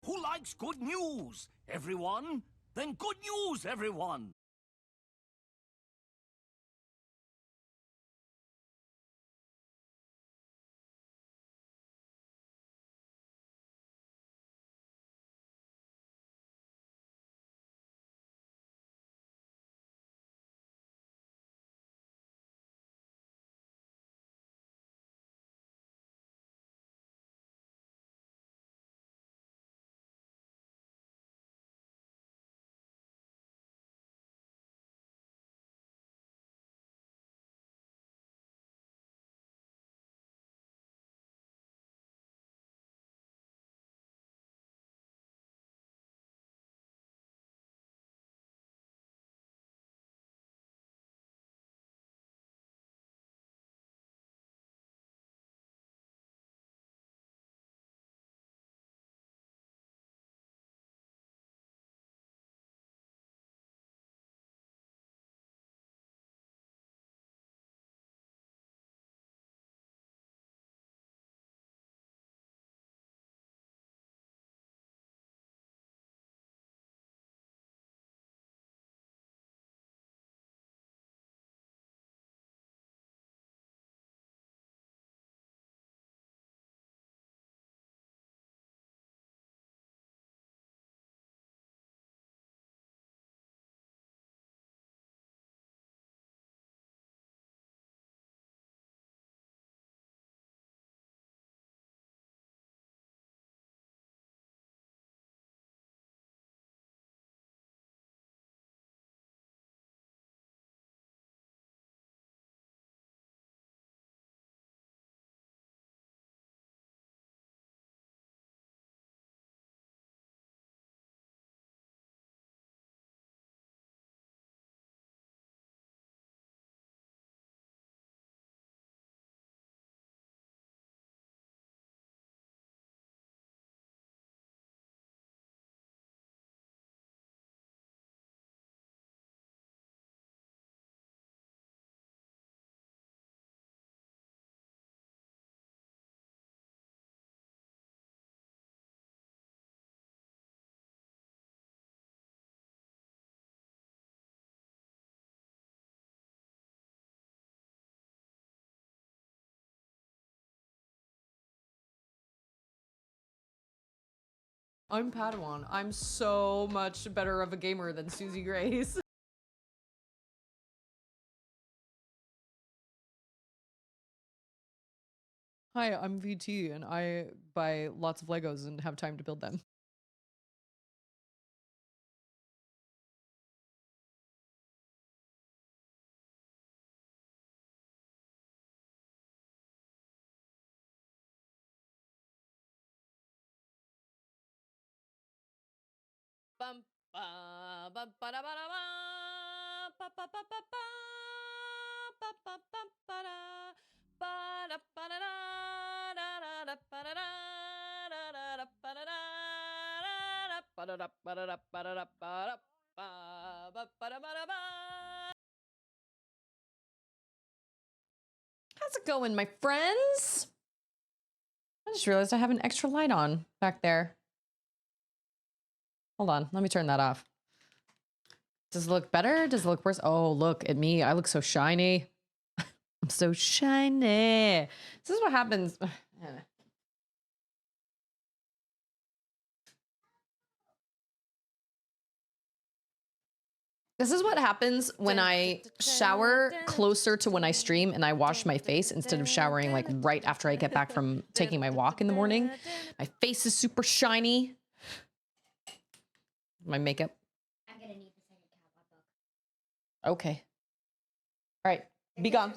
Who likes good news? Everyone? Then good news, everyone! I'm Padawan. I'm so much better of a gamer than Susie Grace. Hi, I'm VT, and I buy lots of Legos and have time to build them. Bum ba ba ba da ba da ba ba ba ba ba ba ba ba ba ba da ba da ba da da da da ba da da da da ba da da da ba da da ba da da ba da da ba da ba ba da ba da ba. How's it going, my friends? I just realized I have an extra light on back there. Hold on, let me turn that off. Does it look better? Does it look worse? Oh, look at me. I look so shiny. I'm so shiny. This is what happens. This is what happens when I shower closer to when I stream and I wash my face instead of showering like right after I get back from taking my walk in the morning. My face is super shiny. My makeup. I'm gonna need the second cowboy book. Okay. All right. Be gone.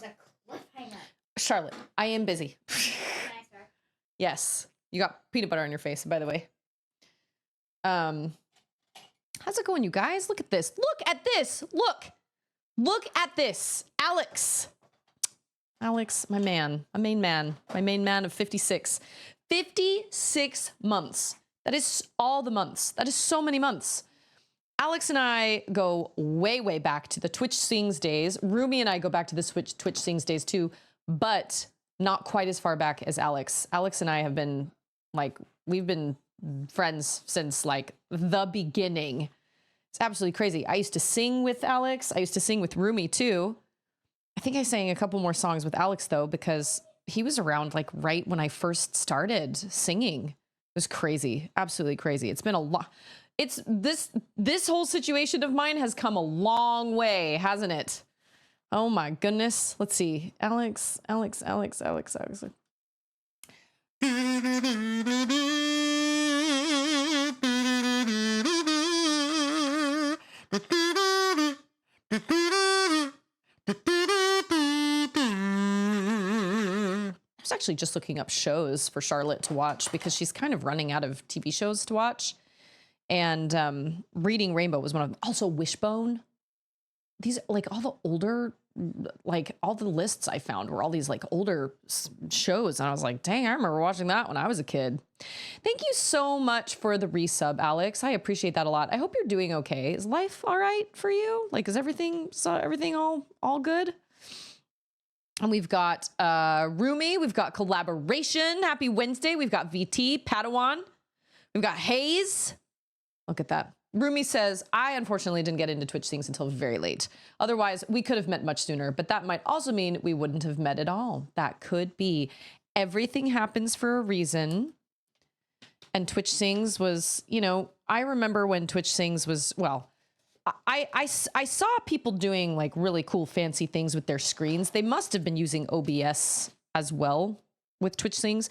Charlotte, I am busy. Yes. You got peanut butter on your face, by the way. How's it going, you guys? Look at this. Look at this. Look. Look at this. Alex. Alex, my man. My main man. My main man of 56. 56 months. That is all the months. That is so many months. Alex and I go way, way back to the Twitch Sings days. Rumi and I go back to the Twitch Sings days too, but not quite as far back as Alex. Alex and I have been, like, we've been friends since like the beginning. It's absolutely crazy. I used to sing with Alex. I used to sing with Rumi too. I think I sang a couple more songs with Alex though, because he was around like right when I first started singing. It was crazy. Absolutely crazy. It's been a lot. It's this whole situation of mine has come a long way, hasn't it? Oh my goodness. Let's see. Alex. I was actually just looking up shows for Charlotte to watch because she's kind of running out of TV shows to watch. And Reading Rainbow was one of them. Also Wishbone. These, like, all the older, like, all the lists I found were all these, like, older shows. And I was like, dang, I remember watching that when I was a kid. Thank you so much for the resub, Alex. I appreciate that a lot. I hope you're doing okay. Is life all right for you? Like, is everything all good? And we've got Rumi. We've got Collaboration. Happy Wednesday. We've got VT, Padawan. We've got Hayes. Look at that. Rumi says, I unfortunately didn't get into Twitch things until very late. Otherwise, we could have met much sooner, but that might also mean we wouldn't have met at all. That could be. Everything happens for a reason. And Twitch Sings was, you know, I remember when Twitch Sings was, well, I saw people doing like really cool fancy things with their screens. They must have been using OBS as well with Twitch Sings.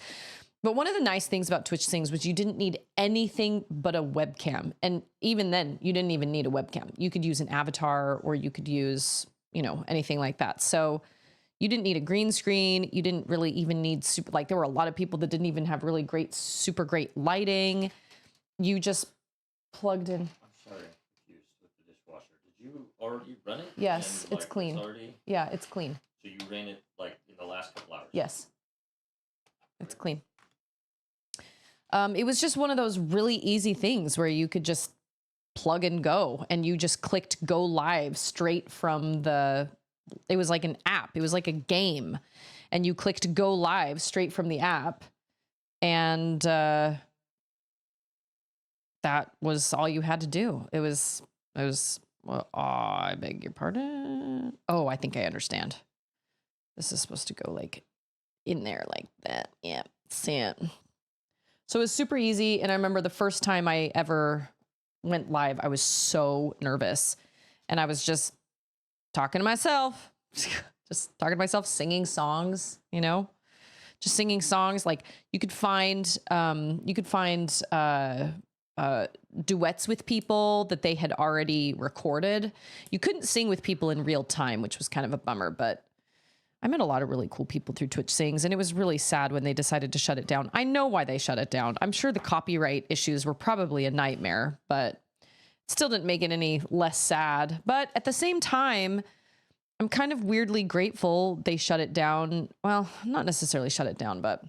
But one of the nice things about Twitch Sings was you didn't need anything but a webcam. And even then, you didn't even need a webcam. You could use an avatar or you could use, you know, anything like that. So you didn't need a green screen. You didn't really even need like there were a lot of people that didn't even have really great, super great lighting. You just plugged in. I'm sorry, I'm confused with the dishwasher. Did you already run it? Yes, and, it's clean. Yeah, it's clean. So you ran it like in the last couple hours? Yes, it's clean. It was just one of those really easy things where you could just plug and go, and you just clicked go live straight from it was like an app. It was like a game, and you clicked go live straight from the app. And that was all you had to do. It was, well, I beg your pardon. Oh, I think I understand. This is supposed to go like in there like that. Yeah, see it. So it was super easy. And I remember the first time I ever went live, I was so nervous. And I was just talking to myself, singing songs, you know, just singing songs. Like you could find duets with people that they had already recorded. You couldn't sing with people in real time, which was kind of a bummer, but I met a lot of really cool people through Twitch Sings, and it was really sad when they decided to shut it down. I know why they shut it down. I'm sure the copyright issues were probably a nightmare, but it still didn't make it any less sad. But at the same time, I'm kind of weirdly grateful they shut it down. Well, not necessarily shut it down, but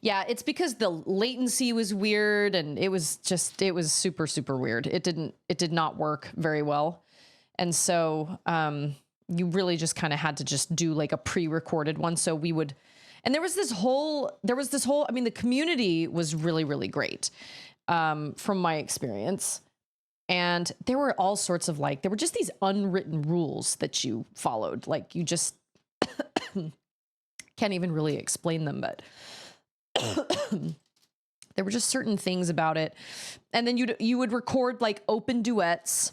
yeah, it's because the latency was weird, and it was super, super weird. It did not work very well. And so, you really just kind of had to just do like a pre-recorded one. So we would, and there was this whole, I mean, the community was really, really great, from my experience. And there were all sorts of there were just these unwritten rules that you followed. Like you just can't even really explain them, but there were just certain things about it. And then you would record like open duets.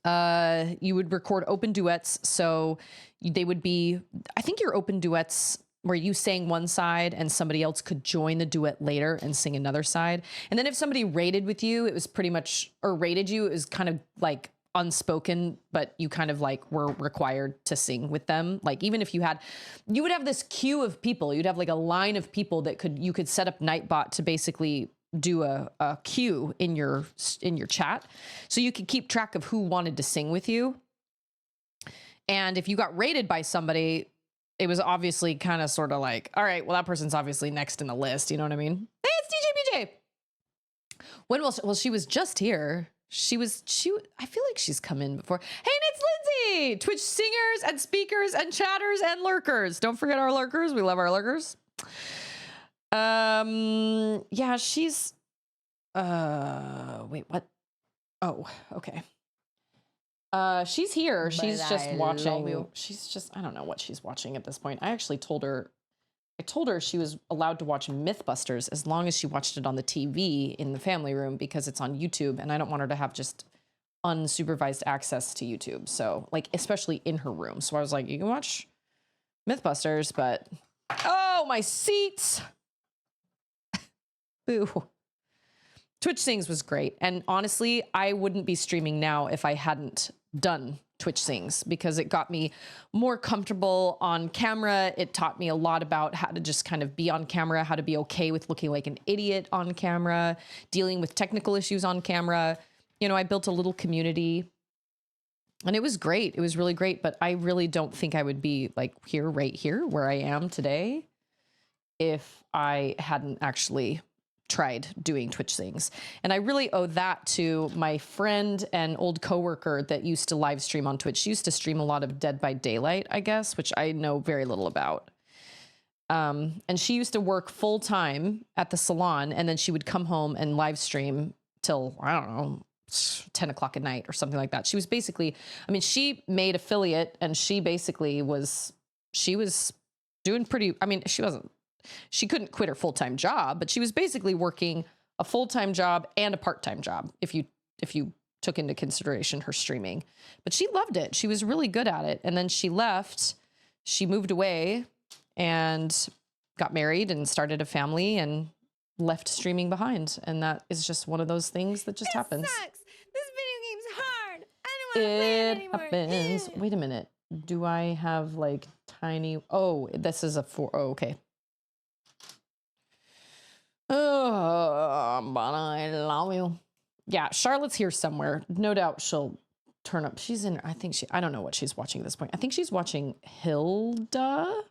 You would record open duets. So they would be, I think your open duets where you sang one side and somebody else could join the duet later and sing another side. And then if somebody rated with you, it was pretty much, or rated you, it was kind of like unspoken, but you kind of like were required to sing with them. Like even if you would have this queue of people, you'd have like a line of people that you could set up Nightbot to basically do a queue in your chat, so you could keep track of who wanted to sing with you. And if you got rated by somebody, it was obviously kind of sort of like, all right, well, that person's obviously next in the list. You know what I mean? Hey, it's DJ BJ. Well, she was just here. I feel like she's come in before. Hey, and it's Lindsay, Twitch singers and speakers and chatters and lurkers. Don't forget our lurkers. We love our lurkers. Yeah, she's wait, what? Oh, okay. She's here. She's But just I love watching. you. She's just I don't know what she's watching at this point. I told her she was allowed to watch Mythbusters as long as she watched it on the TV in the family room because it's on YouTube and I don't want her to have just unsupervised access to YouTube. So, like, especially in her room. So I was like, you can watch Mythbusters, but oh, my seats. Boo. Twitch Sings was great. And honestly, I wouldn't be streaming now if I hadn't done Twitch Sings because it got me more comfortable on camera. It taught me a lot about how to just kind of be on camera, how to be okay with looking like an idiot on camera, dealing with technical issues on camera. You know, I built a little community and it was great. It was really great, but I really don't think I would be like right here where I am today if I hadn't actually tried doing Twitch Sings. And I really owe that to my friend and old coworker that used to live stream on Twitch. She used to stream a lot of Dead by Daylight, I guess, which I know very little about. And she used to work full time at the salon and then she would come home and live stream till, I don't know, 10 o'clock at night or something like that. She was basically, I mean, she made affiliate and she basically she was doing pretty, I mean, she couldn't quit her full-time job, but she was basically working a full-time job and a part-time job if you took into consideration her streaming. But she loved it. She was really good at it. And then she left, she moved away and got married and started a family and left streaming behind. And that is just one of those things that just happens. Sucks. This video game's hard. I don't want to play it anymore. Happens. Wait a minute. Do I have like tiny, oh, this is okay. Oh, but I love you. Yeah, Charlotte's here somewhere. No doubt she'll turn up. I don't know what she's watching at this point. I think she's watching Hilda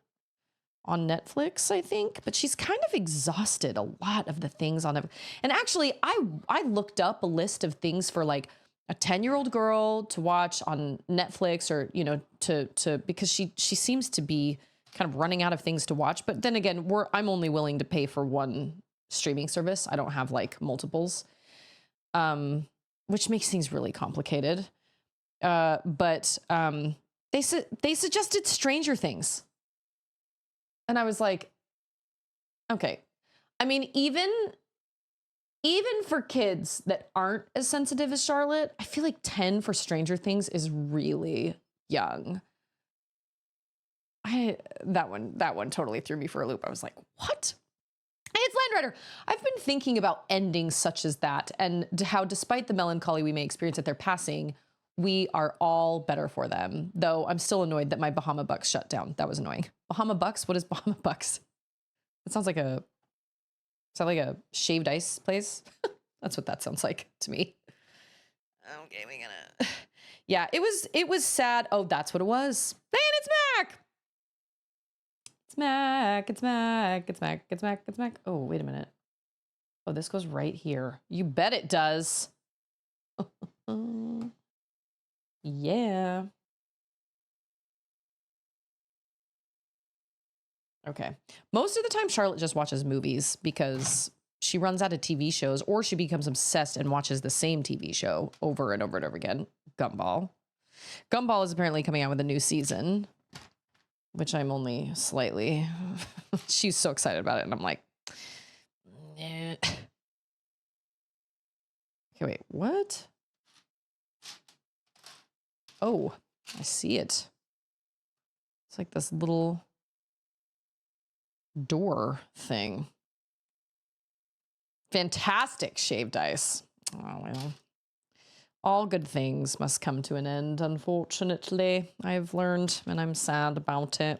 on Netflix, I think. But she's kind of exhausted a lot of the things on it. And actually, I looked up a list of things for like a 10-year-old girl to watch on Netflix or, you know, because she seems to be kind of running out of things to watch. But then again, I'm only willing to pay for one streaming service. I don't have like multiples, which makes things really complicated. But they suggested Stranger Things. And I was like, okay. I mean, even for kids that aren't as sensitive as Charlotte, I feel like 10 for Stranger Things is really young. That one totally threw me for a loop. I was like, what? And it's Land Rider. I've been thinking about endings such as that and how despite the melancholy we may experience at their passing, we are all better for them. Though I'm still annoyed that my Bahama Bucks shut down. That was annoying. Bahama Bucks? What is Bahama Bucks? It sounds like is that like a shaved ice place? That's what that sounds like to me. Okay, we gonna. Yeah, it was sad. Oh, that's what it was. And it's Mac. It's Mac. It's Mac. It's Mac. It's Mac. It's Mac. Oh, wait a minute. Oh, this goes right here. You bet it does. Yeah. Okay. Most of the time, Charlotte just watches movies because she runs out of TV shows or she becomes obsessed and watches the same TV show over and over and over again. Gumball. Gumball is apparently coming out with a new season, which I'm only slightly. She's so excited about it. And I'm like, nah. Okay, wait, what? Oh, I see it. It's like this little door thing. Fantastic shaved ice. Oh, well. All good things must come to an end, unfortunately, I've learned, and I'm sad about it.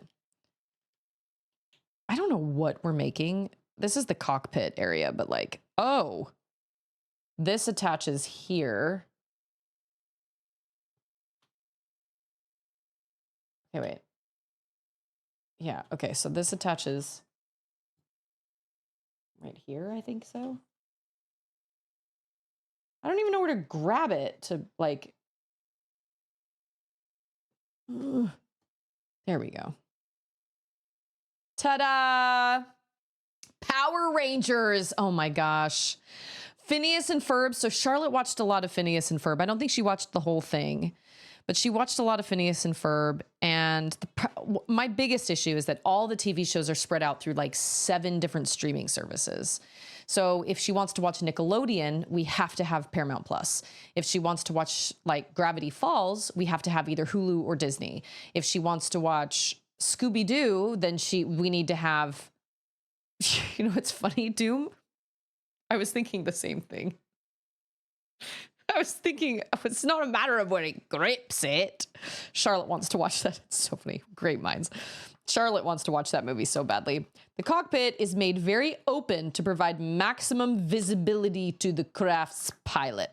I don't know what we're making. This is the cockpit area, but like, oh, this attaches here. Okay, wait. Yeah, okay, so this attaches right here, I think so. I don't even know where to grab it to like. There we go. Ta-da! Power Rangers. Oh my gosh. Phineas and Ferb. So Charlotte watched a lot of Phineas and Ferb. I don't think she watched the whole thing, but she watched a lot of Phineas and Ferb. And my biggest issue is that all the TV shows are spread out through like 7 different streaming services. So if she wants to watch Nickelodeon, we have to have Paramount Plus. If she wants to watch like Gravity Falls, we have to have either Hulu or Disney. If she wants to watch Scooby-Doo, then we need to have, you know, it's funny, Doom. I was thinking the same thing. I was thinking it's not a matter of when it grips it. Charlotte wants to watch that. It's so funny. Great minds. Charlotte wants to watch that movie so badly. The cockpit is made very open to provide maximum visibility to the craft's pilot.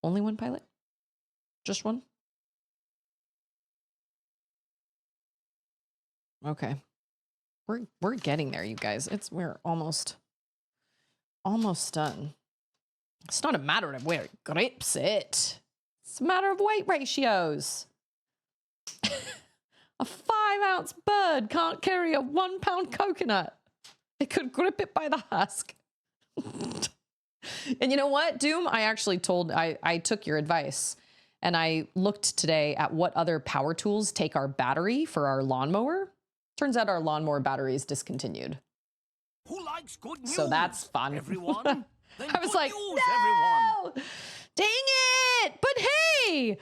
Only one pilot? Just one? Okay. We're getting there, you guys. We're almost done. It's not a matter of where it grips it. It's a matter of weight ratios. A 5-ounce bird can't carry a 1-pound coconut. It could grip it by the husk. And you know what, Doom? I actually I took your advice and I looked today at what other power tools take our battery for our lawnmower. Turns out our lawnmower battery is discontinued. Who likes good news? So that's fun. Everyone? Then I was good like, news, no! everyone. Dang it! But hey,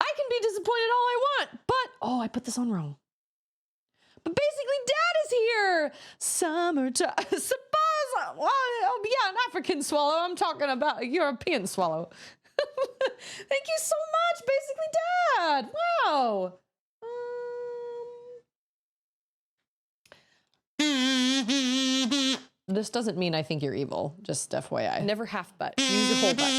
I can be disappointed all I want. But, oh, I put this on wrong. But basically, Dad is here. Summertime. Suppose, well, yeah, an African swallow. I'm talking about a European swallow. Thank you so much, basically, Dad. Wow. This doesn't mean I think you're evil, just FYI. Never half butt. Use your whole butt.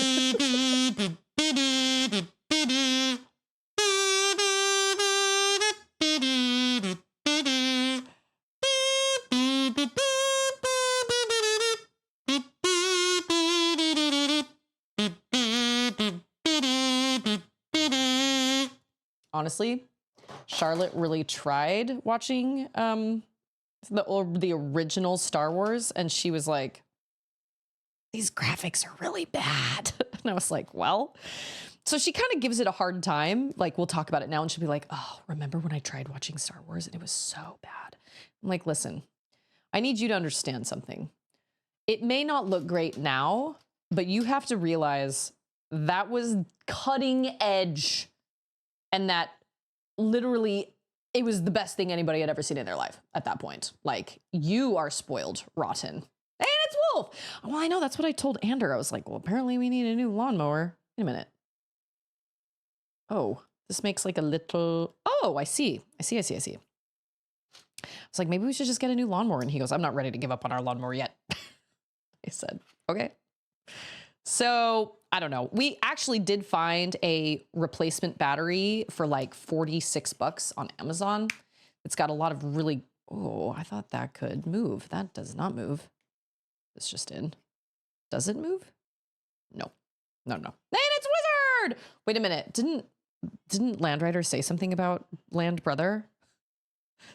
Honestly, Charlotte really tried watching the original Star Wars, and she was like, these graphics are really bad. And I was like, well, so she kind of gives it a hard time. Like, we'll talk about it now, and she'll be like, oh, remember when I tried watching Star Wars and it was so bad? I'm like, listen, I need you to understand something. It may not look great now, but you have to realize that was cutting edge, and that literally it was the best thing anybody had ever seen in their life at that point. Like, you are spoiled rotten. And it's Wolf. Well, I know, that's what I told Ander. I was like, well, apparently we need a new lawnmower. Wait a minute. Oh, this makes like a little, oh, I see. I was like, maybe we should just get a new lawnmower. And he goes, I'm not ready to give up on our lawnmower yet. I said, okay. So I don't know. We actually did find a replacement battery for like $46 on Amazon. It's got a lot of really, oh, I thought that could move. That does not move. It's just in. Does it move? No. No. And it's Wizard! Wait a minute. Didn't Land Rider say something about Land Brother?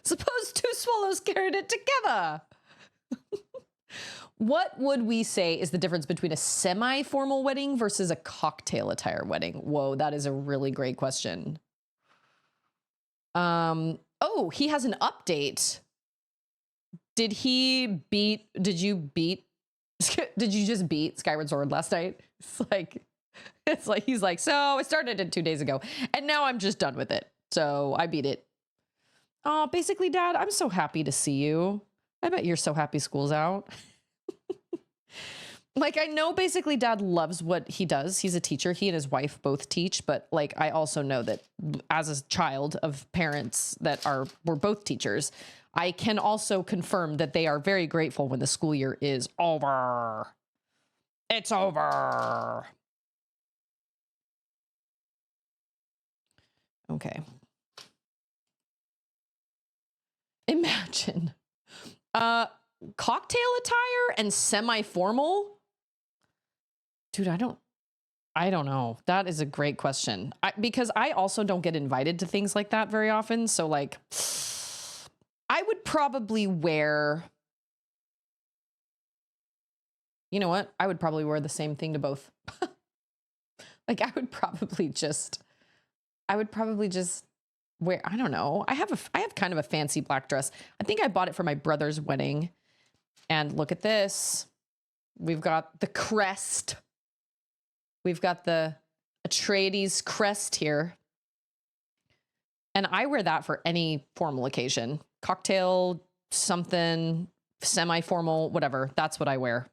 Suppose 2 swallows carried it together. What would we say is the difference between a semi-formal wedding versus a cocktail attire wedding? Whoa, that is a really great question. Oh, he has an update. Did you just beat Skyward Sword last night? It's like he's like, so I started it 2 days ago and now I'm just done with it. So I beat it. Oh, basically, Dad, I'm so happy to see you. I bet you're so happy school's out. Like, I know basically Dad loves what he does. He's a teacher. He and his wife both teach. But like, I also know that as a child of parents that were both teachers, I can also confirm that they are very grateful when the school year is over. It's over. Okay. Imagine cocktail attire and semi-formal. Dude, I don't know. That is a great question. Because I also don't get invited to things like that very often. So like, I would probably wear You know what? I would probably wear the same thing to both. Like I would probably just wear, I don't know. I have kind of a fancy black dress. I think I bought it for my brother's wedding. And look at this. We've got the crest. We've got the Atreides crest here. And I wear that for any formal occasion. Cocktail, something, semi-formal, whatever. That's what I wear.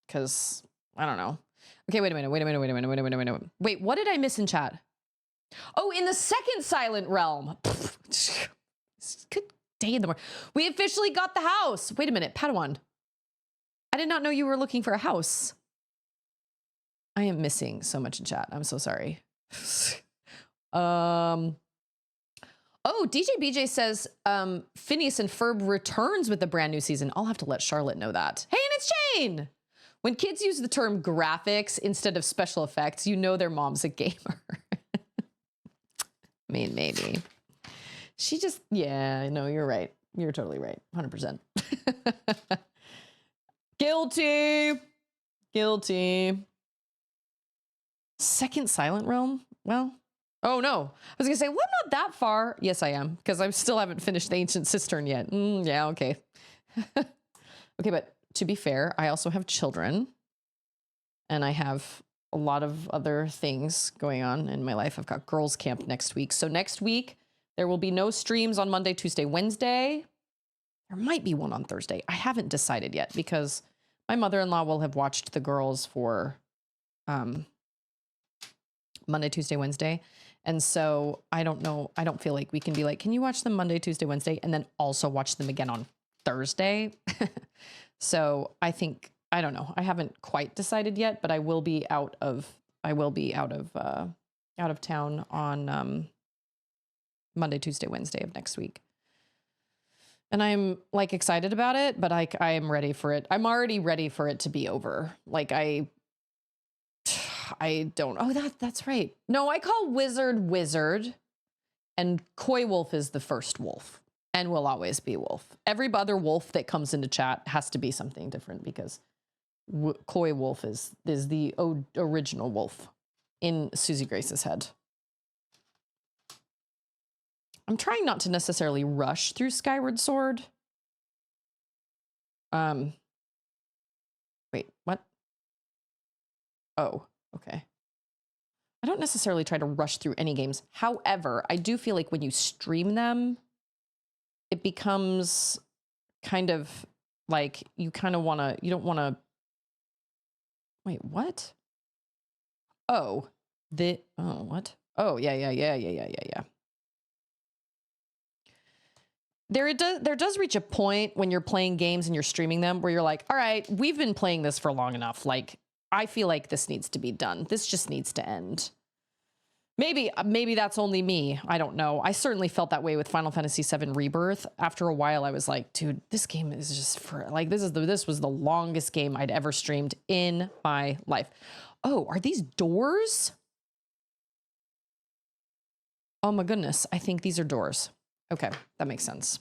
Because, I don't know. Okay, wait a minute. Wait, what did I miss in chat? Oh, in the second Silent Realm. Good day in the morning. We officially got the house. Wait a minute, Padawan. I did not know you were looking for a house. I am missing so much in chat. I'm so sorry. Oh, DJ BJ says Phineas and Ferb returns with a brand new season. I'll have to let Charlotte know that. Hey, and it's Jane. When kids use the term graphics instead of special effects, you know their mom's a gamer. I mean, maybe. She just, yeah, no, you're right. You're totally right. 100%. Guilty. Guilty. Second Silent Realm? Well, oh no. I was going to say, well, I'm not that far. Yes, I am, because I still haven't finished the Ancient Cistern yet. Yeah, okay. Okay, but to be fair, I also have children. And I have a lot of other things going on in my life. I've got girls' camp next week. So next week, there will be no streams on Monday, Tuesday, Wednesday. There might be one on Thursday. I haven't decided yet because my mother-in-law will have watched the girls for Monday, Tuesday, Wednesday. And so I don't know. I don't feel like we can be like, can you watch them Monday, Tuesday, Wednesday, and then also watch them again on Thursday? So I think, I don't know. I haven't quite decided yet, but I will be out of town on Monday, Tuesday, Wednesday of next week. And I'm like excited about it, but I am ready for it. I'm already ready for it to be over. Like I don't, oh, that's right. No, I call Wizard, and Coy Wolf is the first wolf and will always be wolf. Every other wolf that comes into chat has to be something different because Coy Wolf is the original wolf in Susie Grace's head. I'm trying not to necessarily rush through Skyward Sword. Wait, what? Oh, okay. I don't necessarily try to rush through any games. However, I do feel like when you stream them, it becomes kind of like you kind of want to, you don't want to, wait, what? Oh, what? Oh, yeah. There does reach a point when you're playing games and you're streaming them where you're like, all right, we've been playing this for long enough. Like, I feel like this needs to be done. This just needs to end. Maybe that's only me. I don't know. I certainly felt that way with Final Fantasy VII Rebirth. After a while, I was like, dude, this game is just for like, this was the longest game I'd ever streamed in my life. Oh, are these doors? Oh my goodness. I think these are doors. Okay, that makes sense.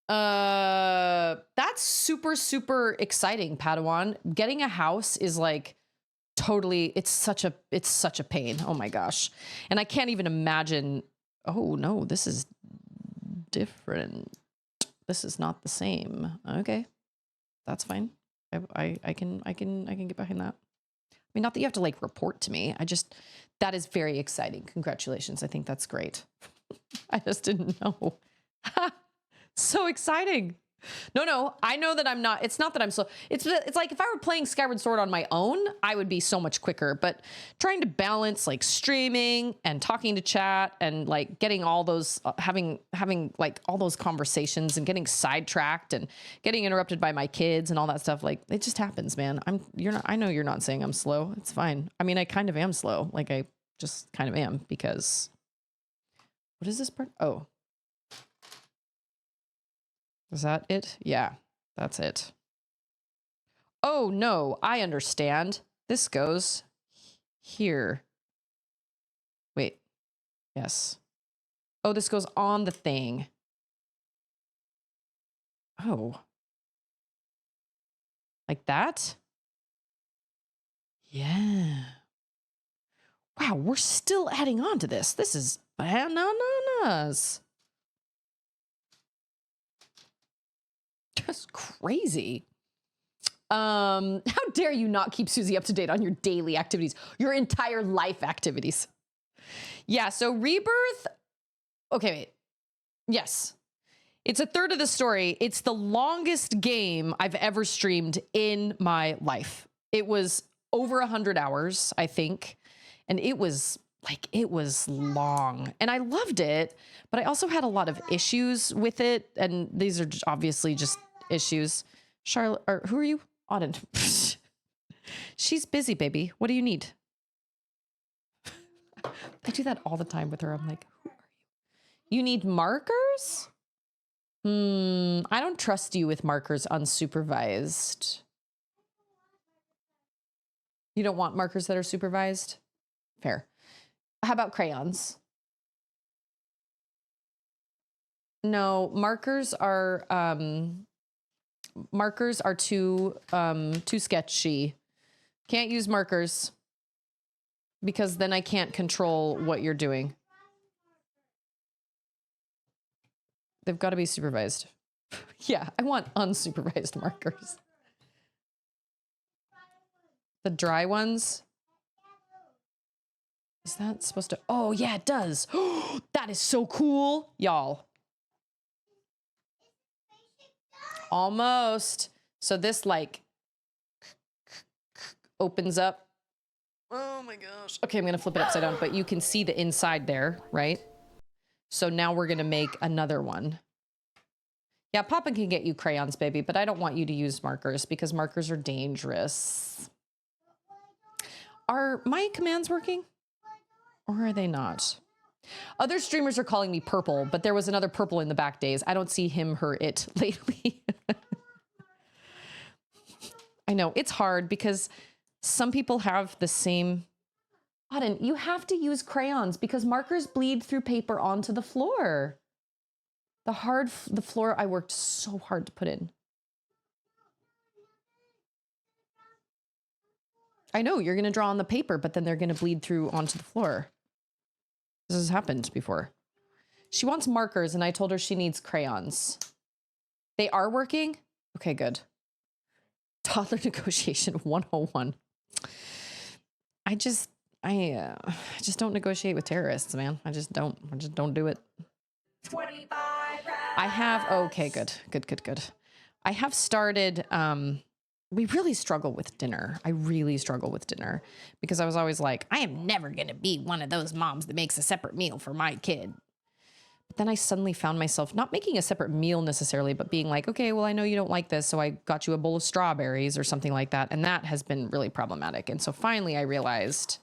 That's super, super exciting, Padawan. Getting a house is like totally, it's such a pain. Oh my gosh. And I can't even imagine, oh no, this is different. This is not the same. Okay. That's fine. I can get behind that. I mean, not that you have to like report to me. That is very exciting. Congratulations. I think that's great. I just didn't know. So exciting. No, I know that I'm not, it's not that I'm slow. It's like if I were playing Skyward Sword on my own, I would be so much quicker, but trying to balance like streaming and talking to chat and like getting all those, having like all those conversations and getting sidetracked and getting interrupted by my kids and all that stuff. Like it just happens, man. I know you're not saying I'm slow. It's fine. I mean, I kind of am slow. Like I just kind of am because what is this part? Oh. Is that it? Yeah, that's it. Oh, no, I understand. This goes here. Wait. Yes. Oh, this goes on the thing. Oh. Like that. Yeah. Wow, we're still adding on to this. This is bananas. Just crazy. How dare you not keep Susie up to date on your daily activities, your entire life activities. Yeah, so Rebirth. Okay, wait. Yes. It's a third of the story. It's the longest game I've ever streamed in my life. It was over 100 hours, I think. And it was long. And I loved it, but I also had a lot of issues with it. And these are obviously just issues. Charlotte, or who are you? Auden. She's busy, baby. What do you need? I do that all the time with her. I'm like, who are you? You need markers? I don't trust you with markers unsupervised. You don't want markers that are supervised? Fair. How about crayons? No, markers are too sketchy. Can't use markers because then I can't control what you're doing. They've got to be supervised. Yeah, I want unsupervised markers. The dry ones. Is that supposed to? Oh, yeah, it does. That is so cool, y'all. Almost. So this like opens up. Oh my gosh. Okay, I'm going to flip it upside down, but you can see the inside there, right? So now we're going to make another one. Yeah, Papa can get you crayons, baby, but I don't want you to use markers because markers are dangerous. Are my commands working? Or are they not? Other streamers are calling me purple, but there was another purple in the back days. I don't see him, her, it lately. I know, it's hard because some people have the same... Auden, you have to use crayons because markers bleed through paper onto the floor. The floor I worked so hard to put in. I know, you're going to draw on the paper, but then they're going to bleed through onto the floor. This has happened before. She wants markers, and I told her she needs crayons. They are working? Okay, good. Toddler negotiation 101. I just don't negotiate with terrorists, man. I just don't do it. 25 I have, okay, good. I have started, we really struggle with dinner. I really struggle with dinner because I was always like, I am never going to be one of those moms that makes a separate meal for my kid. But then I suddenly found myself not making a separate meal necessarily, but being like, okay, well, I know you don't like this, so I got you a bowl of strawberries or something like that. And that has been really problematic. And so finally I realized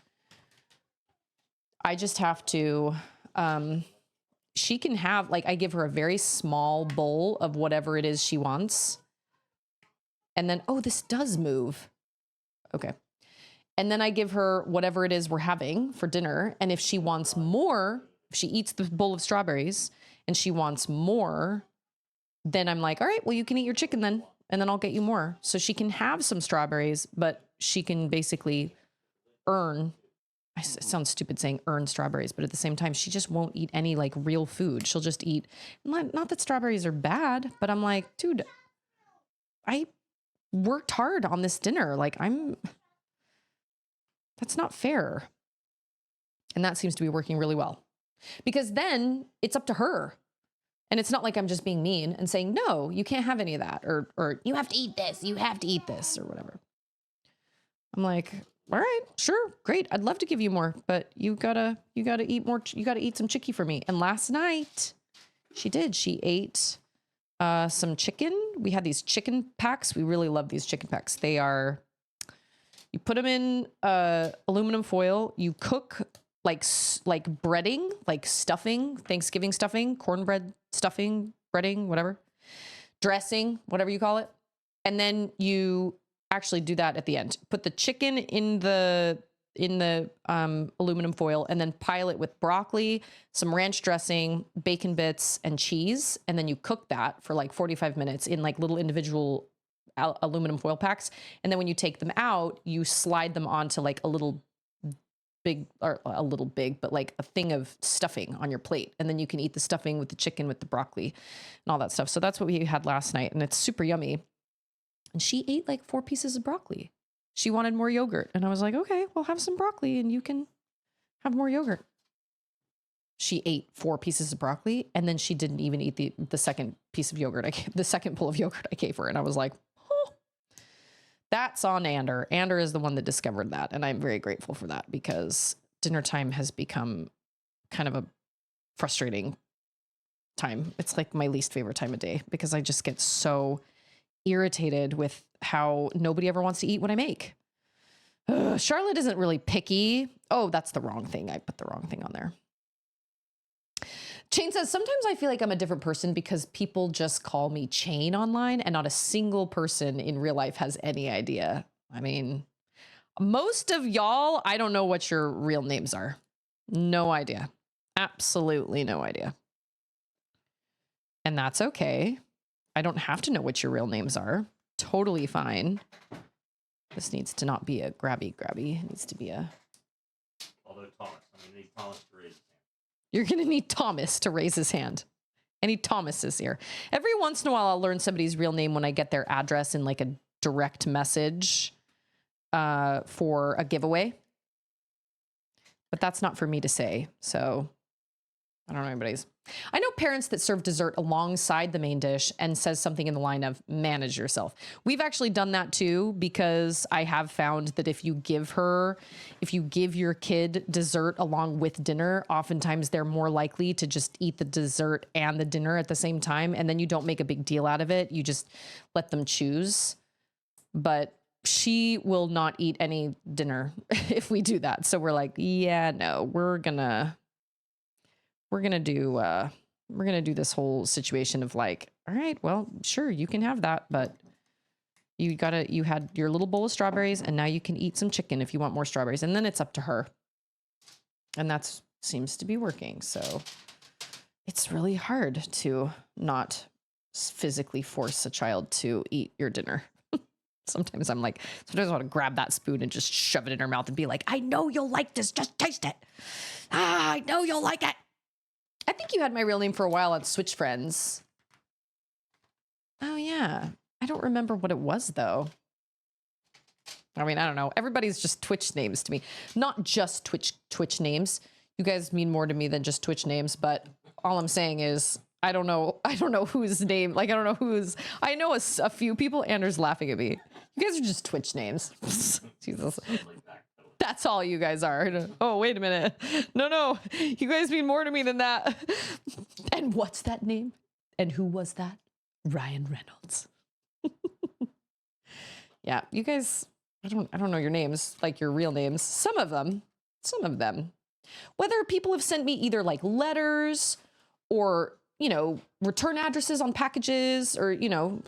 I just have to, she can have, like, I give her a very small bowl of whatever it is she wants. And then, oh, this does move. Okay. And then I give her whatever it is we're having for dinner. And if she wants more, if she eats the bowl of strawberries and she wants more, then I'm like, all right, well, you can eat your chicken then, and then I'll get you more. So she can have some strawberries, but she can basically earn, it sounds stupid saying earn strawberries, but at the same time, she just won't eat any like real food. She'll just eat, not that strawberries are bad, but I'm like, dude, I worked hard on this dinner. Like that's not fair. And that seems to be working really well because then it's up to her. And it's not like I'm just being mean and saying, no, you can't have any of that. Or you have to eat this, you have to eat this or whatever. I'm like, all right, sure. Great. I'd love to give you more, but you gotta eat more. You gotta eat some chicky for me. And last night she did, she ate some chicken. We had these chicken packs. We really love these chicken packs. They are, you put them in aluminum foil. You cook like breading, like stuffing, Thanksgiving stuffing, cornbread stuffing, breading, whatever, dressing, whatever you call it. And then you actually do that at the end. Put the chicken in the aluminum foil and then pile it with broccoli, some ranch dressing, bacon bits, and cheese. And then you cook that for like 45 minutes in like little individual aluminum foil packs. And then when you take them out, you slide them onto like a little big, or a little big, but like a thing of stuffing on your plate. And then you can eat the stuffing with the chicken, with the broccoli and all that stuff. So that's what we had last night. And it's super yummy. And she ate like 4 pieces of broccoli. She wanted more yogurt. And I was like, okay, we'll have some broccoli and you can have more yogurt. She ate 4 pieces of broccoli and then she didn't even eat the second piece of yogurt. The second pull of yogurt I gave her. And I was like, oh, that's on Ander. Ander is the one that discovered that. And I'm very grateful for that because dinner time has become kind of a frustrating time. It's like my least favorite time of day because I just get so irritated with how nobody ever wants to eat what I make. Charlotte isn't really picky. Oh, that's the wrong thing. I put the wrong thing on there. Chain says, sometimes I feel like I'm a different person because people just call me Chain online and not a single person in real life has any idea. I mean, most of y'all, I don't know what your real names are. No idea. Absolutely no idea. And that's okay. I don't have to know what your real names are. Totally fine. This needs to not be a grabby. It needs to be a... Although Thomas, I'm going to need Thomas to raise his hand. You're going to need Thomas to raise his hand. Any Thomases here? Every once in a while, I'll learn somebody's real name when I get their address in like a direct message for a giveaway. But that's not for me to say. So I don't know anybody's. I know parents that serve dessert alongside the main dish and says something in the line of manage yourself. We've actually done that too, because I have found that if you give your kid dessert along with dinner, oftentimes they're more likely to just eat the dessert and the dinner at the same time. And then you don't make a big deal out of it. You just let them choose. But she will not eat any dinner if we do that. So we're like, yeah, no, we're gonna do this whole situation of like, all right, well, sure, you can have that, but you had your little bowl of strawberries and now you can eat some chicken if you want more strawberries. And then it's up to her. And that seems to be working. So it's really hard to not physically force a child to eat your dinner. Sometimes I want to grab that spoon and just shove it in her mouth and be like, I know you'll like this. Just taste it. I know you'll like it. I think you had my real name for a while on Switch Friends. Oh, yeah. I don't remember what it was, though. I mean, I don't know. Everybody's just Twitch names to me. Not just Twitch names. You guys mean more to me than just Twitch names, but all I'm saying is I don't know whose name. Like, I don't know who's... I know a few people. Anders laughing at me. You guys are just Twitch names. Jesus. That's all you guys are. Oh, wait a minute. No. You guys mean more to me than that. And what's that name? And who was that? Ryan Reynolds. Yeah, you guys, I don't know your names, like your real names. Some of them. Whether people have sent me either like letters or, return addresses on packages or,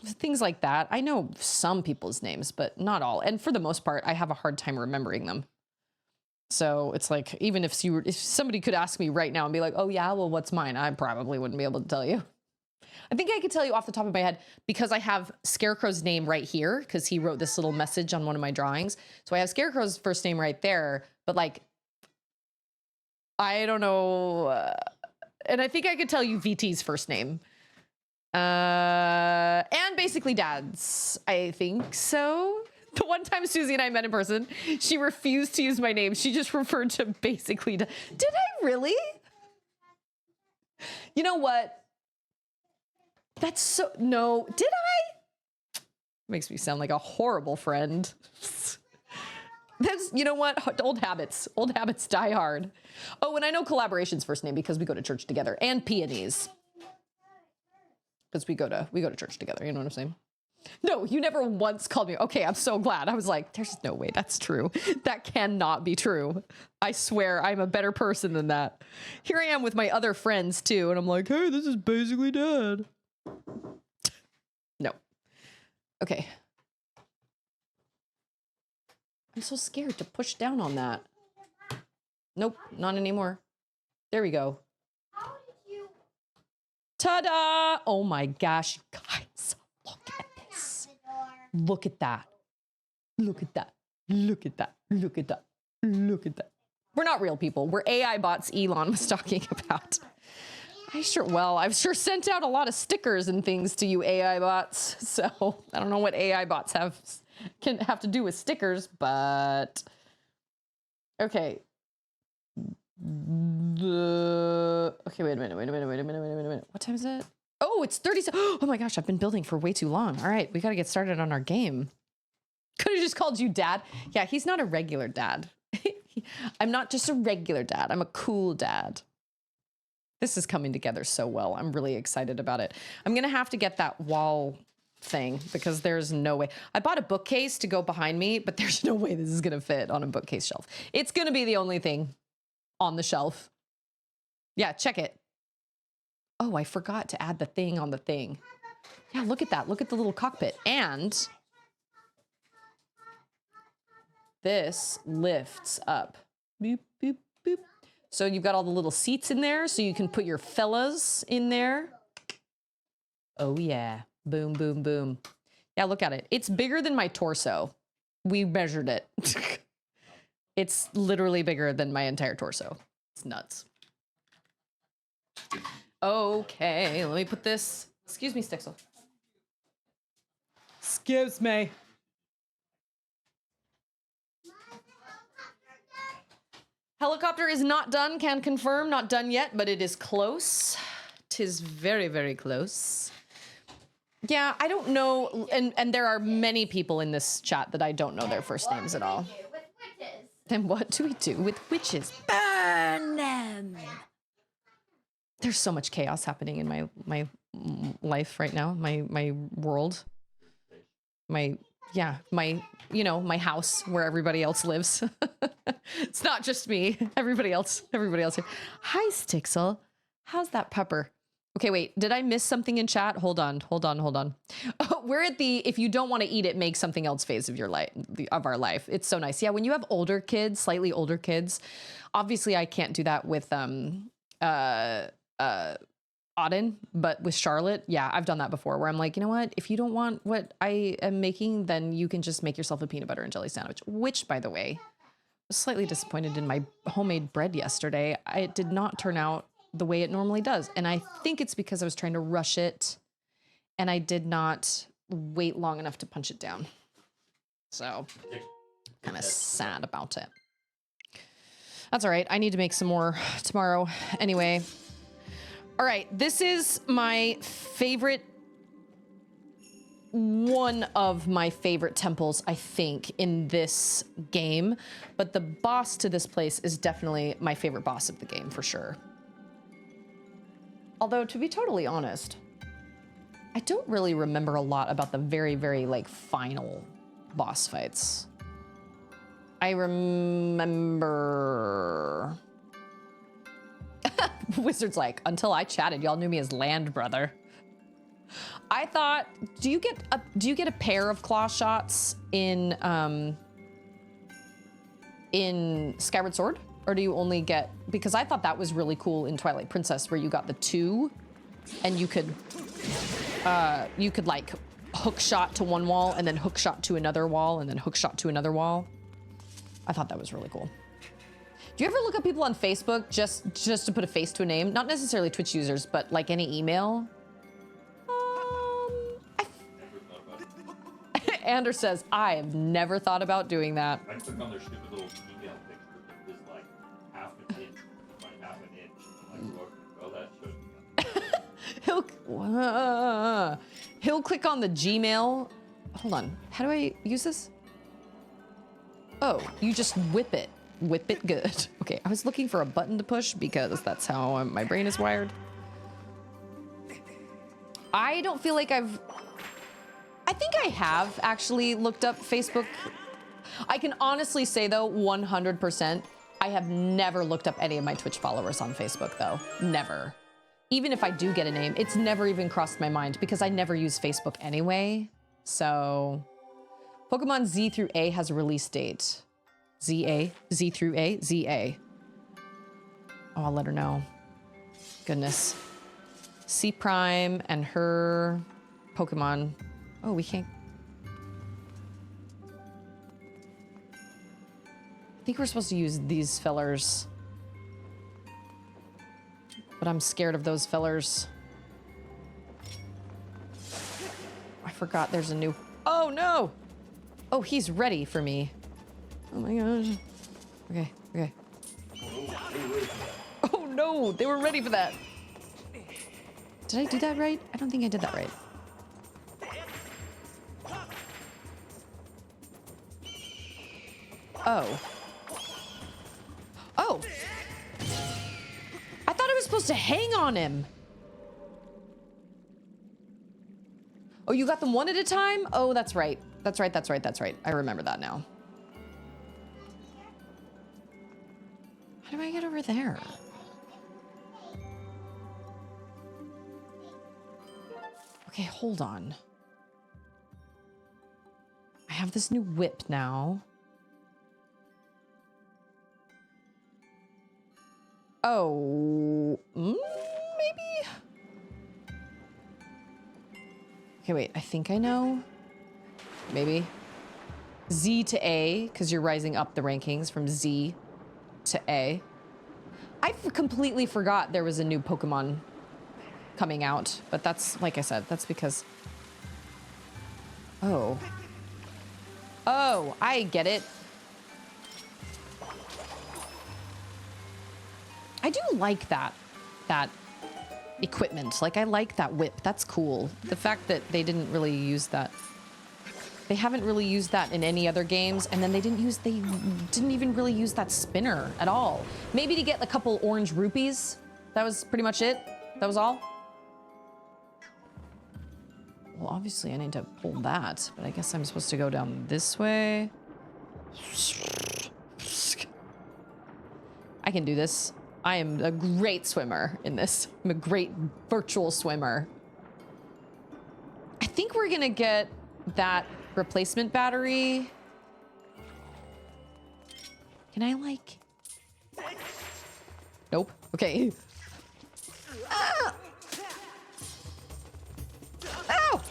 things like that. I know some people's names, but not all. And for the most part, I have a hard time remembering them. So it's like, even if somebody could ask me right now and be like, oh yeah, well, what's mine? I probably wouldn't be able to tell you. I think I could tell you off the top of my head because I have Scarecrow's name right here because he wrote this little message on one of my drawings. So I have Scarecrow's first name right there, but like, I don't know. And I think I could tell you VT's first name. And basically Dad's, I think so. The one time Susie and I met in person, she refused to use my name. She just referred to basically... Did I really? You know what? That's so... No. Did I? Makes me sound like a horrible friend. That's... You know what? Old habits. Old habits die hard. Oh, and I know Collaboration's first name because we go to church together. And Peonies. Because we go to church together. You know what I'm saying? No, you never once called me. Okay, I'm so glad. I was like, there's no way that's true. That cannot be true. I swear I'm a better person than that. Here I am with my other friends too. And I'm like, hey, this is basically Dad. No. Okay. I'm so scared to push down on that. Nope, not anymore. There we go. Ta-da! Oh my gosh, guys, look at this. Look at that. Look at that. Look at that. Look at that. Look at that. We're not real people. We're AI bots Elon was talking about. I've sure sent out a lot of stickers and things to you AI bots. So I don't know what AI bots can have to do with stickers, but okay. Okay, wait a minute. What time is it? Oh, it's 30. Oh my gosh, I've been building for way too long. All right, we got to get started on our game. Could have just called you dad. Yeah, he's not a regular dad. I'm not just a regular dad. I'm a cool dad. This is coming together so well. I'm really excited about it. I'm going to have to get that wall thing because there's no way. I bought a bookcase to go behind me, but there's no way this is going to fit on a bookcase shelf. It's going to be the only thing on the shelf. Yeah, check it. Oh, I forgot to add the thing on the thing. Yeah, look at that. Look at the little cockpit. And this lifts up. Boop, boop, boop. So you've got all the little seats in there, so you can put your fellas in there. Oh yeah, boom, boom, boom. Yeah, look at it. It's bigger than my torso. We measured it. It's literally bigger than my entire torso. It's nuts. Okay, let me put this. Excuse me, Stixel. Excuse me. Helicopter is not done, can confirm, not done yet, but it is close. 'Tis very, very close. Yeah, I don't know, and there are many people in this chat that I don't know their first names at all. Then what do we do with witches? Burn them! There's so much chaos happening in my life right now, my world. My house where everybody else lives. It's not just me. Everybody else here. Hi, Stixel. How's that pepper? Okay, wait. Did I miss something in chat? Hold on. Oh, we're at the if you don't want to eat it, make something else phase of your life of our life. It's so nice. Yeah, when you have older kids, slightly older kids, obviously I can't do that with Auden, but with Charlotte, yeah, I've done that before where I'm like, you know what? If you don't want what I am making, then you can just make yourself a peanut butter and jelly sandwich, which, by the way, I was slightly disappointed in my homemade bread yesterday. It did not turn out the way it normally does. And I think it's because I was trying to rush it and I did not wait long enough to punch it down. So kind of sad about it. That's all right. I need to make some more tomorrow anyway. All right, this is my favorite, one of my favorite temples, I think, in this game. But the boss to this place is definitely my favorite boss of the game, for sure. Although, to be totally honest, I don't really remember a lot about the very, very, final boss fights. I remember... Wizard's like, until I chatted, y'all knew me as Land Brother. I thought, do you get a pair of claw shots in Skyward Sword, or do you only get? Because I thought that was really cool in Twilight Princess, where you got the two, and you could like hook shot to one wall, and then hook shot to another wall, and then hook shot to another wall. I thought that was really cool. Do you ever look up people on Facebook just to put a face to a name? Not necessarily Twitch users, but like any email? Anders says, I have never thought about doing that. I click on their stupid little email picture that is like half an inch by half an inch. Like, well, that should be He'll click on the Gmail. Hold on. How do I use this? Oh, you just whip it. Whip it good. Okay, I was looking for a button to push because that's how my brain is wired. I don't feel like I think I have actually looked up Facebook. I can honestly say though, 100%, I have never looked up any of my Twitch followers on Facebook though. Never. Even if I do get a name, it's never even crossed my mind because I never use Facebook anyway. So, Pokemon Z through A has a release date. Z through A, ZA. Oh, I'll let her know. Goodness. C Prime and her Pokemon. Oh, we can't. think we're supposed to use these fillers. But I'm scared of those fillers. I forgot there's a new... Oh, no! Oh, he's ready for me. Oh, my gosh. Okay, okay. Oh, no! They were ready for that. Did I do that right? I don't think I did that right. Oh. Oh! I thought I was supposed to hang on him. Oh, you got them one at a time? Oh, that's right. That's right, that's right, that's right. I remember that now. How do I get over there? Okay, hold on. I have this new whip now. Oh, maybe? Okay, wait, I think I know. Maybe. Z to A, because you're rising up the rankings from Z to A. I completely forgot there was a new Pokemon coming out, but that's, like I said, that's because... Oh. Oh, I get it. I do like that equipment. Like, I like that whip. That's cool. The fact that they didn't really use that. They haven't really used that in any other games, and then they didn't even really use that spinner at all. Maybe to get a couple orange rupees. That was pretty much it. That was all. Well, obviously I need to pull that, but I guess I'm supposed to go down this way. I can do this. I am a great swimmer in this. I'm a great virtual swimmer. I think we're gonna get that replacement battery. Can I like... Nope. Okay. Ah! Ow!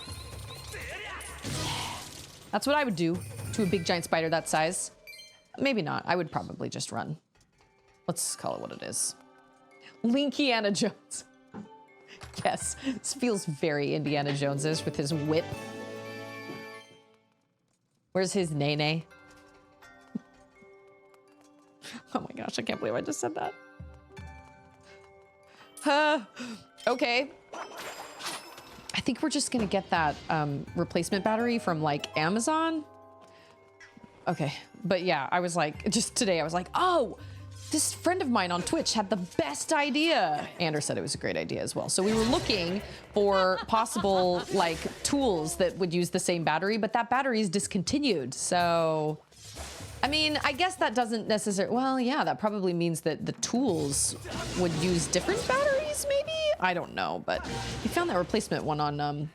That's what I would do to a big giant spider that size. Maybe not. I would probably just run. Let's call it what it is. Linkiana Jones. Yes, this feels very Indiana Jones-ish with his whip. Where's his nene? Oh my gosh, I can't believe I just said that. Okay. I think we're just gonna get that replacement battery from like Amazon. Okay, but yeah, I was like, just today I was like, oh, this friend of mine on Twitch had the best idea. Anders said it was a great idea as well. So we were looking for possible like tools that would use the same battery, but that battery is discontinued. So, I mean, I guess that doesn't necessarily, well, yeah, that probably means that the tools would use different batteries maybe? I don't know, but we found that replacement one on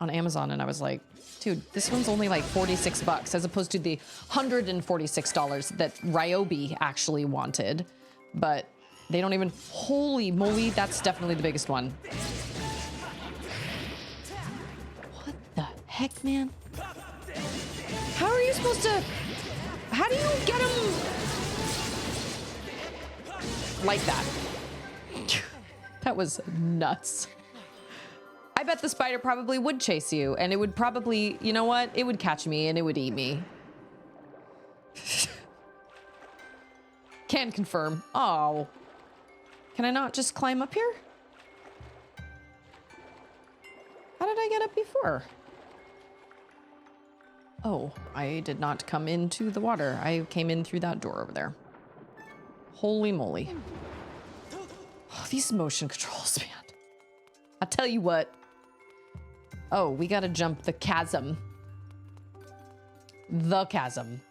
Amazon and I was like, dude, this one's only like 46 bucks as opposed to the $146 that Ryobi actually wanted. But they don't even, holy moly, that's definitely the biggest one. What the heck, man? How are you supposed to, how do you get him like that? That was nuts. I bet the spider probably would chase you, and it would probably, you know what? It would catch me, and it would eat me. Can confirm. Oh. Can I not just climb up here? How did I get up before? Oh, I did not come into the water. I came in through that door over there. Holy moly. Oh, these motion controls, man. I'll tell you what. Oh, we gotta jump the chasm. The chasm.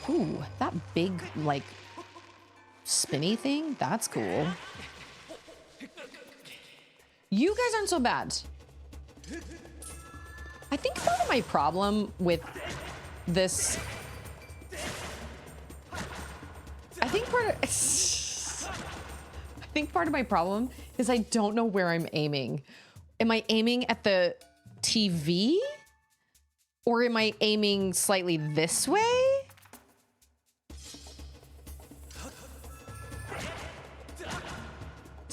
Ooh, that big, like, spinny thing? That's cool. You guys aren't so bad. I think part of my problem with this... I think part of my problem is I don't know where I'm aiming. Am I aiming at the TV? Or am I aiming slightly this way?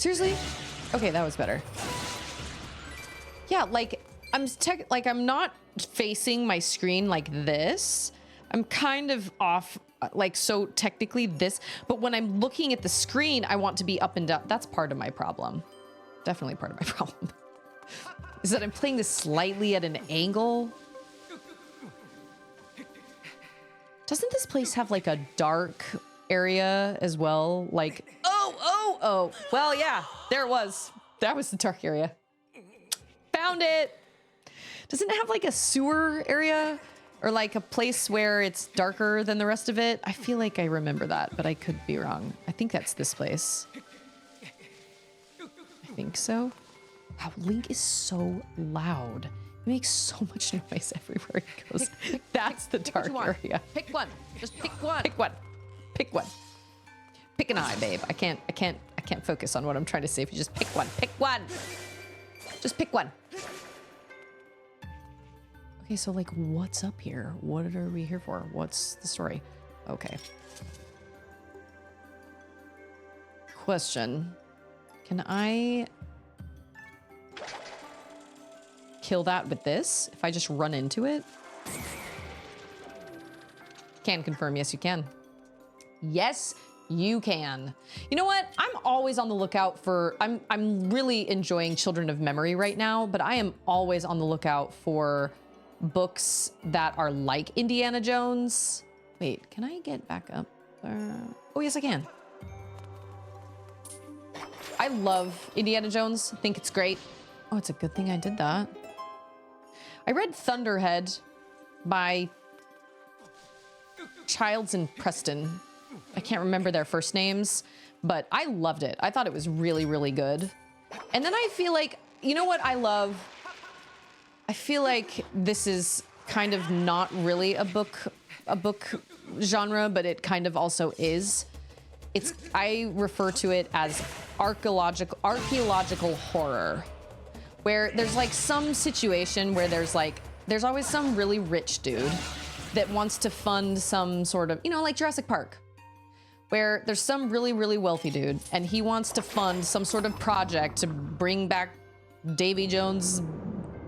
Seriously? Okay, that was better. Yeah, like I'm not facing my screen like this. I'm kind of off, like, so technically this, but when I'm looking at the screen, I want to be up and down. That's part of my problem. Definitely part of my problem. Is that I'm playing this slightly at an angle. Doesn't this place have like a dark area as well? Like, oh. Well, yeah, there it was. That was the dark area. Found it. Doesn't it have like a sewer area or like a place where it's darker than the rest of it? I feel like I remember that, but I could be wrong. I think that's this place. I think so. Wow, Link is so loud. He makes so much noise everywhere he goes. That's the dark area. Pick one. Just pick one. Pick one. Pick one. Pick an eye, babe. I can't focus on what I'm trying to say if you just pick one. Pick one. Just pick one. Okay, so like what's up here? What are we here for? What's the story? Okay. Question. Can I kill that with this if I just run into it? Can confirm. Yes, you can. Yes, you can. You know what? I'm always on the lookout for, I'm really enjoying Children of Memory right now, but I am always on the lookout for books that are like Indiana Jones. Wait, can I get back up there? Oh, yes, I can. I love Indiana Jones. I think it's great. Oh, it's a good thing I did that. I read Thunderhead by Childs and Preston. I can't remember their first names, but I loved it. I thought it was really, really good. And then I feel like, you know what I love? I feel like this is kind of not really a book genre, but it kind of also is. I refer to it as archaeological horror, where there's like some situation where there's always some really rich dude that wants to fund some sort of, like Jurassic Park, where there's some really, really wealthy dude and he wants to fund some sort of project to bring back Davy Jones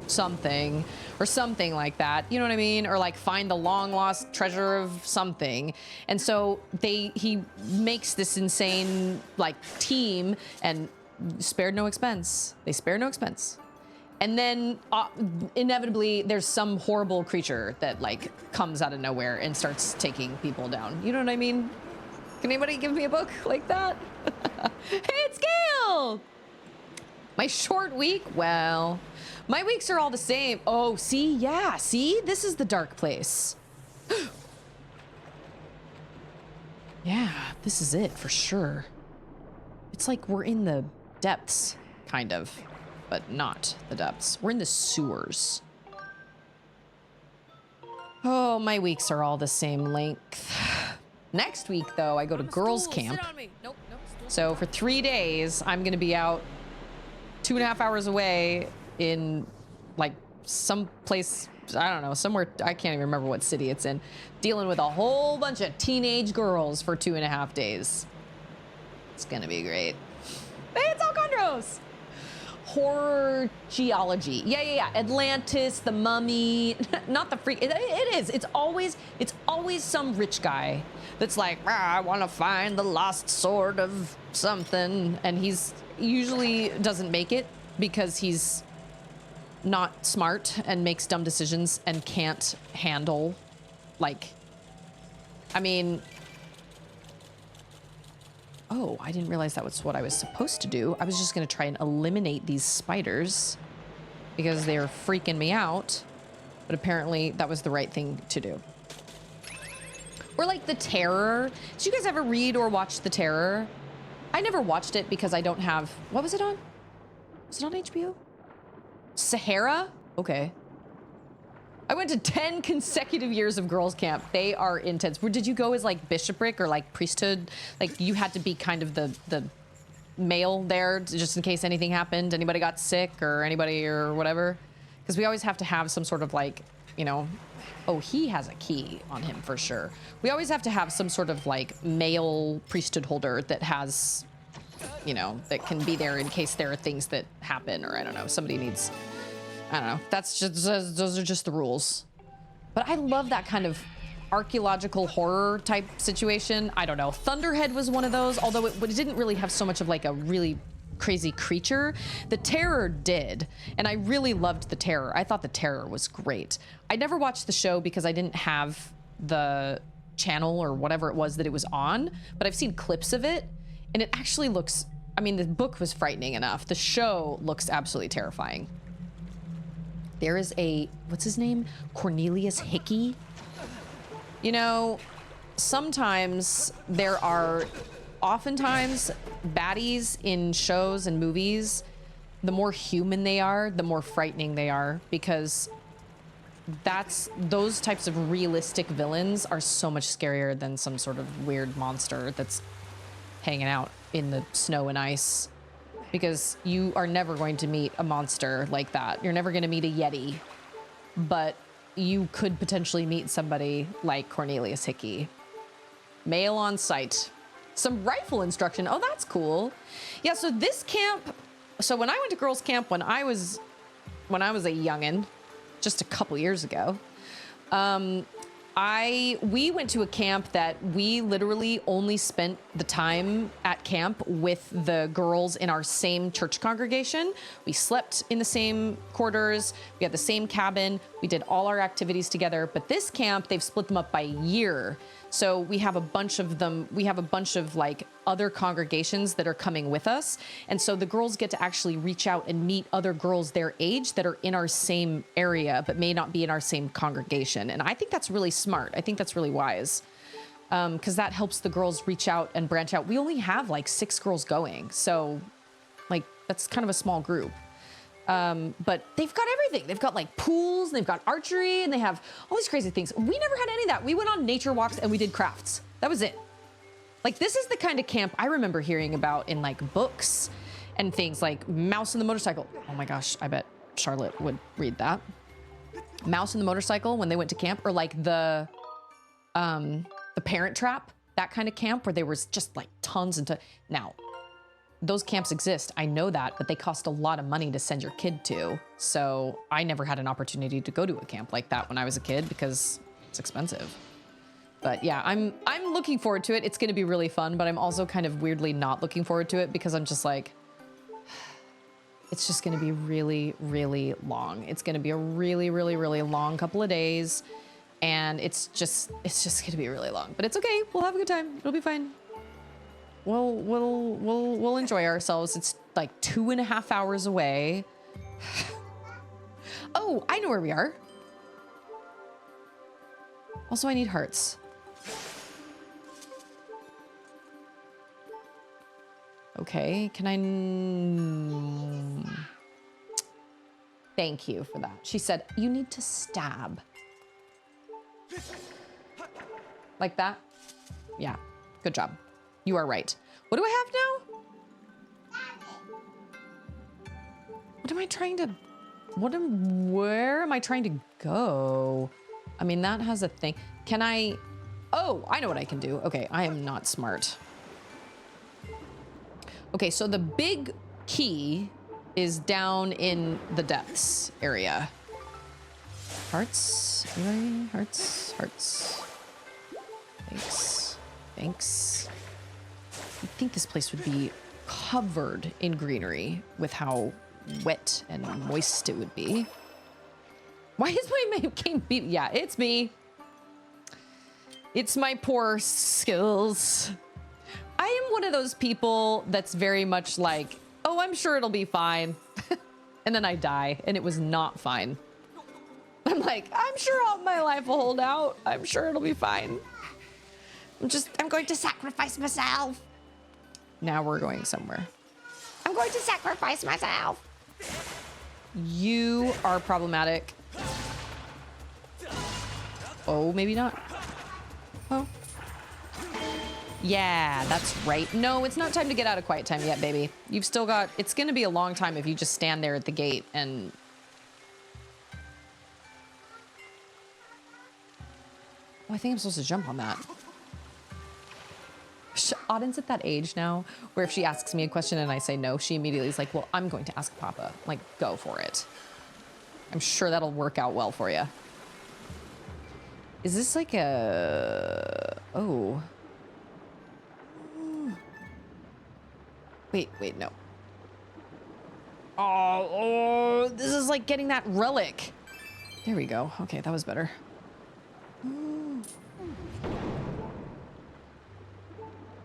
something or something like that, you know what I mean? Or like find the long lost treasure of something. And so he makes this insane like team and spared no expense. They spared no expense. And then inevitably there's some horrible creature that like comes out of nowhere and starts taking people down. You know what I mean? Can anybody give me a book like that? Hey, it's Gail! My short week? Well, my weeks are all the same. Oh, see? Yeah, see? This is the dark place. Yeah, this is it for sure. It's like we're in the depths, kind of, but not the depths. We're in the sewers. Oh, my weeks are all the same length. Next week, though, I go to girls' camp. Nope. So for 3 days, I'm going to be out 2.5 hours away in like some place, I don't know, somewhere, I can't even remember what city it's in, dealing with a whole bunch of teenage girls for 2.5 days. It's going to be great. Hey, it's Alcondros! Horror geology. Yeah. Atlantis, the mummy, not the freak. It is. It's always some rich guy that's like, I want to find the lost sword of something. And he's usually doesn't make it because he's not smart and makes dumb decisions and can't handle, like, I mean, oh, I didn't realize that was what I was supposed to do. I was just going to try and eliminate these spiders because they're freaking me out. But apparently that was the right thing to do. Or like The Terror. Did you guys ever read or watch The Terror? I never watched it because I don't have... What was it on? Was it on HBO? Sahara? Okay. I went to 10 consecutive years of girls' camp. They are intense. Did you go as like bishopric or like priesthood? Like you had to be kind of the male there just in case anything happened. Anybody got sick or anybody or whatever? Because we always have to have some sort of like, oh, he has a key on him for sure. We always have to have some sort of like male priesthood holder that has you know, that can be there in case there are things that happen, or I don't know, somebody needs, I don't know. That's just, those are just the rules. But I love that kind of archaeological horror type situation. I don't know. Thunderhead was one of those, although it didn't really have so much of like a really crazy creature. The Terror did, and I really loved The Terror. I thought The Terror was great. I never watched the show because I didn't have the channel or whatever it was that it was on, but I've seen clips of it, and it actually looks, I mean, the book was frightening enough. The show looks absolutely terrifying. There is a, what's his name? Cornelius Hickey. You know, sometimes there are, oftentimes baddies in shows and movies, the more human they are, the more frightening they are, because those types of realistic villains are so much scarier than some sort of weird monster that's hanging out in the snow and ice. Because you are never going to meet a monster like that. You're never going to meet a Yeti, but you could potentially meet somebody like Cornelius Hickey. Male on sight. Some rifle instruction. Oh, that's cool. Yeah, so this camp, so when I went to girls camp when I was a youngin', just a couple years ago, we went to a camp that we literally only spent the time at camp with the girls in our same church congregation. We slept in the same quarters. We had the same cabin. We did all our activities together. But this camp, they've split them up by year. So we have a bunch of them. We have a bunch of like other congregations that are coming with us. And so the girls get to actually reach out and meet other girls their age that are in our same area, but may not be in our same congregation. And I think that's really smart. I think that's really wise. Because that helps the girls reach out and branch out. We only have like 6 girls going. So like, that's kind of a small group. But they've got everything. They've got like pools, and they've got archery, and they have all these crazy things. We never had any of that. We went on nature walks and we did crafts. That was it. Like, this is the kind of camp I remember hearing about in like books and things, like Mouse and the Motorcycle. Oh my gosh, I bet Charlotte would read that. Mouse and the Motorcycle, when they went to camp, or like the Parent Trap, that kind of camp where there was just like tons and tons. Now, those camps exist, I know that, but they cost a lot of money to send your kid to. So I never had an opportunity to go to a camp like that when I was a kid because it's expensive. But yeah, I'm looking forward to it. It's gonna be really fun, but I'm also kind of weirdly not looking forward to it because I'm just like, it's just gonna be really, really long. It's gonna be a really, really, really long couple of days. And it's just gonna be really long, but it's okay. We'll have a good time. It'll be fine. We'll enjoy ourselves. It's like 2.5 hours away. Oh, I know where we are. Also, I need hearts. Okay, can I... Thank you for that. She said, you need to stab. Like that? Yeah, good job. You are right. What do I have now? What am I trying to... Where am I trying to go? I mean, that has a thing. Can I... Oh, I know what I can do. Okay, I am not smart. Okay, so the big key is down in the depths area. Hearts? Anybody? Hearts? Hearts. Thanks. Thanks. I think this place would be covered in greenery with how wet and moist it would be. Why is my game beat? Yeah, it's me. It's my poor skills. I am one of those people that's very much like, oh, I'm sure it'll be fine. And then I die, and it was not fine. I'm like, I'm sure all my life will hold out. I'm sure it'll be fine. I'm going to sacrifice myself. Now we're going somewhere. I'm going to sacrifice myself. You are problematic. Oh, maybe not. Oh. Yeah, that's right. No, it's not time to get out of quiet time yet, baby. You've still got... It's going to be a long time if you just stand there at the gate and... Oh, I think I'm supposed to jump on that. Auden's at that age now where if she asks me a question and I say no, she immediately is like, well, I'm going to ask Papa. Like, go for it. I'm sure that'll work out well for you. Is this like a... Oh. Wait, no. Oh, this is like getting that relic. There we go. Okay, that was better.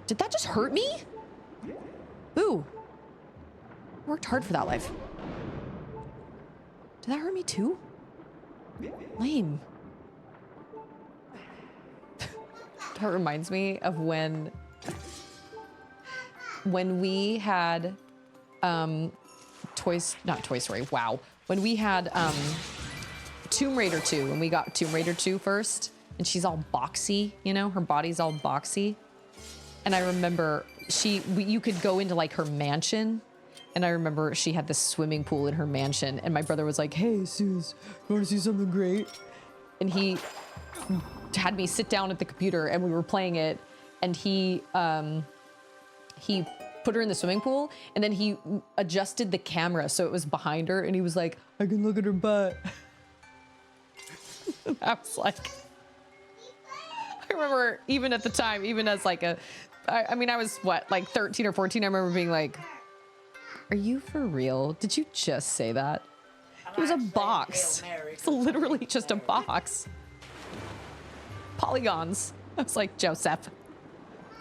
Did that just hurt me? Ooh. I worked hard for that life. Did that hurt me too? Lame. That reminds me of when we had not Toy Story, wow. When we had Tomb Raider 2, when we got Tomb Raider 2 first, and she's all boxy, you know, her body's all boxy. And I remember you could go into like her mansion, and I remember she had this swimming pool in her mansion, and my brother was like, hey, Suze, you want to see something great? And he had me sit down at the computer, and we were playing it, and he put her in the swimming pool, and then he adjusted the camera so it was behind her, and he was like, I can look at her butt. And I was like, I remember even at the time, even as like I mean, I was what, like 13 or 14, I remember being like, are you for real? Did you just say that? It was a box. It's literally just a box. Polygons. I was like, Joseph,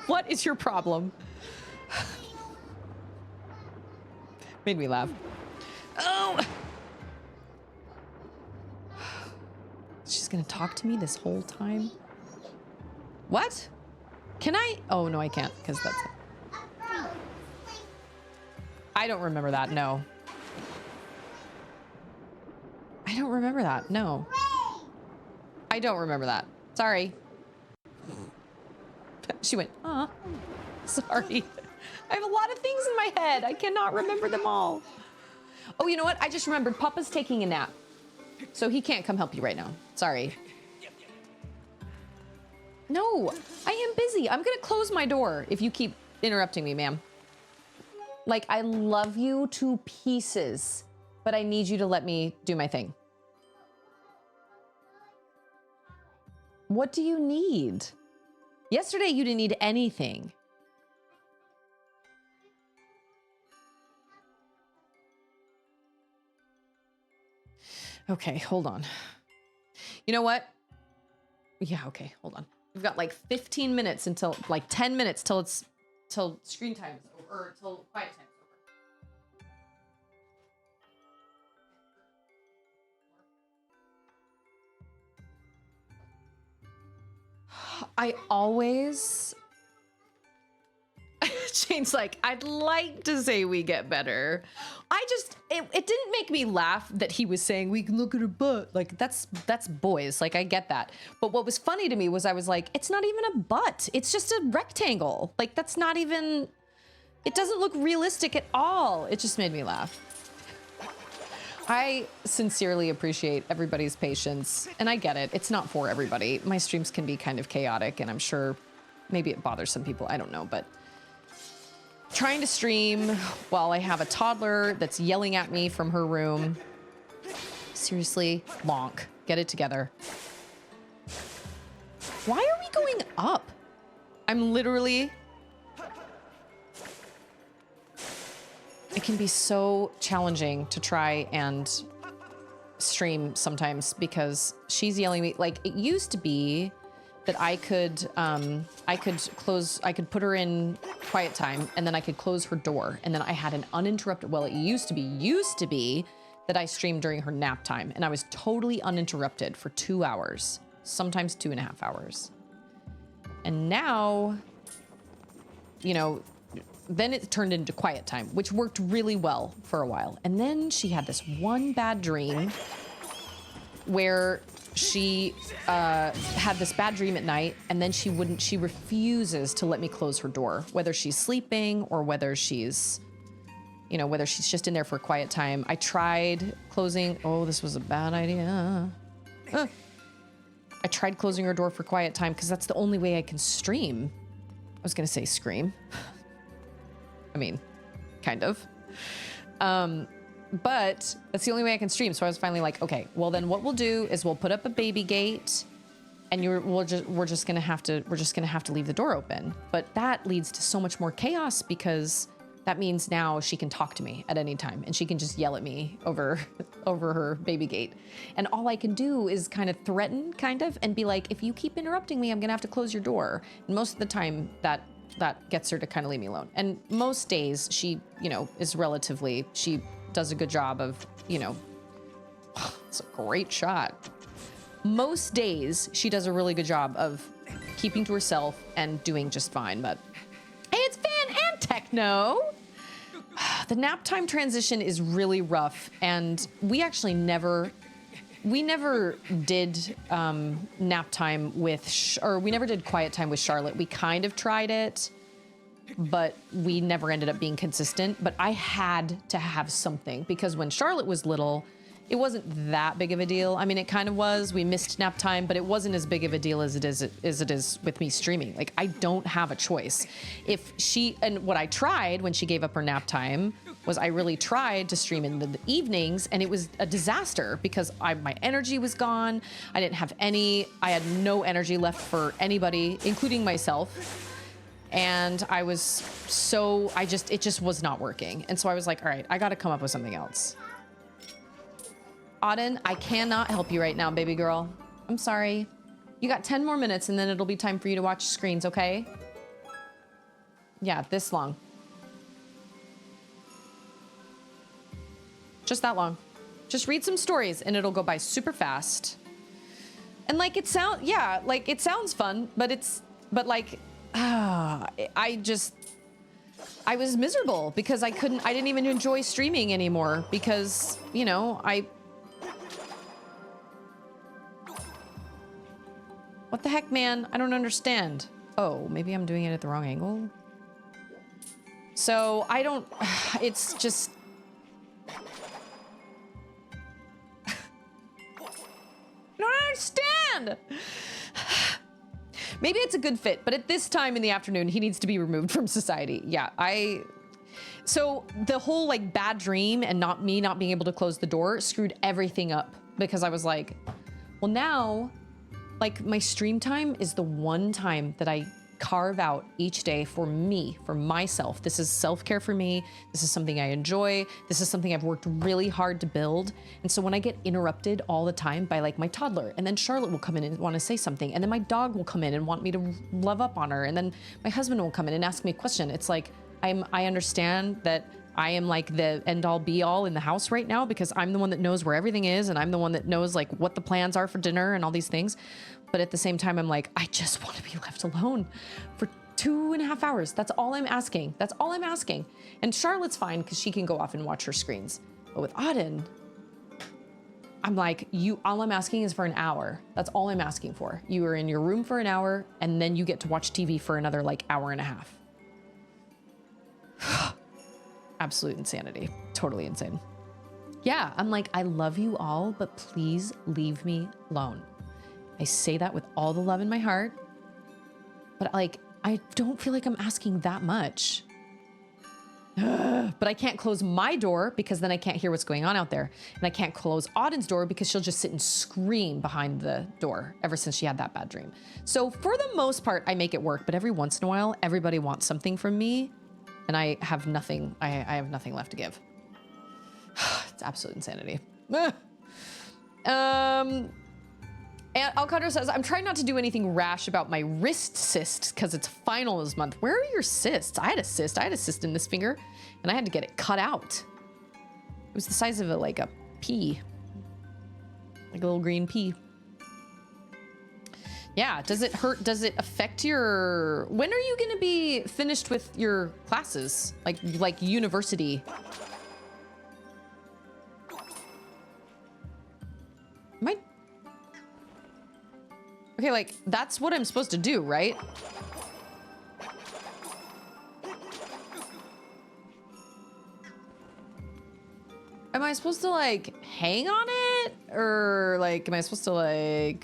what is your problem? Made me laugh. Oh! She's gonna talk to me this whole time? What? Can I? Oh, no, I can't, because that's it. I don't remember that, no. I don't remember that, no. I don't remember that. Sorry. She went, sorry. I have a lot of things in my head. I cannot remember them all. Oh, you know what? I just remembered Papa's taking a nap. So he can't come help you right now. Sorry. No, I am busy. I'm gonna close my door if you keep interrupting me, ma'am. Like, I love you to pieces, but I need you to let me do my thing. What do you need? Yesterday, you didn't need anything. Okay, hold on. You know what? Yeah, okay, hold on. We've got like 15 minutes until, like 10 minutes till screen time is over, or till quiet time is over. I always... Shane's like, I'd like to say we get better. It didn't make me laugh that he was saying we can look at her butt. Like, that's boys. Like, I get that. But what was funny to me was I was like, it's not even a butt. It's just a rectangle. Like, that's not even, it doesn't look realistic at all. It just made me laugh. I sincerely appreciate everybody's patience, and I get it. It's not for everybody. My streams can be kind of chaotic, and I'm sure maybe it bothers some people. I don't know, but trying to stream while I have a toddler that's yelling at me from her room. Seriously, Lonk, get it together. Why are we going up? I'm literally... It can be so challenging to try and stream sometimes because she's yelling at me. Like, it used to be that I could put her in quiet time, and then I could close her door, and then I had an uninterrupted, well, it used to be that I streamed during her nap time, and I was totally uninterrupted for 2 hours, sometimes 2.5 hours. And now, you know, then it turned into quiet time, which worked really well for a while. And then she had this one bad dream where she had this bad dream at night, and then she refuses to let me close her door, whether she's sleeping or whether she's, you know, whether she's just in there for a quiet time. I tried closing, oh, this was a bad idea. I tried closing her door for quiet time because that's the only way I can stream. was gonna say scream. I mean, kind of. But that's the only way I can stream. So I was finally like, okay, well then what we'll do is we'll put up a baby gate, and we're just gonna have to leave the door open. But that leads to so much more chaos, because that means now she can talk to me at any time, and she can just yell at me over her baby gate. And all I can do is kind of threaten, and be like, if you keep interrupting me, I'm gonna have to close your door. And most of the time that gets her to kind of leave me alone. And most days she, she does a good job of, it's a great shot. Most days she does a really good job of keeping to herself and doing just fine. But hey, it's Fan and Techno. The nap time transition is really rough, and we actually never did nap time with, or we never did quiet time with Charlotte. We kind of tried it, but we never ended up being consistent. But I had to have something, because when Charlotte was little, it wasn't that big of a deal. I mean, it kind of was. We missed nap time, but it wasn't as big of a deal as it is with me streaming. Like, I don't have a choice. And what I tried when she gave up her nap time was I really tried to stream in the evenings, and it was a disaster, because my energy was gone. I had no energy left for anybody, including myself. And it just was not working. And so I was like, all right, I got to come up with something else. Auden, I cannot help you right now, baby girl. I'm sorry. You got 10 more minutes, and then it'll be time for you to watch screens, okay? Yeah, this long. Just that long. Just read some stories, and it'll go by super fast. And it sounds fun, but I was miserable because I didn't even enjoy streaming anymore, because, what the heck, man? I don't understand. Oh, maybe I'm doing it at the wrong angle. So it's just, I don't understand. Maybe it's a good fit, but at this time in the afternoon, he needs to be removed from society. Yeah, so the whole bad dream and not being able to close the door screwed everything up, because I was like, well, now, my stream time is the one time that I carve out each day for me, for myself. This is self-care for me. This is something I enjoy. This is something I've worked really hard to build. And so when I get interrupted all the time by my toddler, and then Charlotte will come in and want to say something, and then my dog will come in and want me to love up on her, and then my husband will come in and ask me a question. It's like, I understand that I am the end all be all in the house right now, because I'm the one that knows where everything is, and I'm the one that knows what the plans are for dinner and all these things. But at the same time, I'm I just want to be left alone for 2.5 hours. That's all I'm asking. That's all I'm asking. And Charlotte's fine, because she can go off and watch her screens. But with Auden, I'm all I'm asking is for an hour. That's all I'm asking for. You are in your room for an hour, and then you get to watch TV for another hour and a half. Absolute insanity. Totally insane. Yeah, I'm I love you all, but please leave me alone. I say that with all the love in my heart, but I don't feel like I'm asking that much. But I can't close my door, because then I can't hear what's going on out there. And I can't close Auden's door, because she'll just sit and scream behind the door ever since she had that bad dream. So for the most part, I make it work, but every once in a while, everybody wants something from me, and I have nothing. I have nothing left to give. It's absolute insanity. And Alcondra says, I'm trying not to do anything rash about my wrist cysts, because it's finals month. Where are your cysts? I had a cyst in this finger, and I had to get it cut out. It was the size of a pea. A little green pea. Yeah, does it hurt? Does it affect your... When are you gonna be finished with your classes? Like university? Am I... Okay, that's what I'm supposed to do, right? Am I supposed to hang on it? Or am I supposed to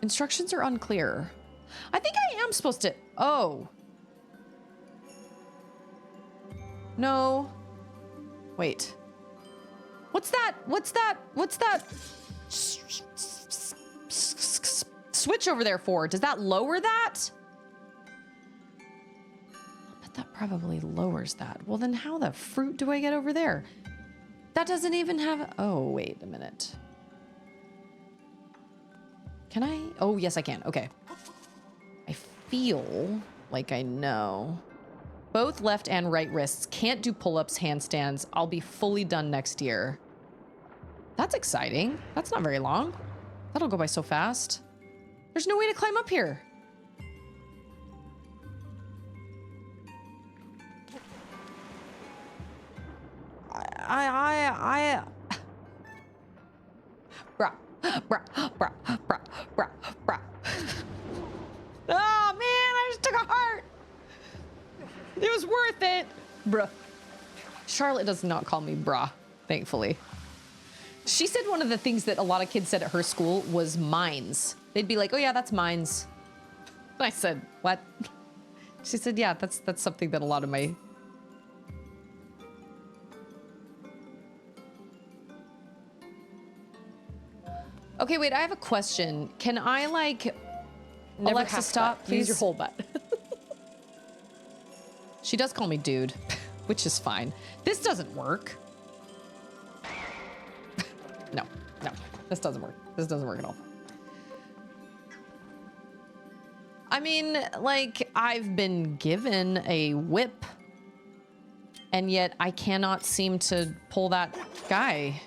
Instructions are unclear. I think I I'm supposed to... Oh. No. Wait. What's that? What's that? What's that switch over there for? Does that lower that? But that probably lowers that. Well, then how the fruit do I get over there? That doesn't even have... Oh, wait a minute. Can I? Oh, yes, I can. Okay. I feel like I know. Both left and right wrists. Can't do pull-ups, handstands. I'll be fully done next year. That's exciting. That's not very long. That'll go by so fast. There's no way to climb up here. Bruh. Oh, man, I just took a heart. It was worth it. Bruh. Charlotte does not call me bruh, thankfully. She said one of the things that a lot of kids said at her school was mines. They'd be like, oh, yeah, that's mines. And I said, what? She said, yeah, that's something that a lot of my... Okay, wait, I have a question. Can I, like... Never Alexa, stop, please? Use your whole butt. She does call me dude, which is fine. This doesn't work. No, this doesn't work. This doesn't work at all. I mean, like, I've been given a whip, and yet I cannot seem to pull that guy.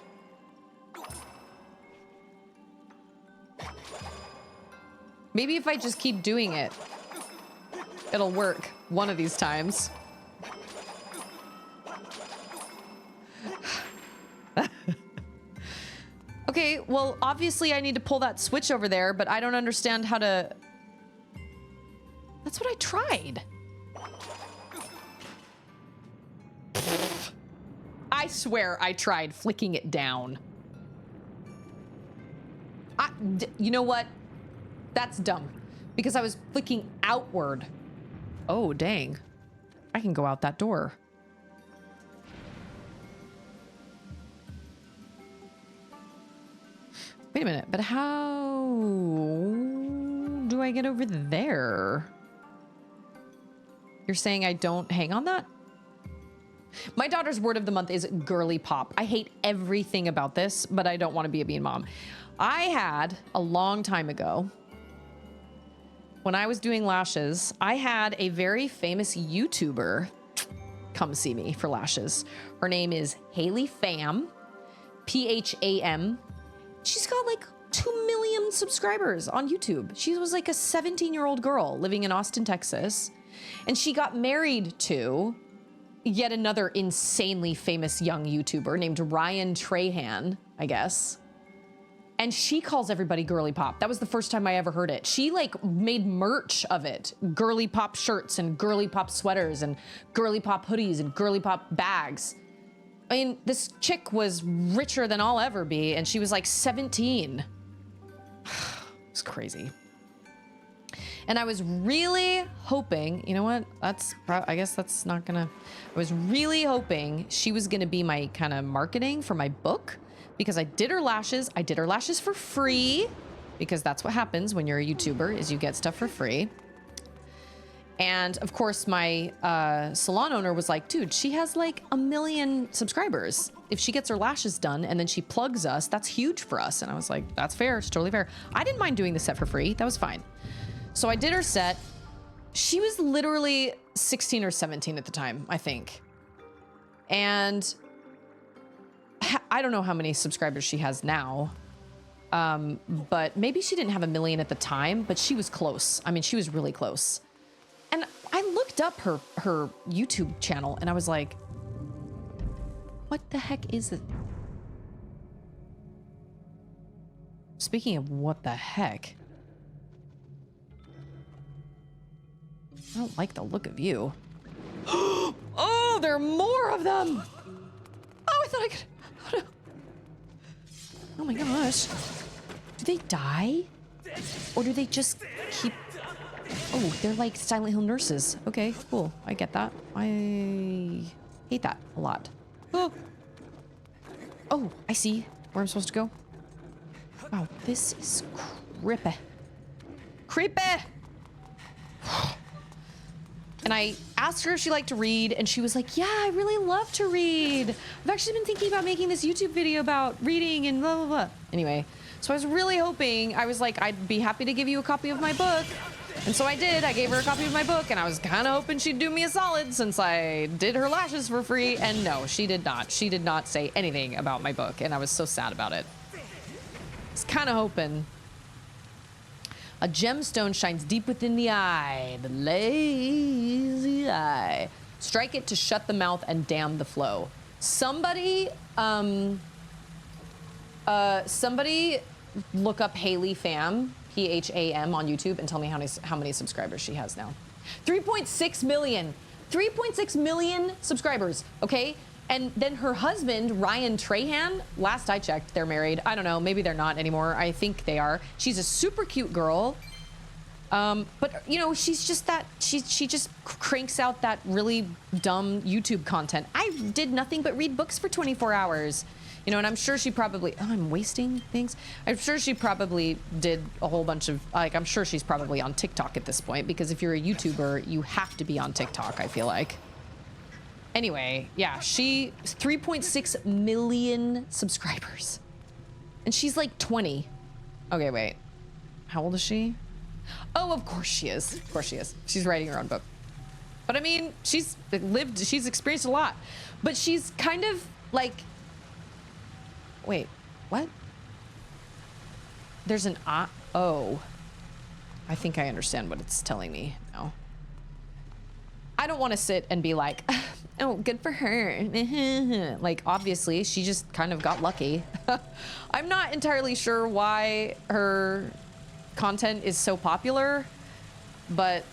Maybe if I just keep doing it, it'll work one of these times. Okay, well, obviously I need to pull that switch over there, but I don't understand how to... That's what I tried. I swear I tried flicking it down. You know what? That's dumb, because I was flicking outward. Oh, dang. I can go out that door. Wait a minute, but how do I get over there? You're saying I don't hang on that? My daughter's word of the month is girly pop. I hate everything about this, but I don't want to be a bean mom. I had, a long time ago, when I was doing lashes, I had a very famous YouTuber come see me for lashes. Her name is Haley Pham, P-H-A-M. She's got like 2 million subscribers on YouTube. She was like a 17-year-old girl living in Austin, Texas. And she got married to yet another insanely famous young YouTuber named Ryan Trahan, I guess. And she calls everybody girly pop. That was the first time I ever heard it. She like made merch of it. Girly pop shirts and girly pop sweaters and girly pop hoodies and girly pop bags. I mean, this chick was richer than I'll ever be, and she was like 17. It's crazy. And I was really hoping, you know what? I guess that's not gonna, I was really hoping she was gonna be my kind of marketing for my book, because I did her lashes. I did her lashes for free, because that's what happens when you're a YouTuber, is you get stuff for free. And of course, my salon owner was like, dude, she has like 1 million subscribers. If she gets her lashes done and then she plugs us, that's huge for us. And I was like, that's fair. It's totally fair. I didn't mind doing the set for free. That was fine. So I did her set. She was literally 16 or 17 at the time, I think. And I don't know how many subscribers she has now. But maybe she didn't have 1 million at the time, but she was close. I mean, she was really close. And I looked up her YouTube channel and I was like, what the heck is it? Speaking of what the heck. I don't like the look of you. Oh, there are more of them. Oh, I thought I could. Oh my gosh. Do they die? Or do they just keep Oh, they're like Silent Hill nurses. Okay, cool. I get that. I hate that a lot. Oh. Oh, I see where I'm supposed to go. Wow, this is creepy. Creepy! And I asked her if she liked to read, and she was like, yeah, I really love to read. I've actually been thinking about making this YouTube video about reading and blah, blah, blah. Anyway, so I was really hoping, I was like, I'd be happy to give you a copy of my book. And so I did. I gave her a copy of my book, and I was kind of hoping she'd do me a solid since I did her lashes for free. And no, she did not. She did not say anything about my book, and I was so sad about it. I was kind of hoping. A gemstone shines deep within the eye, the lazy eye. Strike it to shut the mouth and dam the flow. Somebody look up Haley Pham, P-H-A-M on YouTube and tell me how many subscribers she has now. 3.6 million. 3.6 million subscribers, okay? And then her husband, Ryan Trahan, last I checked, they're married. I don't know, maybe they're not anymore. I think they are. She's a super cute girl. But you know, she's just that, she just cranks out that really dumb YouTube content. I did nothing but read books for 24 hours. You know, and I'm sure she probably, oh, I'm wasting things. I'm sure she probably did a whole bunch of, like, I'm sure she's probably on TikTok at this point, because if you're a YouTuber, you have to be on TikTok, I feel like. Anyway, yeah, she 3.6 million subscribers. And she's like 20. Okay, wait. How old is she? Oh, of course she is. Of course she is. She's writing her own book. But I mean, she's experienced a lot. But she's kind of like, wait, what? There's an oh. I think I understand what it's telling me now. I don't want to sit and be like, oh, good for her. Like, obviously, she just kind of got lucky. I'm not entirely sure why her content is so popular, but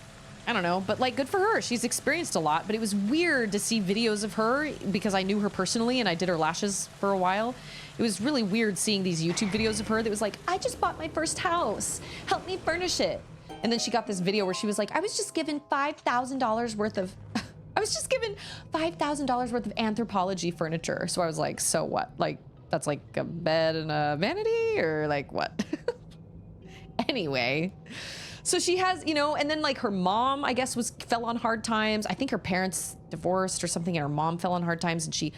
I don't know. But, like, good for her. She's experienced a lot, but it was weird to see videos of her because I knew her personally and I did her lashes for a while. It was really weird seeing these YouTube videos of her that was like, I just bought my first house. Help me furnish it. And then she got this video where she was like, I was just given $5,000 worth of, I was just given $5,000 worth of anthropology furniture. So I was like, so what? Like, that's like a bed and a vanity or like what? Anyway, so she has, you know, and then like her mom, I guess, fell on hard times. I think her parents divorced or something and her mom fell on hard times and she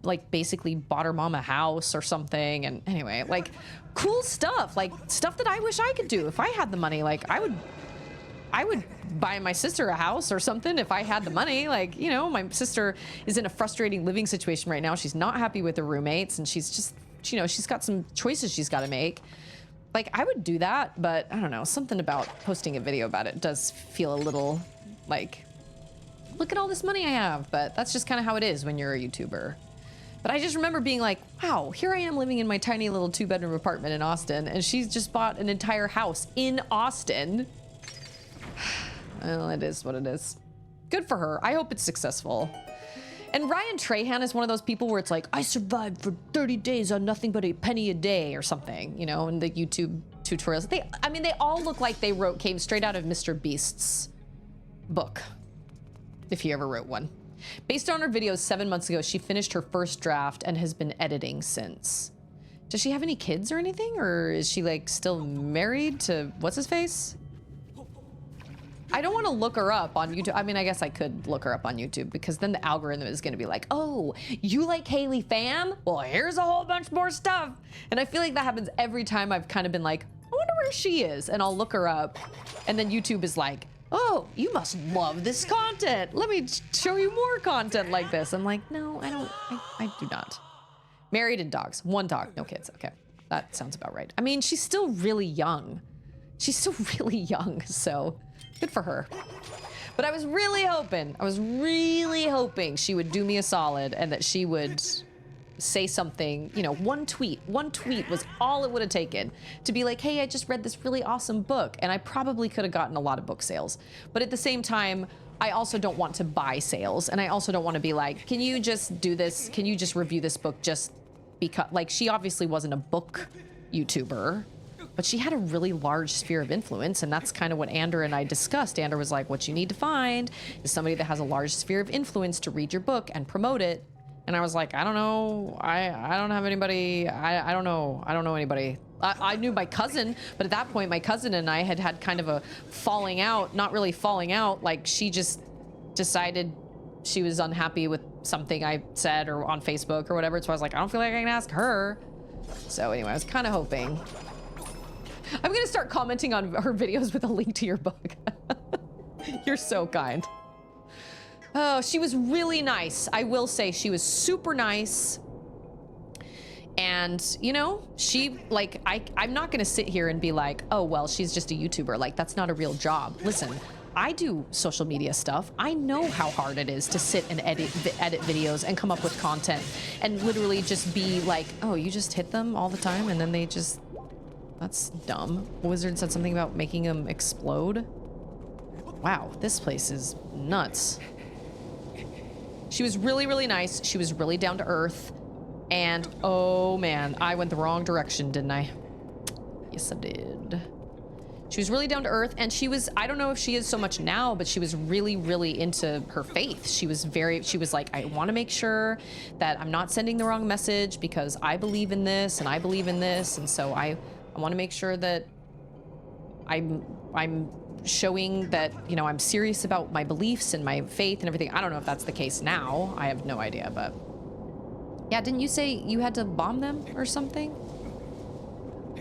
like basically bought her mom a house or something. And anyway, like cool stuff, like stuff that I wish I could do if I had the money. Like I would buy my sister a house or something if I had the money. Like, you know, my sister is in a frustrating living situation right now. She's not happy with her roommates and she's just, you know, she's got some choices she's got to make. Like, I would do that, but I don't know, something about posting a video about it does feel a little like, look at all this money I have, but that's just kind of how it is when you're a YouTuber. But I just remember being like, wow, here I am living in my tiny little 2-bedroom apartment in Austin, and she's just bought an entire house in Austin. Well, it is what it is. Good for her. I hope it's successful. And Ryan Trahan is one of those people where it's like, I survived for 30 days on nothing but a penny a day or something, you know, in the YouTube tutorials. I mean, they all look like they came straight out of Mr. Beast's book, if he ever wrote one. Based on her videos 7 months ago, she finished her first draft and has been editing since. Does she have any kids or anything? Or is she like still married to what's his face? I don't want to look her up on YouTube. I mean, I guess I could look her up on YouTube because then the algorithm is going to be like, oh, you like Haley Pham? Well, here's a whole bunch more stuff. And I feel like that happens every time I've kind of been like, I wonder where she is. And I'll look her up. And then YouTube is like, oh, you must love this content. Let me show you more content like this. I'm like, no, I do not. Married and dogs. 1 dog, no kids. Okay, that sounds about right. I mean, she's still really young. She's still really young, so good for her. But I was really hoping she would do me a solid and that she would say something, you know, one tweet was all it would have taken to be like, hey, I just read this really awesome book. And I probably could have gotten a lot of book sales. But at the same time, I also don't want to buy sales. And I also don't want to be like, can you just do this? Can you just review this book just because, like, she obviously wasn't a book YouTuber. But she had a really large sphere of influence, and that's kind of what Ander and I discussed. Ander was like, what you need to find is somebody that has a large sphere of influence to read your book and promote it. And I was like, I don't know. I don't have anybody. I don't know. I don't know anybody. I knew my cousin, but at that point, my cousin and I had kind of a falling out, not really falling out. Like, she just decided she was unhappy with something I said or on Facebook or whatever. So I was like, I don't feel like I can ask her. So anyway, I was kind of hoping. I'm going to start commenting on her videos with a link to your book. You're so kind. Oh, she was really nice. I will say she was super nice. And, you know, she, like, I'm not going to sit here and be like, oh, well, she's just a YouTuber. Like, that's not a real job. Listen, I do social media stuff. I know how hard it is to sit and edit videos and come up with content and literally just be like, oh, you just hit them all the time and then they just, that's dumb. Wizard said something about making them explode. Wow, this place is nuts. She was really, really nice. She was really down to earth. And, oh man, I went the wrong direction, didn't I? Yes, I did. She was really down to earth, and she was, I don't know if she is so much now, but she was really, really into her faith. She was like, I want to make sure that I'm not sending the wrong message because I believe in this and I believe in this. And so I want to make sure that I'm showing that, you know, I'm serious about my beliefs and my faith and everything. I don't know if that's the case now. I have no idea, but yeah, didn't you say you had to bomb them or something?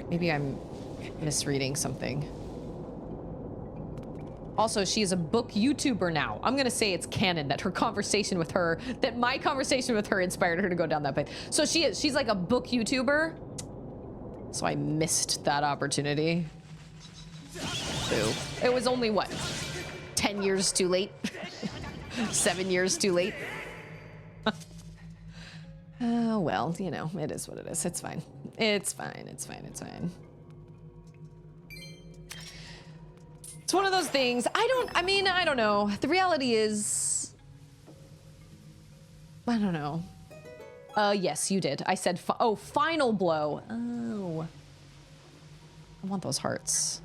Maybe I'm misreading something. Also, she is a book YouTuber now. I'm gonna say it's canon that her conversation with her, that my conversation with her inspired her to go down that path. So she's like a book YouTuber. So I missed that opportunity. Boo. It was only what? 10 years too late? 7 years too late? Oh, well, you know, it is what it is. It's fine. It's fine. It's fine. It's fine. It's one of those things. I don't know. The reality is, I don't know. Yes, you did. I said, oh, final blow. Oh. I want those hearts.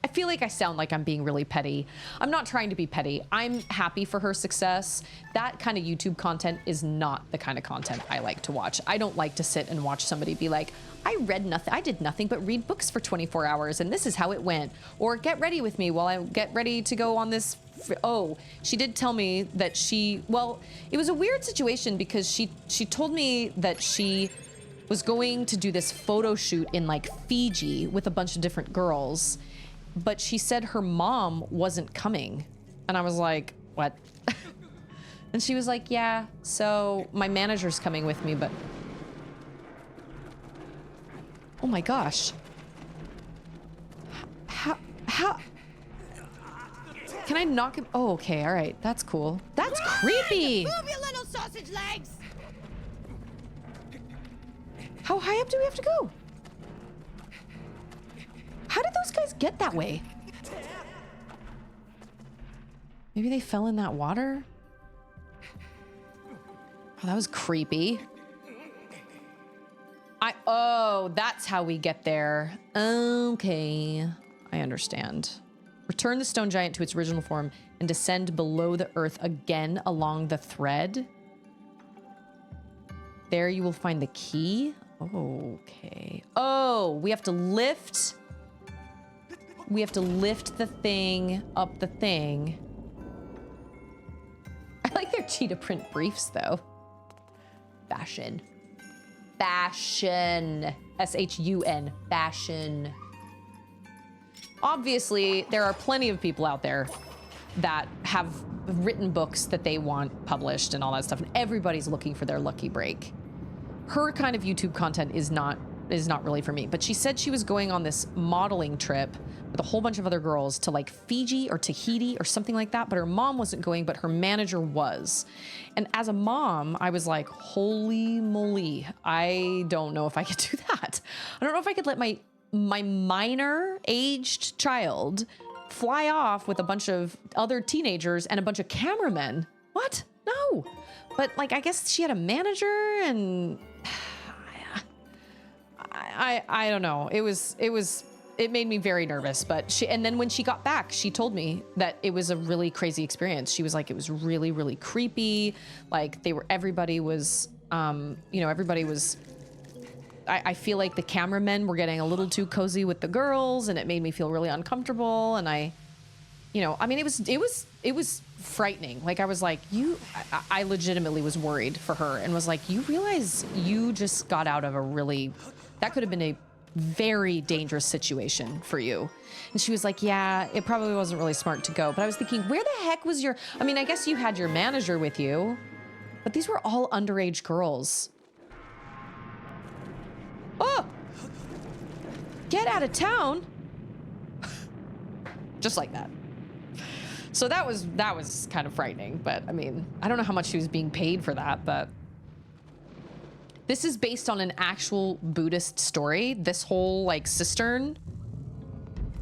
I feel like I sound like I'm being really petty. I'm not trying to be petty. I'm happy for her success. That kind of YouTube content is not the kind of content I like to watch. I don't like to sit and watch somebody be like, I read nothing. I did nothing but read books for 24 hours and this is how it went. Or get ready with me while I get ready to go on this. Oh, she did tell me that well, it was a weird situation because she told me that she was going to do this photo shoot in like Fiji with a bunch of different girls. But she said her mom wasn't coming. And I was like, what? And she was like, yeah, so my manager's coming with me, but... Oh my gosh. How? Can I knock him? Oh, okay, all right, that's cool. That's creepy! Move your little sausage legs! How high up do we have to go? How did those guys get that way? Maybe they fell in that water? Oh, that was creepy. Oh, that's how we get there. Okay, I understand. Return the stone giant to its original form and descend below the earth again along the thread. There you will find the key. Okay. Oh, we have to lift... We have to lift the thing up the thing. I like their cheetah print briefs, though. Fashion. Fashion. S-H-U-N. Fashion. Obviously, there are plenty of people out there that have written books that they want published and all that stuff, and everybody's looking for their lucky break. Her kind of YouTube content is not really for me, but she said she was going on this modeling trip with a whole bunch of other girls to like Fiji or Tahiti or something like that, but her mom wasn't going, but her manager was. And as a mom, I was like, holy moly, I don't know if I could do that. I don't know if I could let my minor aged child fly off with a bunch of other teenagers and a bunch of cameramen. What? No. But like, I guess she had a manager and I don't know. It made me very nervous, but and then when she got back, she told me that it was a really crazy experience. She was like, it was really, really creepy. Like everybody was, everybody was, I feel like the cameramen were getting a little too cozy with the girls, and it made me feel really uncomfortable. And I mean, it was frightening. Like I was like, I legitimately was worried for her and was like, you realize you just got out of that could have been a very dangerous situation for you. And she was like, yeah, it probably wasn't really smart to go. But I was thinking, where the heck was I mean, I guess you had your manager with you, but these were all underage girls. Oh, get out of town. Just like that. So that was kind of frightening, but I mean, I don't know how much she was being paid for that, but this is based on an actual Buddhist story. This whole like cistern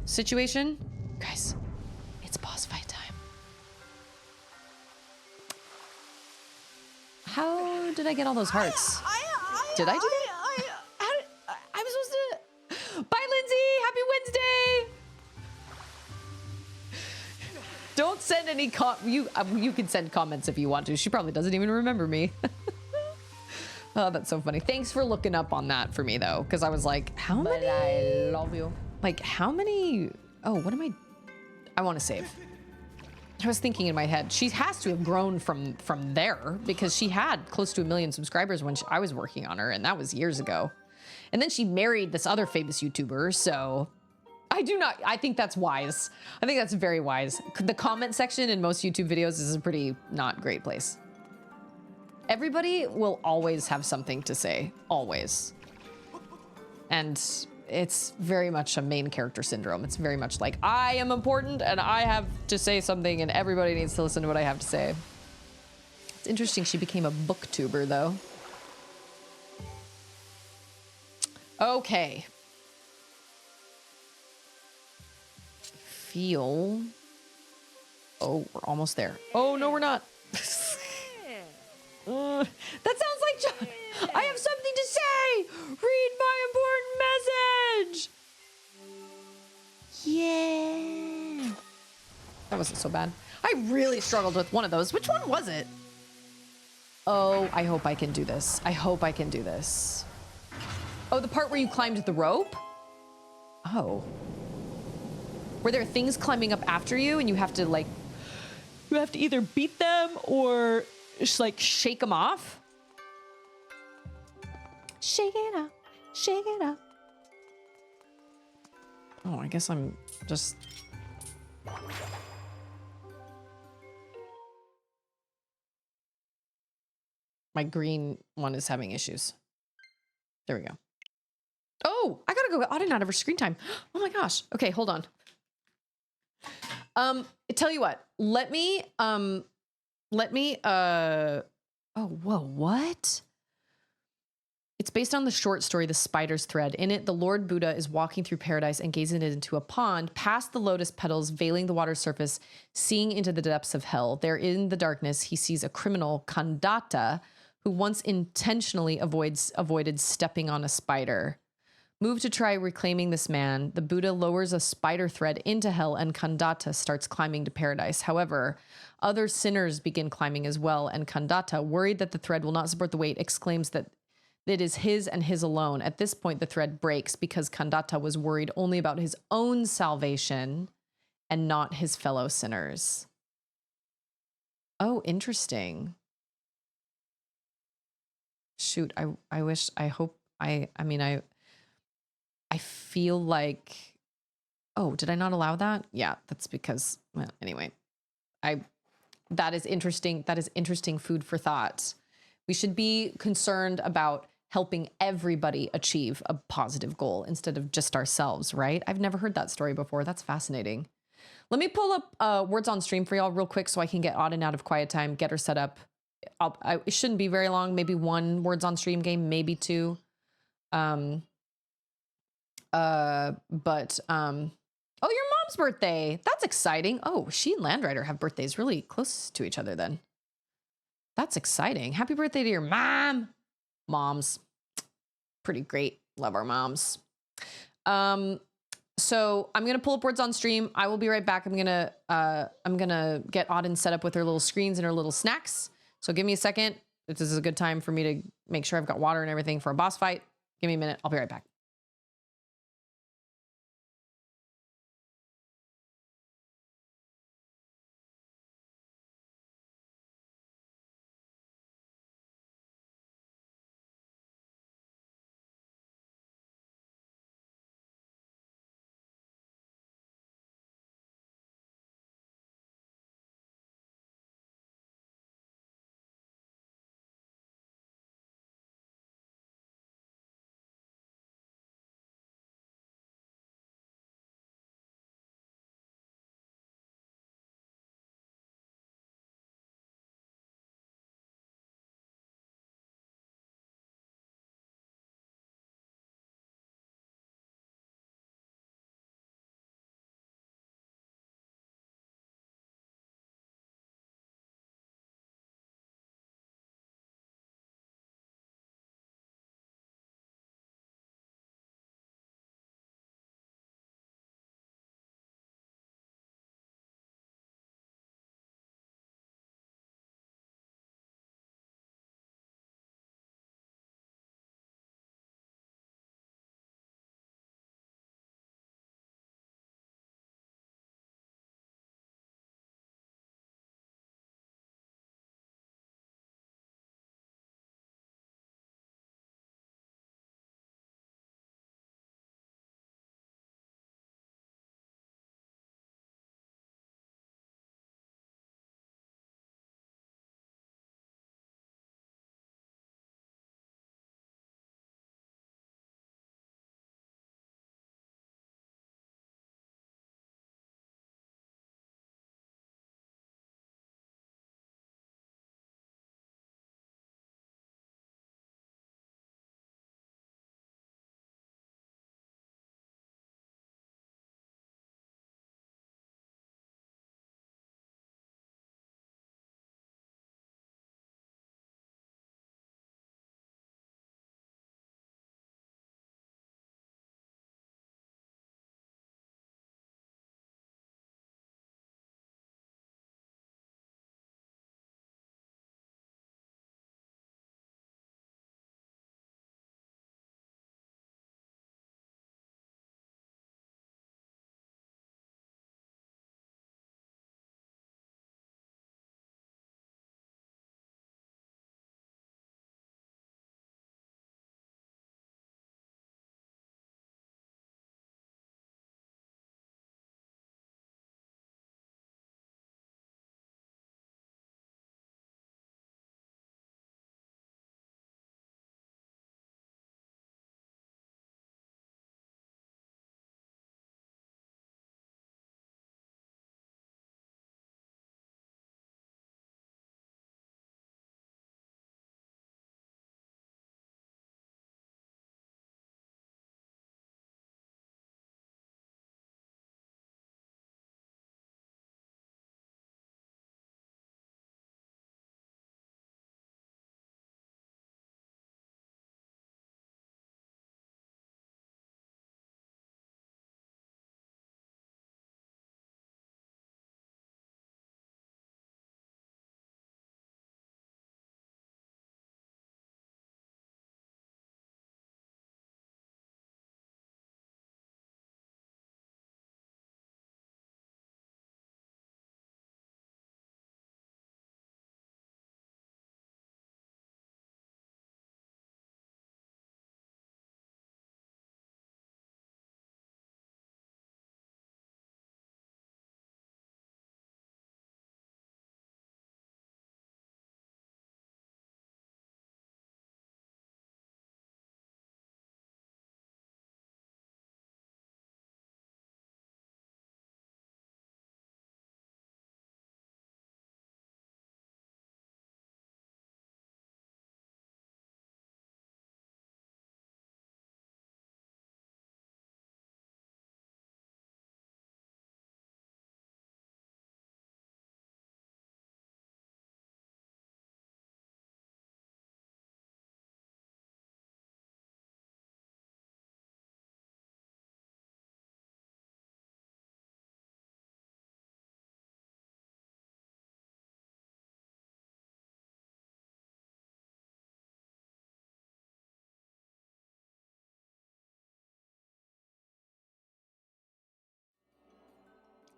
situation. Guys, it's boss fight time. How did I get all those hearts? Did I do that? I'm supposed to. Bye, Lindsay. Happy Wednesday. Don't send any you can send comments if you want to. She probably doesn't even remember me. Oh, that's so funny. Thanks for looking up on that for me though, because I was like, how many? I love you. Like how many? Oh, what am I want to save. I was thinking in my head, she has to have grown from there because she had close to 1 million subscribers when I was working on her, and that was years ago. And then she married this other famous YouTuber, so I think that's wise. I think that's very wise. The comment section in most YouTube videos is a pretty not great place. Everybody will always have something to say, always. And it's very much a main character syndrome. It's very much like, I am important and I have to say something and everybody needs to listen to what I have to say. It's interesting she became a booktuber though. Okay. Oh, we're almost there. Oh, no, we're not. That sounds like John. I have something to say. Read my important message. Yeah. That wasn't so bad. I really struggled with one of those. Which one was it? Oh, I hope I can do this. I hope I can do this. Oh, the part where you climbed the rope? Oh. Were there things climbing up after you and you have to either beat them or just like shake them off? Shake it up, shake it up. Oh, I guess I'm just... My green one is having issues. There we go. Oh, I gotta go audit out of her screen time. Oh my gosh. Okay, hold on. Tell you what, let me, oh, whoa, what? It's based on the short story, The Spider's Thread. In it, the Lord Buddha is walking through paradise and gazing into a pond, past the lotus petals, veiling the water's surface, seeing into the depths of hell. There in the darkness, he sees a criminal, Kandata, who once intentionally avoided stepping on a spider. Moved to try reclaiming this man, the Buddha lowers a spider thread into hell and Kandata starts climbing to paradise. However, other sinners begin climbing as well, and Kandata, worried that the thread will not support the weight, exclaims that it is his and his alone. At this point, the thread breaks because Kandata was worried only about his own salvation and not his fellow sinners. Oh, interesting. Shoot, I feel like, oh, did I not allow that? Yeah, that's because, well, anyway, that is interesting. That is interesting food for thought. We should be concerned about helping everybody achieve a positive goal instead of just ourselves, right? I've never heard that story before. That's fascinating. Let me pull up words on stream for y'all real quick so I can get Auden out of quiet time, get her set up. It shouldn't be very long, maybe 1 words on stream game, maybe 2. Oh, your mom's birthday. That's exciting. Oh, she and Landrider have birthdays really close to each other then. That's exciting. Happy birthday to your mom. Moms. Pretty great. Love our moms. So I'm gonna pull up words on stream. I will be right back. I'm gonna get Auden set up with her little screens and her little snacks. So give me a second. This is a good time for me to make sure I've got water and everything for a boss fight. Give me a minute. I'll be right back.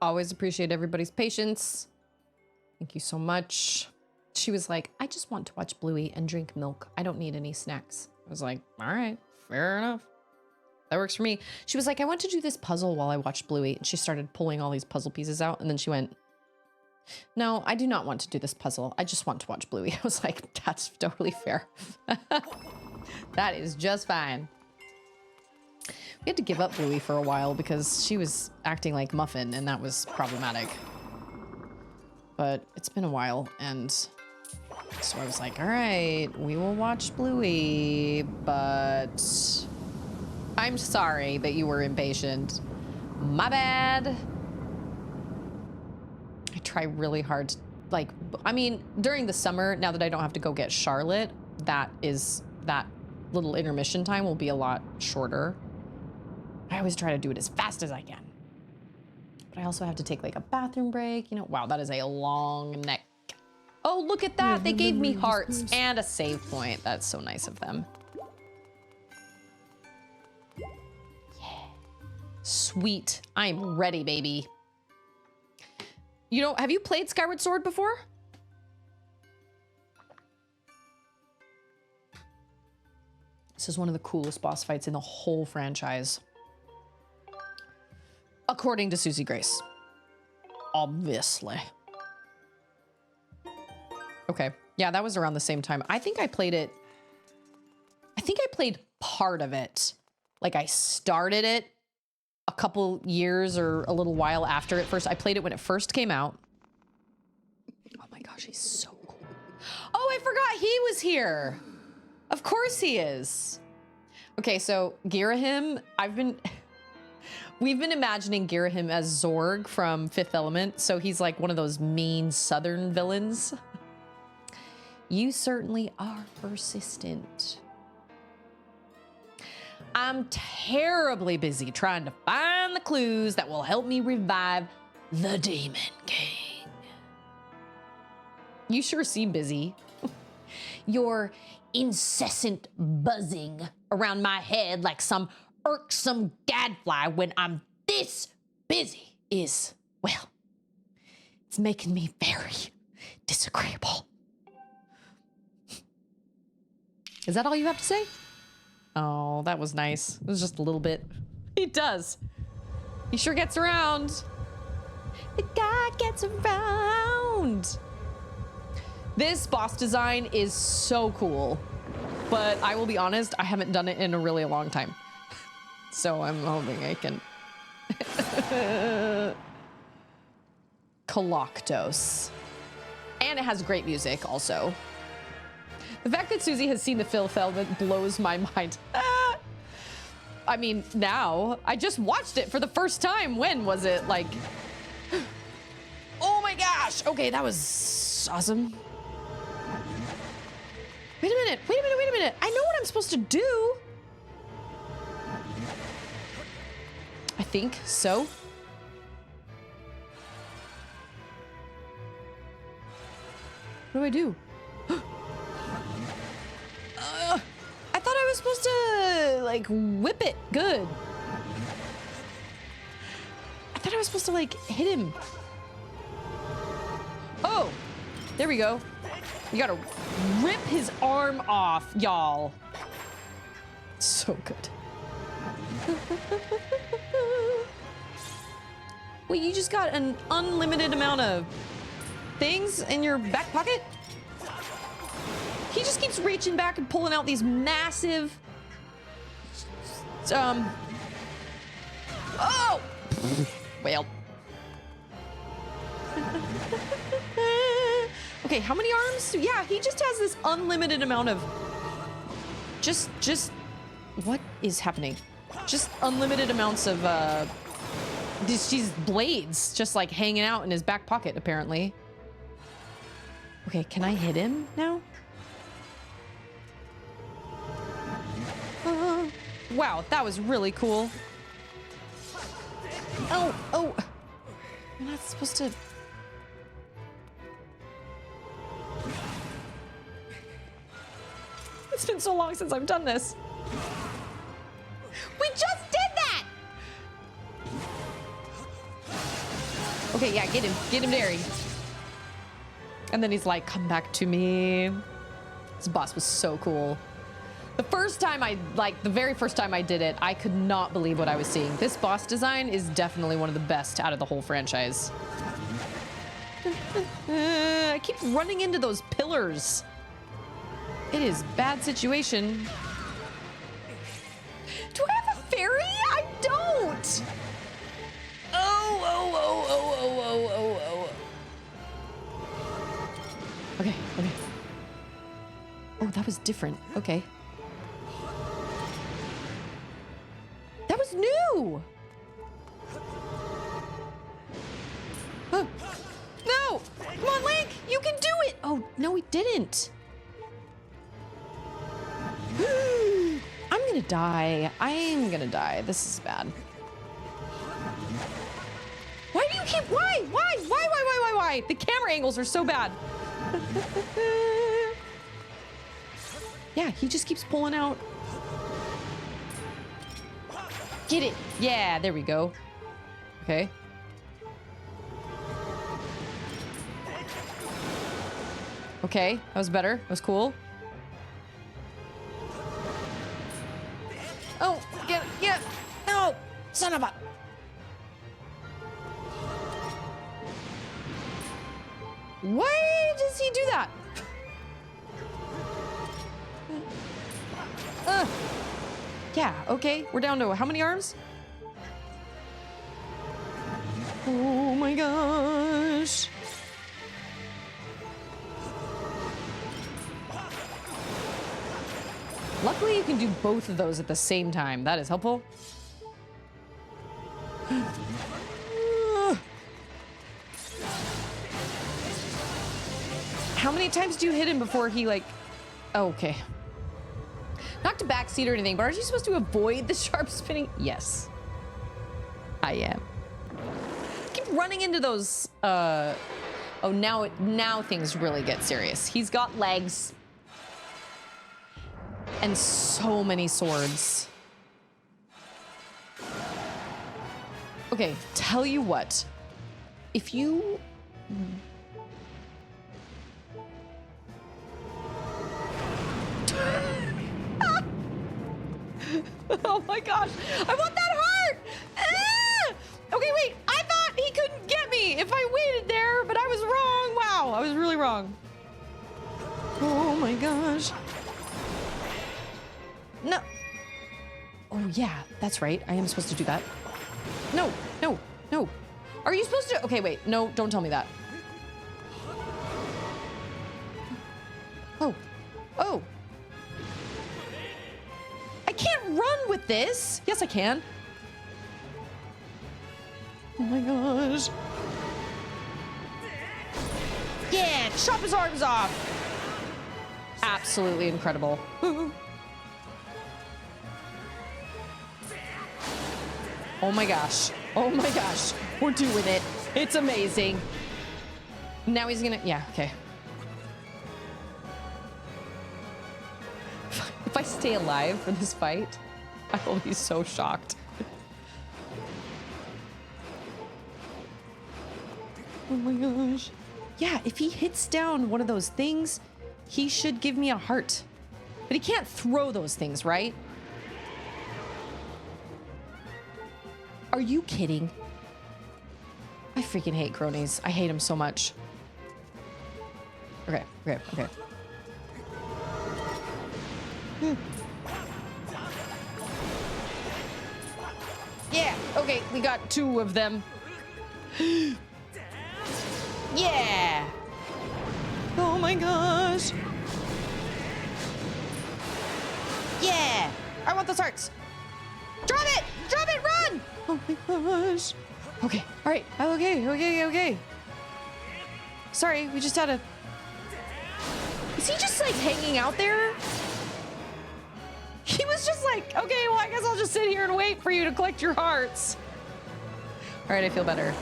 Always appreciate everybody's patience. Thank you so much. She was like, I just want to watch Bluey and drink milk. I don't need any snacks. I was like, all right, fair enough. That works for me. She was like, I want to do this puzzle while I watch Bluey. And she started pulling all these puzzle pieces out. And then she went, no, I do not want to do this puzzle. I just want to watch Bluey. I was like, that's totally fair. That is just fine. We had to give up Bluey for a while because she was acting like Muffin, and that was problematic. But it's been a while, and so I was like, all right, we will watch Bluey, but I'm sorry that you were impatient. My bad. I try really hard to, like, I mean, during the summer, now that I don't have to go get Charlotte, that little intermission time will be a lot shorter. I always try to do it as fast as I can. But I also have to take like a bathroom break. You know, wow, that is a long neck. Oh, look at that. They gave me hearts and a save point. That's so nice of them. Yeah. Sweet. I'm ready, baby. You know, have you played Skyward Sword before? This is one of the coolest boss fights in the whole franchise. According to Susie Grace. Obviously. Okay. Yeah, that was around the same time. I think I played it. I think I played part of it. Like I started it a couple years or a little while after it first. I played it when it first came out. Oh my gosh, he's so cool. Oh, I forgot he was here. Of course he is. Okay, so Girahim, we've been imagining Girahim as Zorg from Fifth Element, so he's like one of those mean southern villains. You certainly are persistent. I'm terribly busy trying to find the clues that will help me revive the Demon King. You sure seem busy. Your incessant buzzing around my head like some irksome gadfly when I'm this busy is, well, it's making me very disagreeable. Is that all you have to say? Oh, that was nice. It was just a little bit. He does. He sure gets around. The guy gets around. This boss design is so cool, but I will be honest, I haven't done it in a really long time. So I'm hoping I can. Koloktos. And it has great music also. The fact that Susie has seen the Fifth Element blows my mind. I mean, now, I just watched it for the first time. When was it? Like, oh my gosh. Okay, that was awesome. Wait a minute, wait a minute, wait a minute. I know what I'm supposed to do. I think so. What do I do? I thought I was supposed to, like, whip it good. I thought I was supposed to, like, hit him. Oh, there we go. You gotta rip his arm off, y'all. So good. Wait, you just got an unlimited amount of things in your back pocket? He just keeps reaching back and pulling out these massive... Oh! Well. Okay, how many arms? Yeah, he just has this unlimited amount of... Just... What is happening? Just unlimited amounts of, these blades just, like, hanging out in his back pocket, apparently. Okay, can I hit him now? Wow, that was really cool. Oh, you're not supposed to... It's been so long since I've done this. We just did that! Okay, yeah, get him, Derry. And then he's like, come back to me. This boss was so cool. The very first time I did it, I could not believe what I was seeing. This boss design is definitely one of the best out of the whole franchise. I keep running into those pillars. It is bad situation. Do I have a fairy? I don't. Oh. Okay. Oh, that was different. Okay. That was new. Huh. No! Come on, Link! You can do it! Oh, no, he didn't. I'm gonna die. I'm gonna die. This is bad. Why do you keep... Why? The camera angles are so bad. Yeah, he just keeps pulling out. Get it. Yeah, there we go. Okay. Okay, that was better. That was cool. Oh, get it. Yeah. No, son of a... Why does he do that? Yeah, okay. We're down to how many arms? Oh my gosh. Luckily, you can do both of those at the same time. That is helpful. How many times do you hit him before he, like... Oh, okay. Not to backseat or anything, but aren't you supposed to avoid the sharp spinning? Yes. I am. Keep running into those... Oh, now things really get serious. He's got legs. And so many swords. Okay, tell you what. If you... Oh my gosh, I want that heart! Ah! Okay, wait, I thought he couldn't get me if I waited there, but I was wrong. Wow, I was really wrong. Oh my gosh. No. Oh yeah, that's right. I am supposed to do that. No. Are you supposed to? Okay, wait. No, don't tell me that. Oh. I can't run with this. Yes, I can. Oh my gosh. Yeah, chop his arms off. Absolutely incredible. Oh my gosh. We're doing it. It's amazing. Now he's gonna, yeah, okay. If I stay alive for this fight, I will be so shocked. Oh my gosh. Yeah, if he hits down one of those things, he should give me a heart. But he can't throw those things, right? Are you kidding? I freaking hate cronies. I hate them so much. Okay. Yeah, okay, we got 2 of them. Yeah! Oh my gosh! Yeah! I want those hearts! Drop it! Run! Oh my gosh. Okay, alright. Okay. Sorry, we just had a... Is he just like hanging out there? He was just like, okay, well, I guess I'll just sit here and wait for you to collect your hearts. Alright, I feel better.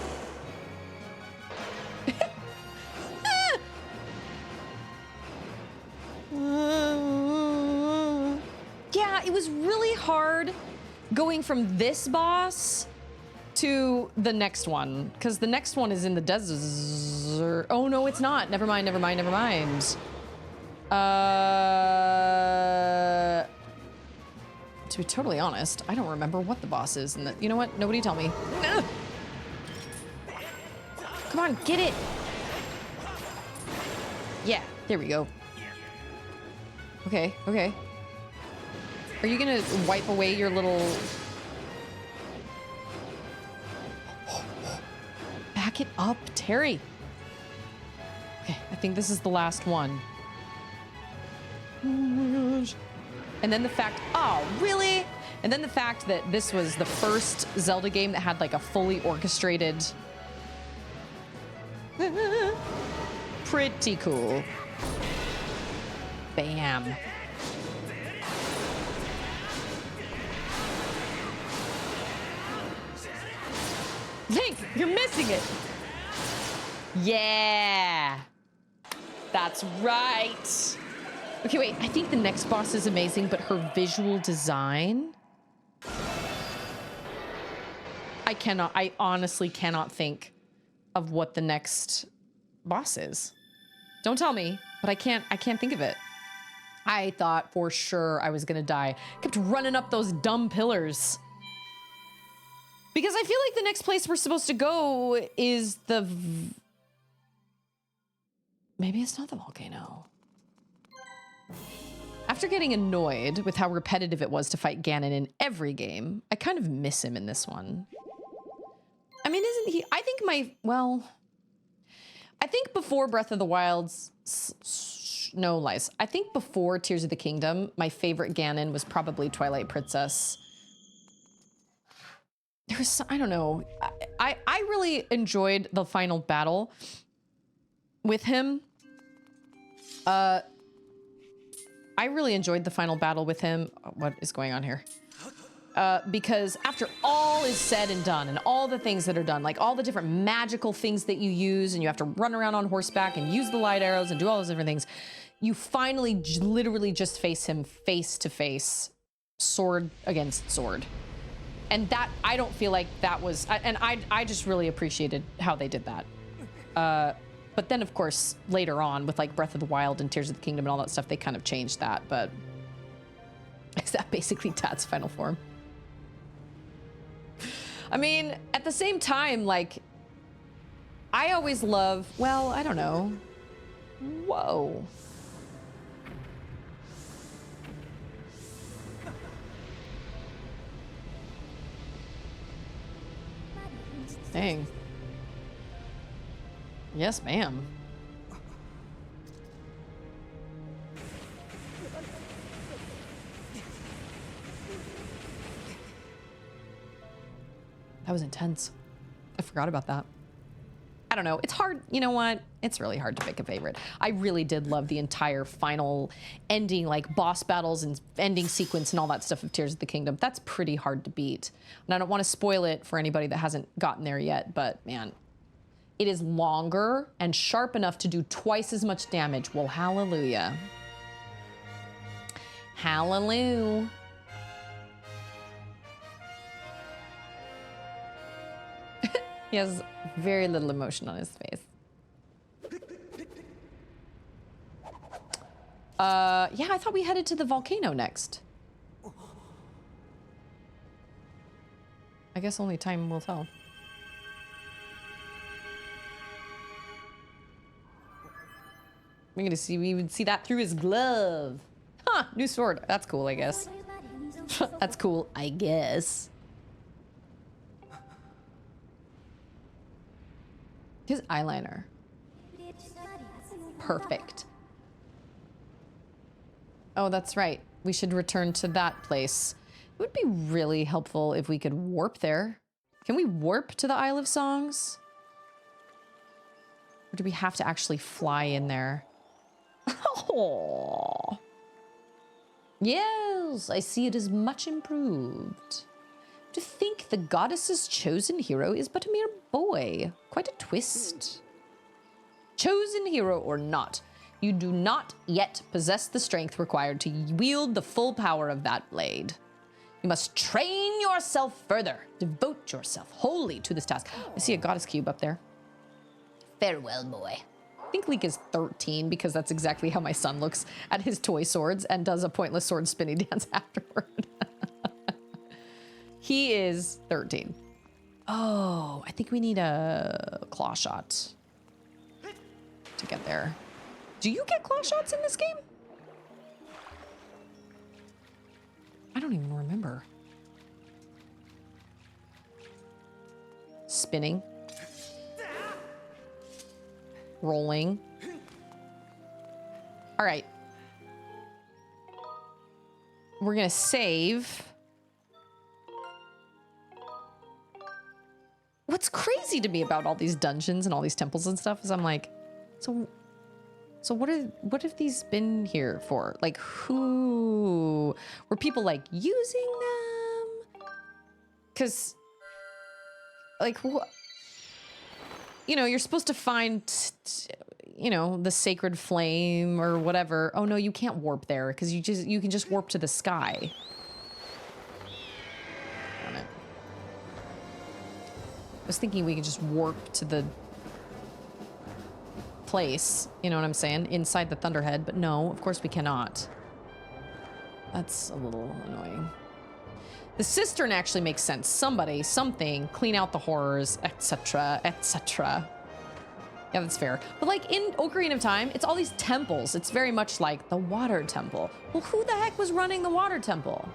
Yeah, it was really hard going from this boss to the next one, because the next one is in the desert. Oh, no, it's not. Never mind, never mind, never mind. To be totally honest, I don't remember what the boss is. And you know what? Nobody tell me. Come on, get it. Yeah, there we go. Okay, okay. Are you gonna wipe away your little... Back it up, Terry. Okay, I think this is the last one. Oh my gosh. And then the fact, oh, really? And then the fact that this was the first Zelda game that had like a fully orchestrated... Pretty cool. Bam. Link, you're missing it. Yeah. That's right. Okay, wait, I think the next boss is amazing, but her visual design... I honestly cannot think of what the next boss is. Don't tell me, but I can't think of it. I thought for sure I was gonna die. Kept running up those dumb pillars. Because I feel like the next place we're supposed to go is the... Maybe it's not the volcano. After getting annoyed with how repetitive it was to fight Ganon in every game, I kind of miss him in this one. I mean, isn't he... I think I think before Breath of the Wild's... No lies. I think before Tears of the Kingdom, my favorite Ganon was probably Twilight Princess. There was... I don't know. I really enjoyed the final battle with him. I really enjoyed the final battle with him. What is going on here? Because after all is said and done, and all the things that are done, like all the different magical things that you use, and you have to run around on horseback and use the light arrows and do all those different things, you finally literally just face him face to face, sword against sword. And that, I don't feel like that was, and I just really appreciated how they did that. But then, of course, later on, with like Breath of the Wild and Tears of the Kingdom and all that stuff, they kind of changed that, but... Is that basically Dad's final form? I mean, at the same time, like... I always love... Well, I don't know. Whoa. Dang. Yes, ma'am. That was intense. I forgot about that. I don't know. It's hard. You know what? It's really hard to pick a favorite. I really did love the entire final ending, like boss battles and ending sequence and all that stuff of Tears of the Kingdom. That's pretty hard to beat. And I don't want to spoil it for anybody that hasn't gotten there yet, but man, it is longer and sharp enough to do twice as much damage. Well, hallelujah. Hallelujah. He has very little emotion on his face. Yeah, I thought we headed to the volcano next. I guess only time will tell. We're gonna see, we would see that through his glove. Huh, new sword. That's cool, I guess. That's cool, I guess. His eyeliner. Perfect. Oh, that's right. We should return to that place. It would be really helpful if we could warp there. Can we warp to the Isle of Songs? Or do we have to actually fly in there? Oh. Yes, I see it is much improved. To think the goddess's chosen hero is but a mere boy. Quite a twist. Chosen hero or not, you do not yet possess the strength required to wield the full power of that blade. You must train yourself further. Devote yourself wholly to this task. I see a goddess cube up there. Farewell, boy. I think Leek is 13 because that's exactly how my son looks at his toy swords and does a pointless sword spinny dance afterward. He is 13. Oh, I think we need a claw shot to get there. Do you get claw shots in this game? I don't even remember. Spinning. Rolling. All right. We're gonna save. What's crazy to me about all these dungeons and all these temples and stuff is I'm like, so what have these been here for? Like, who were people like using them? Because, like, you know, you're supposed to find, you know, the sacred flame or whatever. Oh no, you can't warp there because you can just warp to the sky. Damn it. I was thinking we could just warp to the place, you know what I'm saying, inside the Thunderhead, but no, of course we cannot. That's a little annoying. The cistern actually makes sense. Somebody, something, clean out the horrors, etc., etc. Yeah, that's fair. But like in Ocarina of Time, it's all these temples. It's very much like the water temple. Well, who the heck was running the water temple?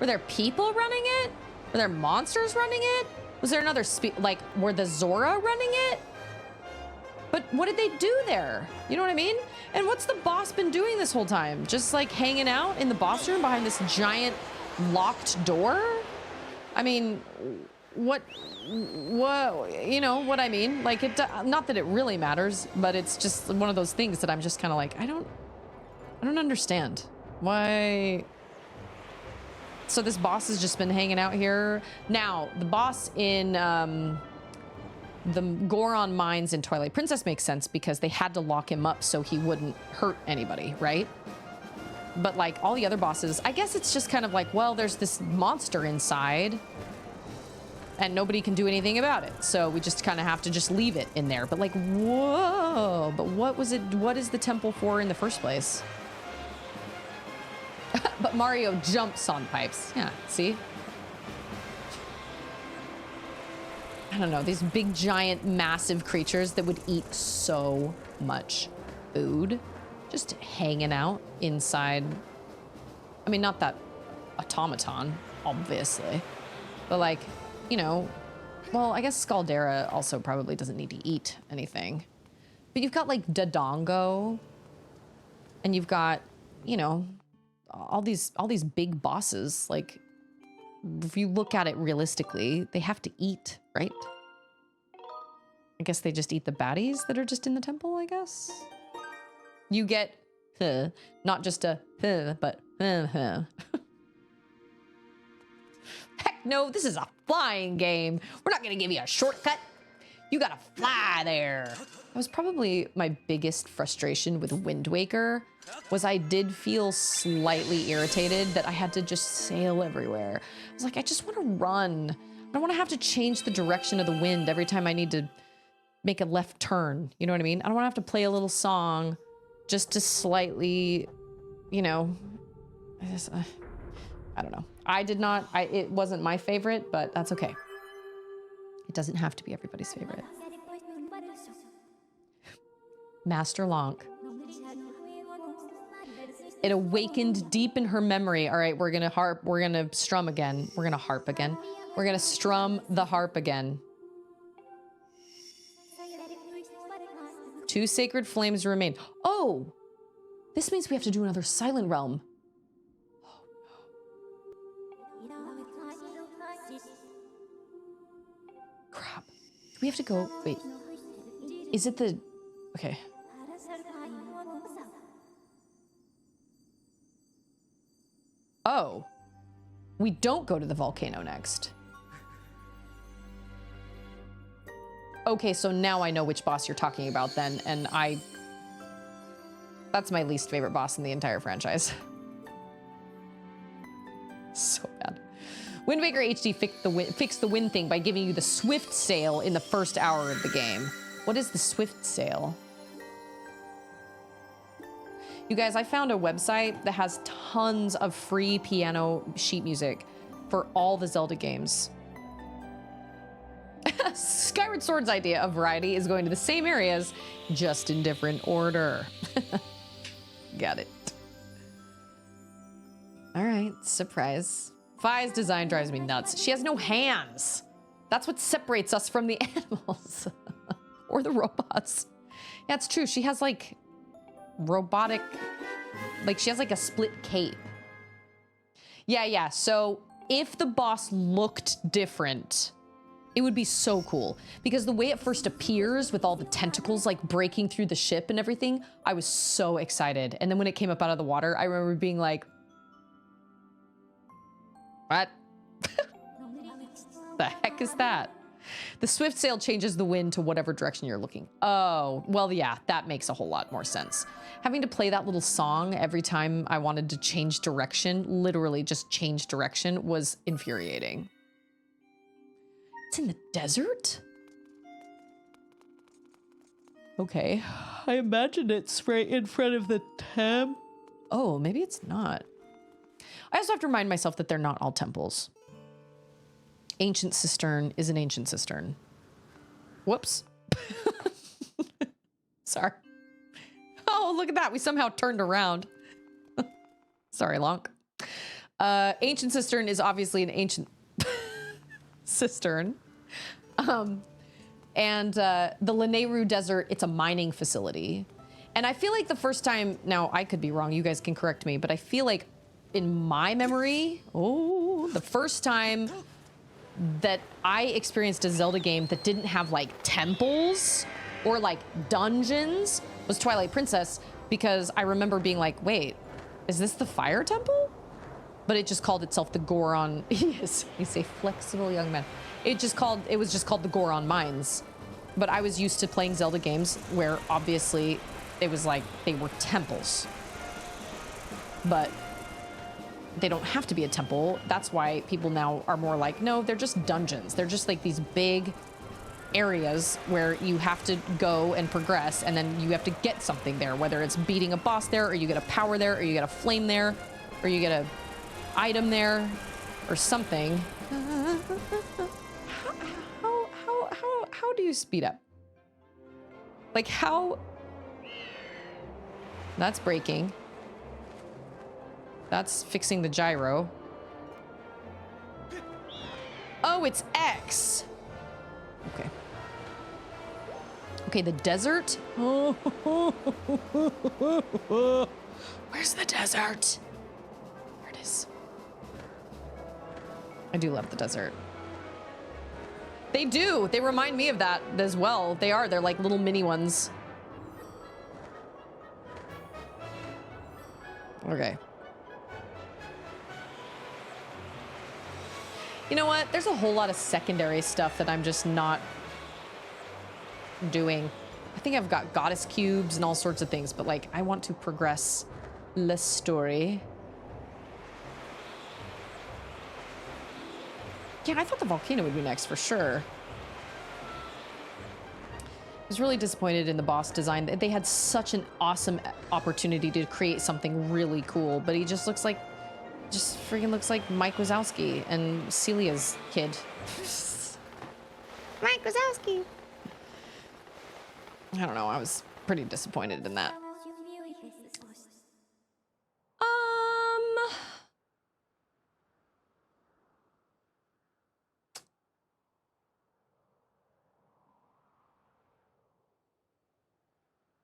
Were there people running it? Were there monsters running it? Was there another like, were the Zora running it? But what did they do there? You know what I mean? And what's the boss been doing this whole time? Just like hanging out in the boss room behind this giant locked door? I mean, what, you know what I mean? Like, it, not that it really matters, but it's just one of those things that I'm just kind of like, I don't understand. Why? So this boss has just been hanging out here. Now, the boss in the Goron mines in Twilight Princess makes sense because they had to lock him up so he wouldn't hurt anybody, right? But like all the other bosses, I guess it's just kind of like, well, there's this monster inside and nobody can do anything about it. So we just kind of have to just leave it in there. But like, whoa, but what was it? What is the temple for in the first place? But Mario jumps on pipes. Yeah, see? I don't know, these big, giant, massive creatures that would eat so much food, just hanging out inside. I mean, not that automaton, obviously, but like, you know, well, I guess Scaldera also probably doesn't need to eat anything. But you've got like Dodongo, and you've got, you know, all these big bosses. Like, if you look at it realistically, they have to eat, right? I guess they just eat the baddies that are just in the temple, I guess. You get, not just a, but, Heck no, this is a flying game. We're not gonna give you a shortcut. You gotta fly there. That was probably my biggest frustration with Wind Waker, was I did feel slightly irritated that I had to just sail everywhere. I was like, I just want to run. I don't want to have to change the direction of the wind every time I need to make a left turn. You know what I mean? I don't want to have to play a little song just to slightly, you know, I don't know. I did not, it wasn't my favorite, but that's okay. It doesn't have to be everybody's favorite. Master Lonk. It awakened deep in her memory. All right, we're gonna harp, we're gonna strum again. We're gonna harp again. We're gonna strum the harp again. 2 sacred flames remain. Oh, this means we have to do another Silent Realm. Oh no. Crap. Do we have to go, wait. Is it the, okay. Oh, we don't go to the volcano next. Okay, so now I know which boss you're talking about then, and that's my least favorite boss in the entire franchise. So bad. Wind Waker HD fixed the wind thing by giving you the swift sail in the first hour of the game. What is the swift sail? You guys, I found a website that has tons of free piano sheet music for all the Zelda games. Skyward Sword's idea of variety is going to the same areas, just in different order. Got it. All right, surprise. Fi's design drives me nuts. She has no hands. That's what separates us from the animals. Or the robots. Yeah, it's true. She has like robotic, like she has like a split cape. Yeah. So if the boss looked different, it would be so cool. Because the way it first appears with all the tentacles like breaking through the ship and everything, I was so excited. And then when it came up out of the water, I remember being like, what? The heck is that? The swift sail changes the wind to whatever direction you're looking. Oh, well, yeah, that makes a whole lot more sense. Having to play that little song every time I wanted to change direction, literally just change direction, was infuriating. It's in the desert? Okay, I imagine it's right in front of the temple. Oh, maybe it's not. I also have to remind myself that they're not all temples. Ancient cistern is an ancient cistern. Whoops. Sorry. Oh, look at that. We somehow turned around. Sorry, Lonk. Ancient cistern is obviously an ancient cistern. And the Nayru desert, it's a mining facility. And I feel like the first time, now I could be wrong, you guys can correct me, but I feel like in my memory, the first time that I experienced a Zelda game that didn't have like temples or like dungeons was Twilight Princess, because I remember being like, wait, is this the fire temple? But it just called itself the Goron. Yes, he's a flexible young man. It was just called the Goron Mines. But I was used to playing Zelda games where obviously it was like they were temples. But they don't have to be a temple. That's why people now are more like, no, they're just dungeons. They're just like these big areas where you have to go and progress, and then you have to get something there, whether it's beating a boss there, or you get a power there, or you get a flame there, or you get a item there, or something. How do you speed up? Like how? That's breaking. That's fixing the gyro. Oh, it's X. Okay. Okay, the desert. Where's the desert? There it is. I do love the desert. They do. They remind me of that as well. They are. They're like little mini ones. Okay. You know what? There's a whole lot of secondary stuff that I'm just not doing. I think I've got goddess cubes and all sorts of things, but like I want to progress the story. Yeah, I thought the volcano would be next for sure. I was really disappointed in the boss design. They had such an awesome opportunity to create something really cool, but he just looks like, just freaking looks like Mike Wazowski and Celia's kid. Mike Wazowski. I don't know, I was pretty disappointed in that.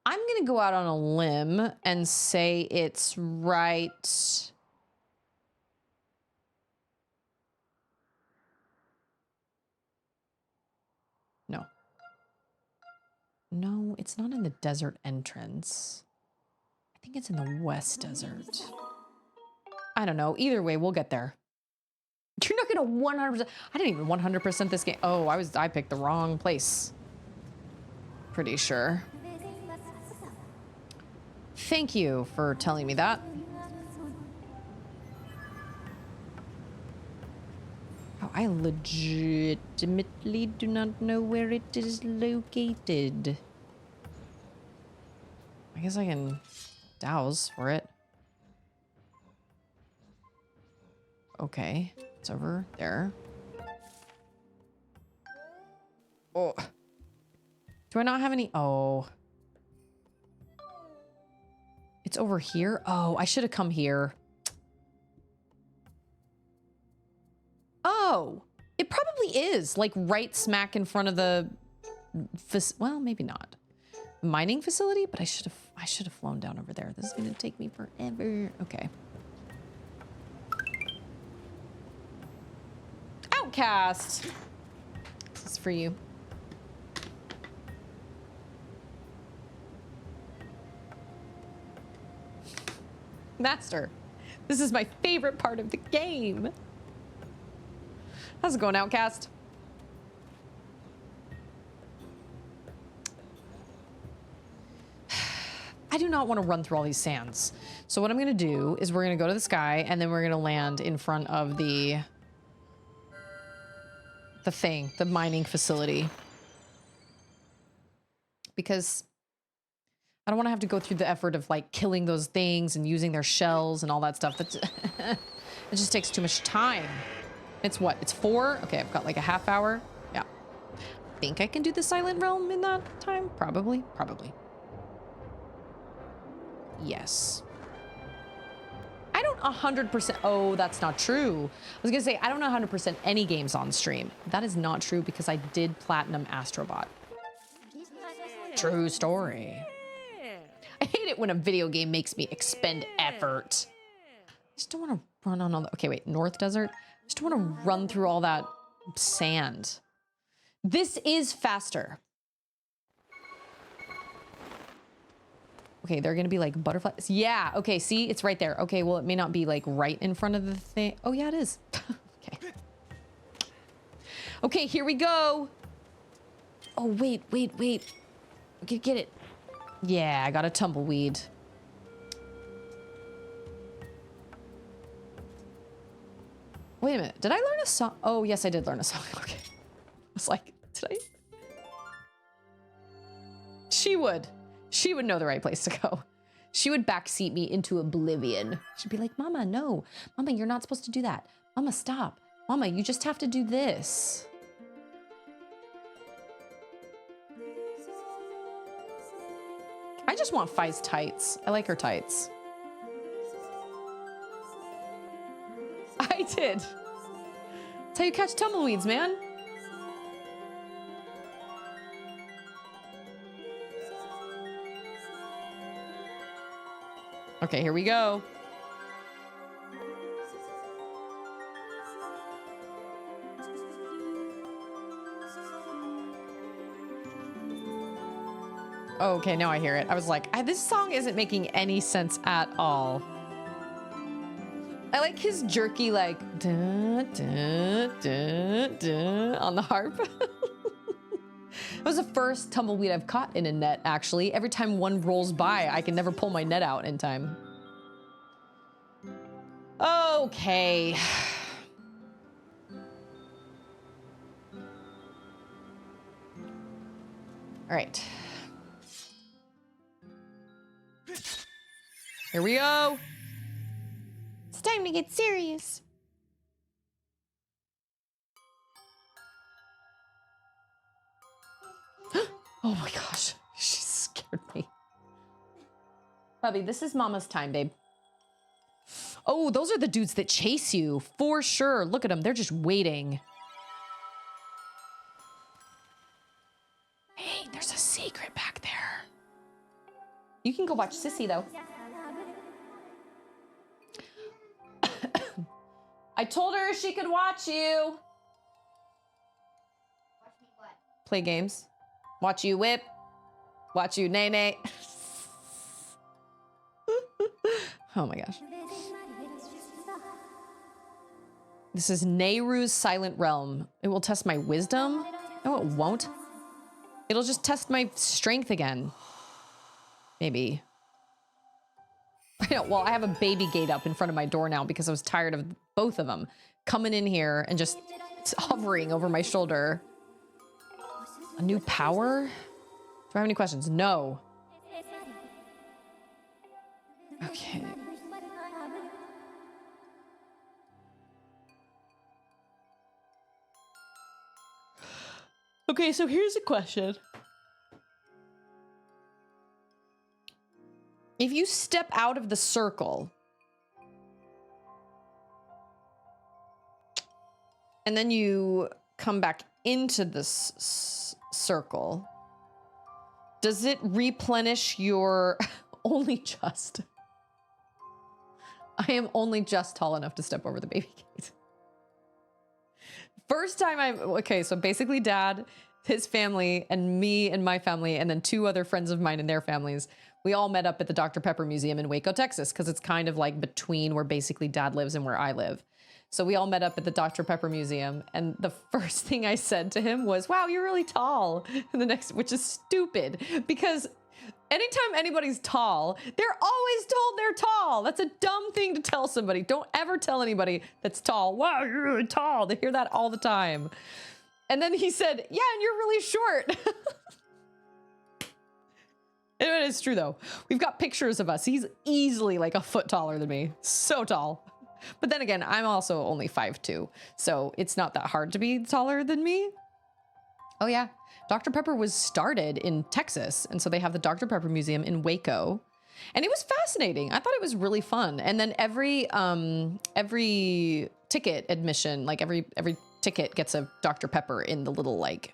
I'm gonna go out on a limb and say it's right. No. No, it's not in the desert entrance. I think it's in the West Desert. I don't know. Either way, we'll get there. You're not gonna 100%. I didn't even 100% this game. Oh, I picked the wrong place. Pretty sure. Thank you for telling me that. I legitimately do not know where it is located. I guess I can douse for it. Okay, it's over there. Oh. Do I not have any? Oh. It's over here? Oh, I should have come here. Oh, it probably is like right smack in front of the, well, maybe not mining facility, but I should have flown down over there. This is going to take me forever. Okay. Outcast. This is for you. Master, this is my favorite part of the game. How's it going, Outcast? I do not want to run through all these sands. So what I'm going to do is we're going to go to the sky and then we're going to land in front of the mining facility. Because I don't want to have to go through the effort of like killing those things and using their shells and all that stuff. That's it just takes too much time. It's what? It's 4? Okay, I've got like a half hour. Yeah. Think I can do the Silent Realm in that time? Probably. Probably. Yes. I don't 100%. Oh, that's not true. I was gonna say, I don't know 100% any games on stream. That is not true because I did Platinum Astrobot. True story. I hate it when a video game makes me expend effort. I just don't want to run on all the... Okay, wait. North Desert? I just don't want to run through all that sand. This is faster. Okay, they're going to be like butterflies. Yeah, okay, see? It's right there. Okay, well, it may not be like right in front of the thing. Oh, yeah, it is. Okay. Okay, here we go. Oh, wait. Okay, get it. Yeah, I got a tumbleweed. Wait a minute. Did I learn a song? Oh, yes, I did learn a song. Okay. I was like, did I? She would know the right place to go. She would backseat me into oblivion. She'd be like, Mama, no. Mama, you're not supposed to do that. Mama, stop. Mama, you just have to do this. I just want Fi's tights. I like her tights. I did. That's how you catch tumbleweeds, man. Okay, here we go. Oh, okay, now I hear it. I was like, this song isn't making any sense at all. I like his jerky, like, dun, dun, dun, dun, on the harp. It was the first tumbleweed I've caught in a net, actually. Every time one rolls by, I can never pull my net out in time. Okay. All right. Here we go. It's time to get serious. Oh my gosh, she scared me. Bubby, this is Mama's time, babe. Oh, those are the dudes that chase you, for sure. Look at them, they're just waiting. Hey, there's a secret back there. You can go watch Sissy, though. I told her she could watch you. Watch me what? Play games. Watch you whip. Watch you nay-nay. Oh my gosh. This is Nayru's Silent Realm. It will test my wisdom. No, it won't. It'll just test my strength again. Maybe. I know, well, I have a baby gate up in front of my door now because I was tired of both of them coming in here and just It's hovering over my shoulder. A new power? Do I have any questions? No. Okay. Okay, so here's a question. If you step out of the circle and then you come back into this circle, does it replenish your only just? I am only just tall enough to step over the baby gate. First time okay, so basically Dad, his family, and me and my family, and then 2 other friends of mine and their families, we all met up at the Dr. Pepper Museum in Waco, Texas, because it's kind of like between where basically Dad lives and where I live. So we all met up at the Dr. Pepper Museum, and the first thing I said to him was, wow, you're really tall. And the next, which is stupid, because anytime anybody's tall, they're always told they're tall. That's a dumb thing to tell somebody. Don't ever tell anybody that's tall, wow, you're really tall. They hear that all the time. And then he said, yeah, and you're really short. It is true though. We've got pictures of us. He's easily like a foot taller than me. So tall. But then again, I'm also only 5'2", so it's not that hard to be taller than me. Oh yeah, Dr. Pepper was started in Texas, and so they have the Dr. Pepper Museum in Waco, and it was fascinating. I thought it was really fun. And then every ticket admission, like every ticket gets a Dr. Pepper in the little like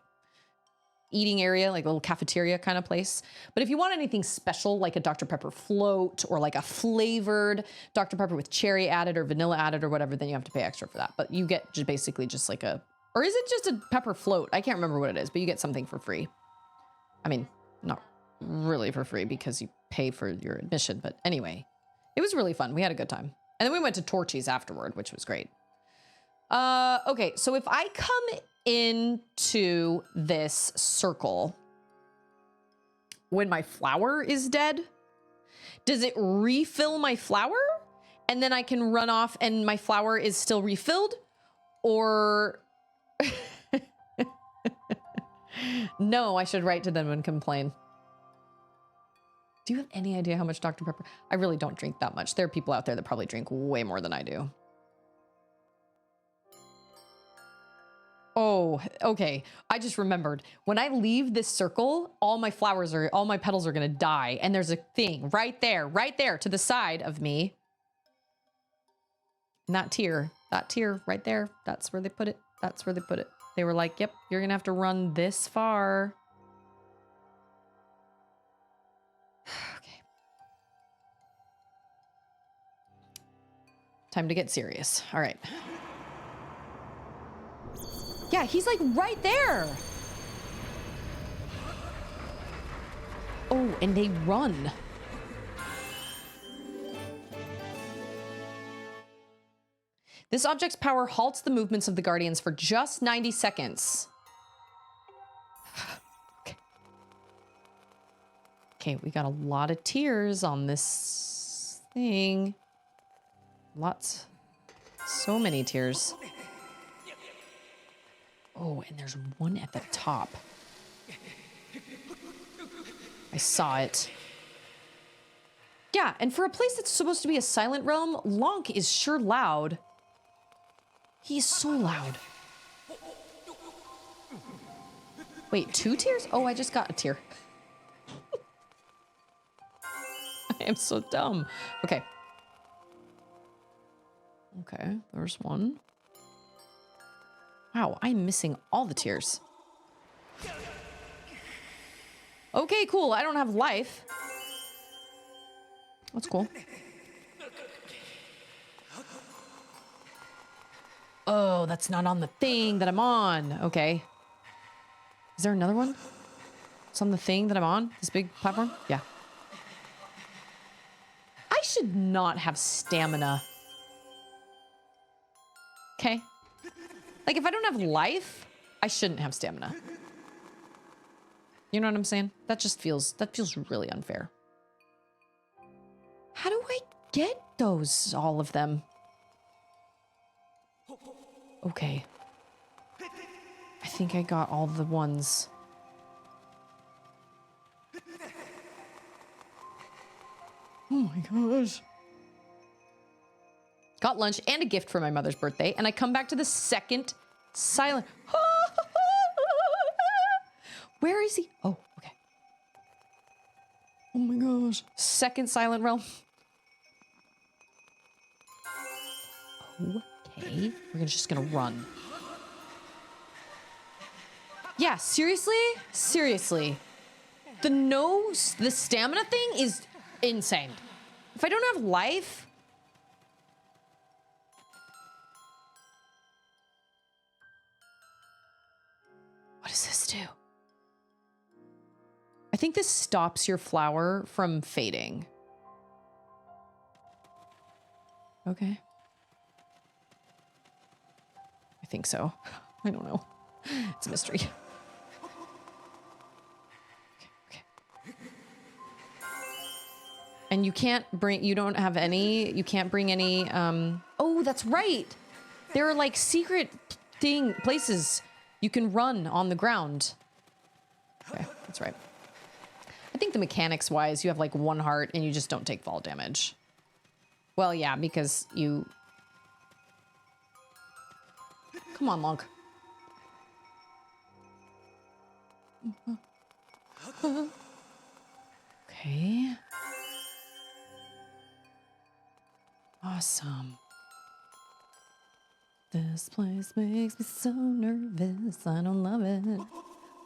eating area, like a little cafeteria kind of place. But if you want anything special, like a Dr. Pepper float or like a flavored Dr. Pepper with cherry added or vanilla added or whatever, then you have to pay extra for that. But you get just basically just like a, or is it just a pepper float? I can't remember what it is, but you get something for free. I mean, not really for free because you pay for your admission, but anyway, it was really fun. We had a good time. And then we went to Torchy's afterward, which was great. Okay, so if I come into this circle when my flower is dead, does it refill my flower and then I can run off and my flower is still refilled? Or no, I should write to them and complain. Do you have any idea how much Dr. Pepper? I really don't drink that much. There are people out there that probably drink way more than I do. Oh, okay. I just remembered. When I leave this circle, all my petals are gonna die. And there's a thing right there to the side of me. And that tier right there, that's where they put it. That's where they put it. They were like, yep, you're gonna have to run this far. Okay. Time to get serious. All right. Yeah, he's like right there. Oh, and they run. This object's power halts the movements of the Guardians for just 90 seconds. Okay, we got a lot of tears on this thing. Lots. So many tears. Oh, and there's one at the top. I saw it. Yeah, and for a place that's supposed to be a silent realm, Lonk is sure loud. He's so loud. Wait, 2 tears? Oh, I just got a tear. I am so dumb. Okay. Okay, there's one. Wow, I'm missing all the tears. Okay, cool. I don't have life. That's cool. Oh, that's not on the thing that I'm on. Okay. Is there another one? It's on the thing that I'm on? This big platform? Yeah. I should not have stamina. Okay. Like, if I don't have life, I shouldn't have stamina. You know what I'm saying? That feels really unfair. How do I get those, all of them? Okay. I think I got all the ones. Oh my gosh. Got lunch and a gift for my mother's birthday, and I come back to the second silent. Where is he? Oh, okay. Oh my gosh. Second silent realm. Okay. We're just gonna run. Yeah, seriously? Seriously. The stamina thing is insane. If I don't have life... What does this do? I think this stops your flower from fading. Okay. I think so. I don't know. It's a mystery. Okay. And you can't bring, you don't have any, you can't bring any, oh, that's right. There are like secret places you can run on the ground. Okay, that's right. I think the mechanics wise, you have like 1 heart and you just don't take fall damage. Well, yeah, because you... Come on, Monk. Okay. Awesome. This place makes me so nervous. I don't love it.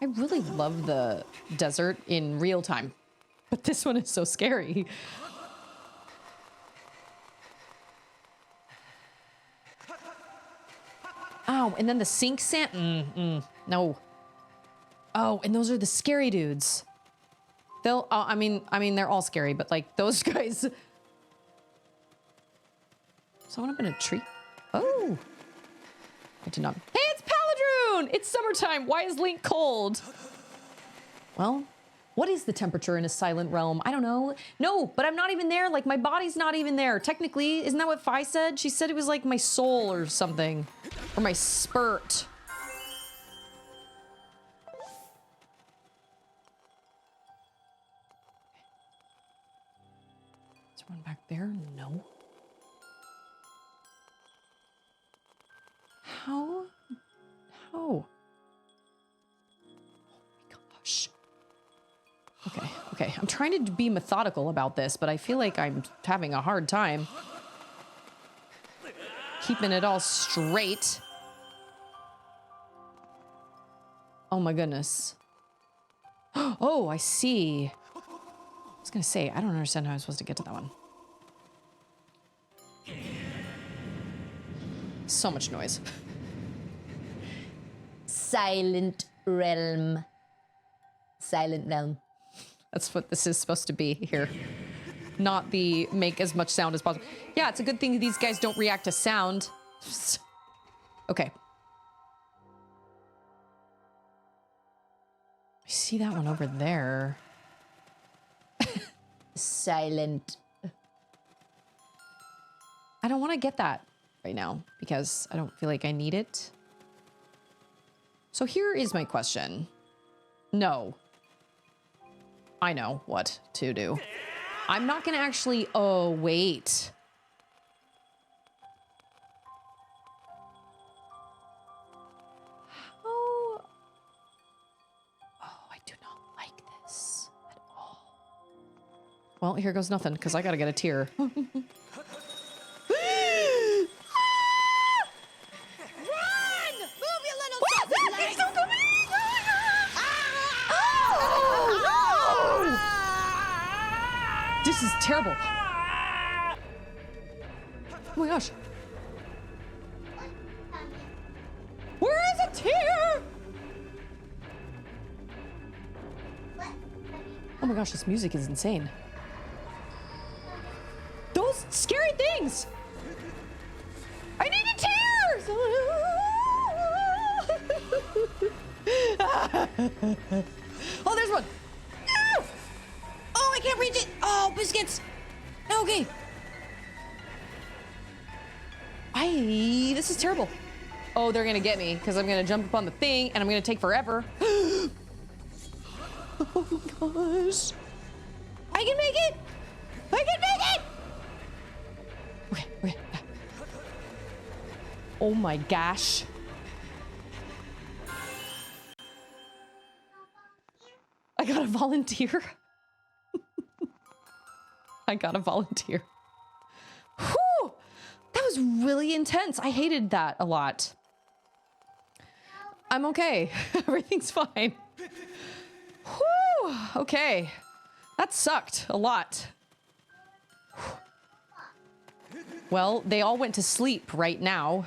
I really love the desert in real time, but this one is so scary. Oh, and then the sink sand. No. Oh, and those are the scary dudes. They'll. I mean, they're all scary, but like those guys. Someone up in a tree. Oh. I did not. Hey, it's Paladroon! It's summertime. Why is Link cold? Well, what is the temperature in a silent realm? I don't know. No, but I'm not even there. Like, my body's not even there. Technically, isn't that what Fi said? She said it was like my soul or something. Or my spurt. Is there one back there? No. How? Oh my gosh. Okay. I'm trying to be methodical about this, but I feel like I'm having a hard time keeping it all straight. Oh my goodness. Oh, I see. I was gonna say, I don't understand how I'm supposed to get to that one. So much noise. Silent realm. Silent realm. That's what this is supposed to be here. Not the make as much sound as possible. Yeah, it's a good thing these guys don't react to sound. Okay. I see that one over there. Silent. I don't want to get that right now because I don't feel like I need it. So here is my question. No. I know what to do. I'm not gonna actually, oh, wait. How? Oh, I do not like this at all. Well, here goes nothing because I gotta get a tear. This is terrible. Oh my gosh. Where is a tear? Oh my gosh, this music is insane. Those scary things. I need a tear. Oh, there's one. No! Oh, I can't reach it. Oh, biscuits. Okay. This is terrible. Oh, they're gonna get me because I'm gonna jump up on the thing and I'm gonna take forever. Oh my gosh. I can make it! I can make it! Okay, okay. Oh my gosh. I got a volunteer. I got a volunteer. Whew! That was really intense. I hated that a lot. I'm okay. Everything's fine. Whew! Okay. That sucked a lot. Well, they all went to sleep right now.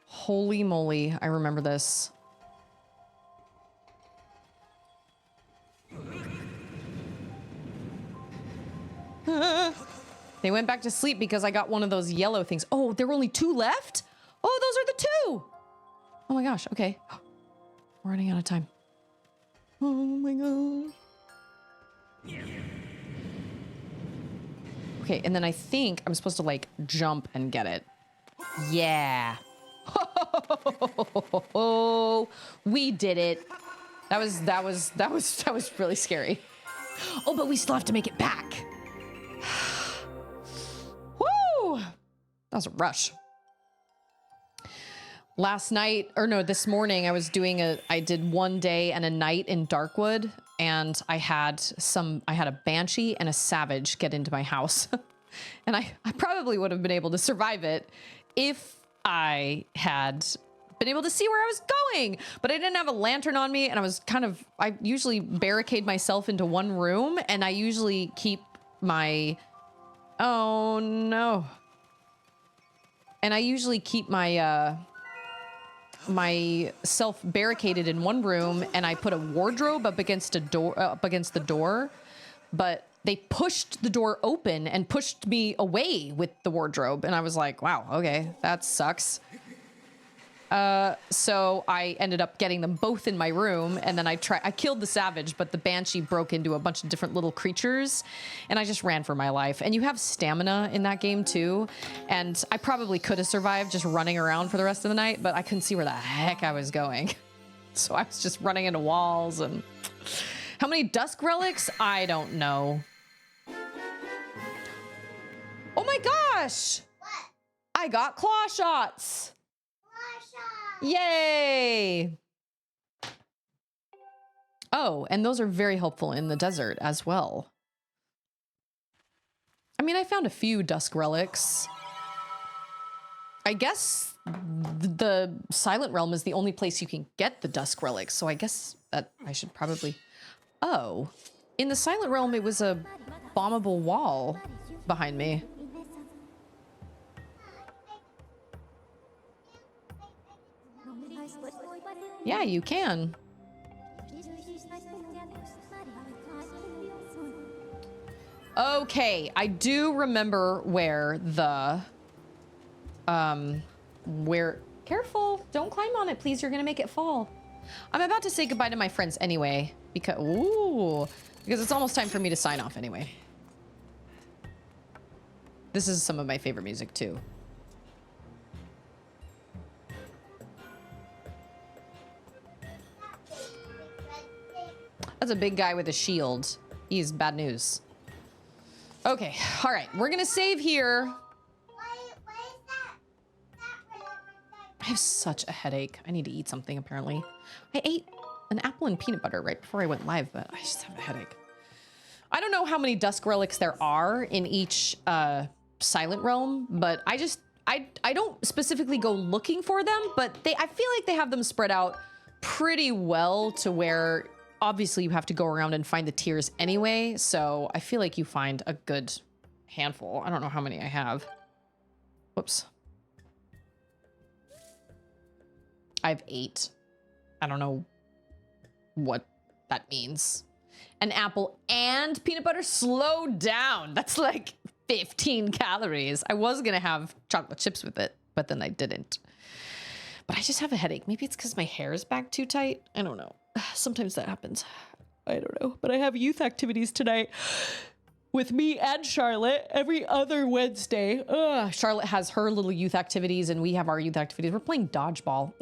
Holy moly, I remember this. They went back to sleep because I got one of those yellow things. Oh, there were only 2 left? Oh, those are the 2! Oh my gosh, okay. We're running out of time. Oh my gosh. Okay, and then I think I'm supposed to like jump and get it. Yeah. Oh, we did it. That was really scary. Oh, but we still have to make it back. Woo! That was a rush. Last night, or no, this morning, I did 1 day and a night in Darkwood, and I had a banshee and a savage get into my house. And I probably would have been able to survive it if I had been able to see where I was going, but I didn't have a lantern on me, and I usually barricade myself into one room, and I usually keep my, oh no. And I usually keep myself barricaded in one room, and I put a wardrobe up against the door, but they pushed the door open and pushed me away with the wardrobe, and I was like, wow, okay, that sucks. So I ended up getting them both in my room, and then I killed the savage, but the banshee broke into a bunch of different little creatures, and I just ran for my life. And you have stamina in that game too, and I probably could have survived just running around for the rest of the night, but I couldn't see where the heck I was going. So I was just running into walls. And how many dusk relics? I don't know. Oh my gosh! What? I got claw shots! Yay! Oh, and those are very helpful in the desert as well. I mean, I found a few dusk relics. I guess the Silent Realm is the only place you can get the dusk relics, so I guess that I should probably... Oh, in the Silent Realm, it was a bombable wall behind me. Yeah, you can. Okay, I do remember where the, careful, don't climb on it, please, you're gonna make it fall. I'm about to say goodbye to my friends anyway, because it's almost time for me to sign off anyway. This is some of my favorite music too. That's a big guy with a shield. He's bad news. Okay, all right, we're gonna save here. I have such a headache. I need to eat something, apparently. I ate an apple and peanut butter right before I went live, but I just have a headache. I don't know how many dusk relics there are in each Silent Realm, but I don't specifically go looking for them, but I feel like they have them spread out pretty well to where obviously you have to go around and find the tiers anyway, so I feel like you find a good handful. I don't know how many I have. Whoops. I have 8. I don't know what that means. An apple and peanut butter? Slow down. That's like 15 calories. I was gonna have chocolate chips with it, but then I didn't. But I just have a headache. Maybe it's because my hair is back too tight. I don't know. Sometimes that happens. I don't know. But I have youth activities tonight. with me and Charlotte every other Wednesday. Ugh. Charlotte has her little youth activities and we have our youth activities. We're playing dodgeball.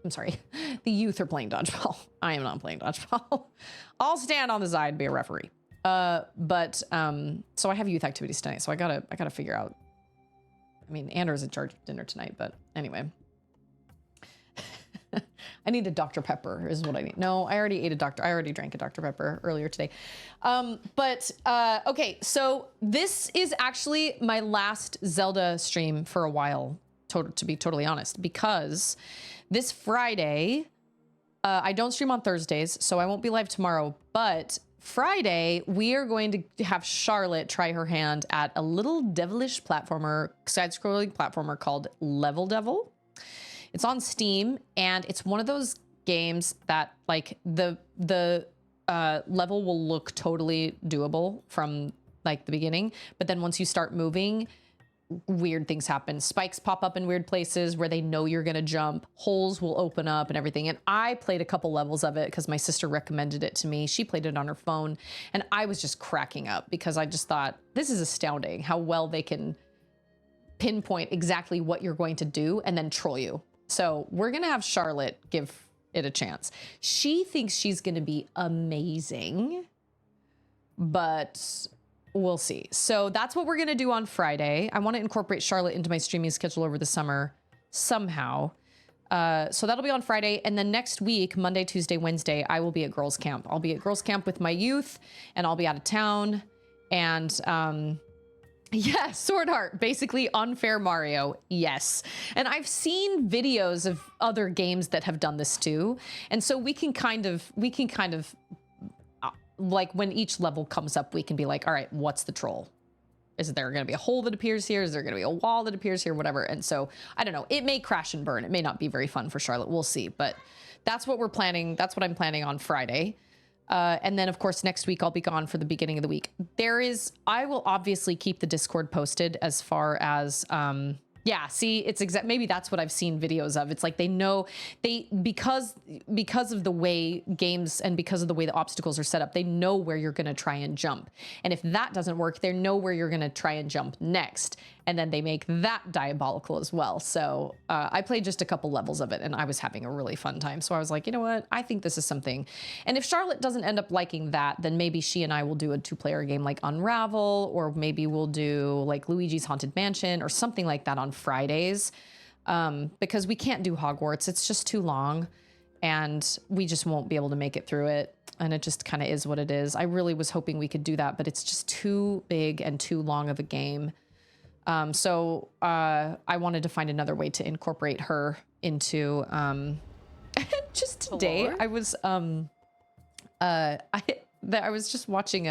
I'm sorry. The youth are playing dodgeball. I am not playing dodgeball. I'll stand on the side and be a referee. So I have youth activities tonight. So I gotta figure out. I mean, Andrew's in charge of dinner tonight, but anyway. I need a Dr. Pepper is what I need. No, I already drank a Dr. Pepper earlier today. Okay, so this is actually my last Zelda stream for a while, to be totally honest, because this Friday, I don't stream on Thursdays, so I won't be live tomorrow, but Friday, we are going to have Charlotte try her hand at a little devilish platformer, side-scrolling platformer called Level Devil. It's on Steam, and it's one of those games that, like, the level will look totally doable from, like, the beginning, but then once you start moving, weird things happen. Spikes pop up in weird places where they know you're gonna jump. Holes will open up and everything. And I played a couple levels of it because my sister recommended it to me. She played it on her phone, and I was just cracking up because I just thought, this is astounding how well they can pinpoint exactly what you're going to do and then troll you. So we're gonna have Charlotte give it a chance. She thinks she's gonna be amazing, but we'll see. So that's what we're gonna do on Friday. I want to incorporate Charlotte into my streaming schedule over the summer somehow. So that'll be on Friday. And then next week, Monday, Tuesday, Wednesday, I will be at girls camp. I'll be at girls camp with my youth, and I'll be out of town. And yeah, Sword Art, basically Unfair Mario. Yes. And I've seen videos of other games that have done this too. And so we can kind of like when each level comes up, we can be like, all right, what's the troll? Is there going to be a hole that appears here? Is there going to be a wall that appears here? Whatever. And so I don't know, it may crash and burn. It may not be very fun for Charlotte. We'll see, but that's what we're planning. That's what I'm planning on Friday. And then of course, next week I'll be gone for the beginning of the week. I will obviously keep the Discord posted as far as, yeah, see, it's maybe that's what I've seen videos of. It's like they know because of the way games and because of the way the obstacles are set up, they know where you're going to try and jump. And if that doesn't work, they know where you're going to try and jump next. And then they make that diabolical as well. So I played just a couple levels of it and I was having a really fun time. So I was like, you know what? I think this is something. And if Charlotte doesn't end up liking that, then maybe she and I will do a 2-player game like Unravel, or maybe we'll do like Luigi's Haunted Mansion or something like that on Fridays. Because we can't do Hogwarts. It's just too long and we just won't be able to make it through it. And it just kind of is what it is. I really was hoping we could do that, but it's just too big and too long of a game. So I wanted to find another way to incorporate her into, just today I was, I was just watching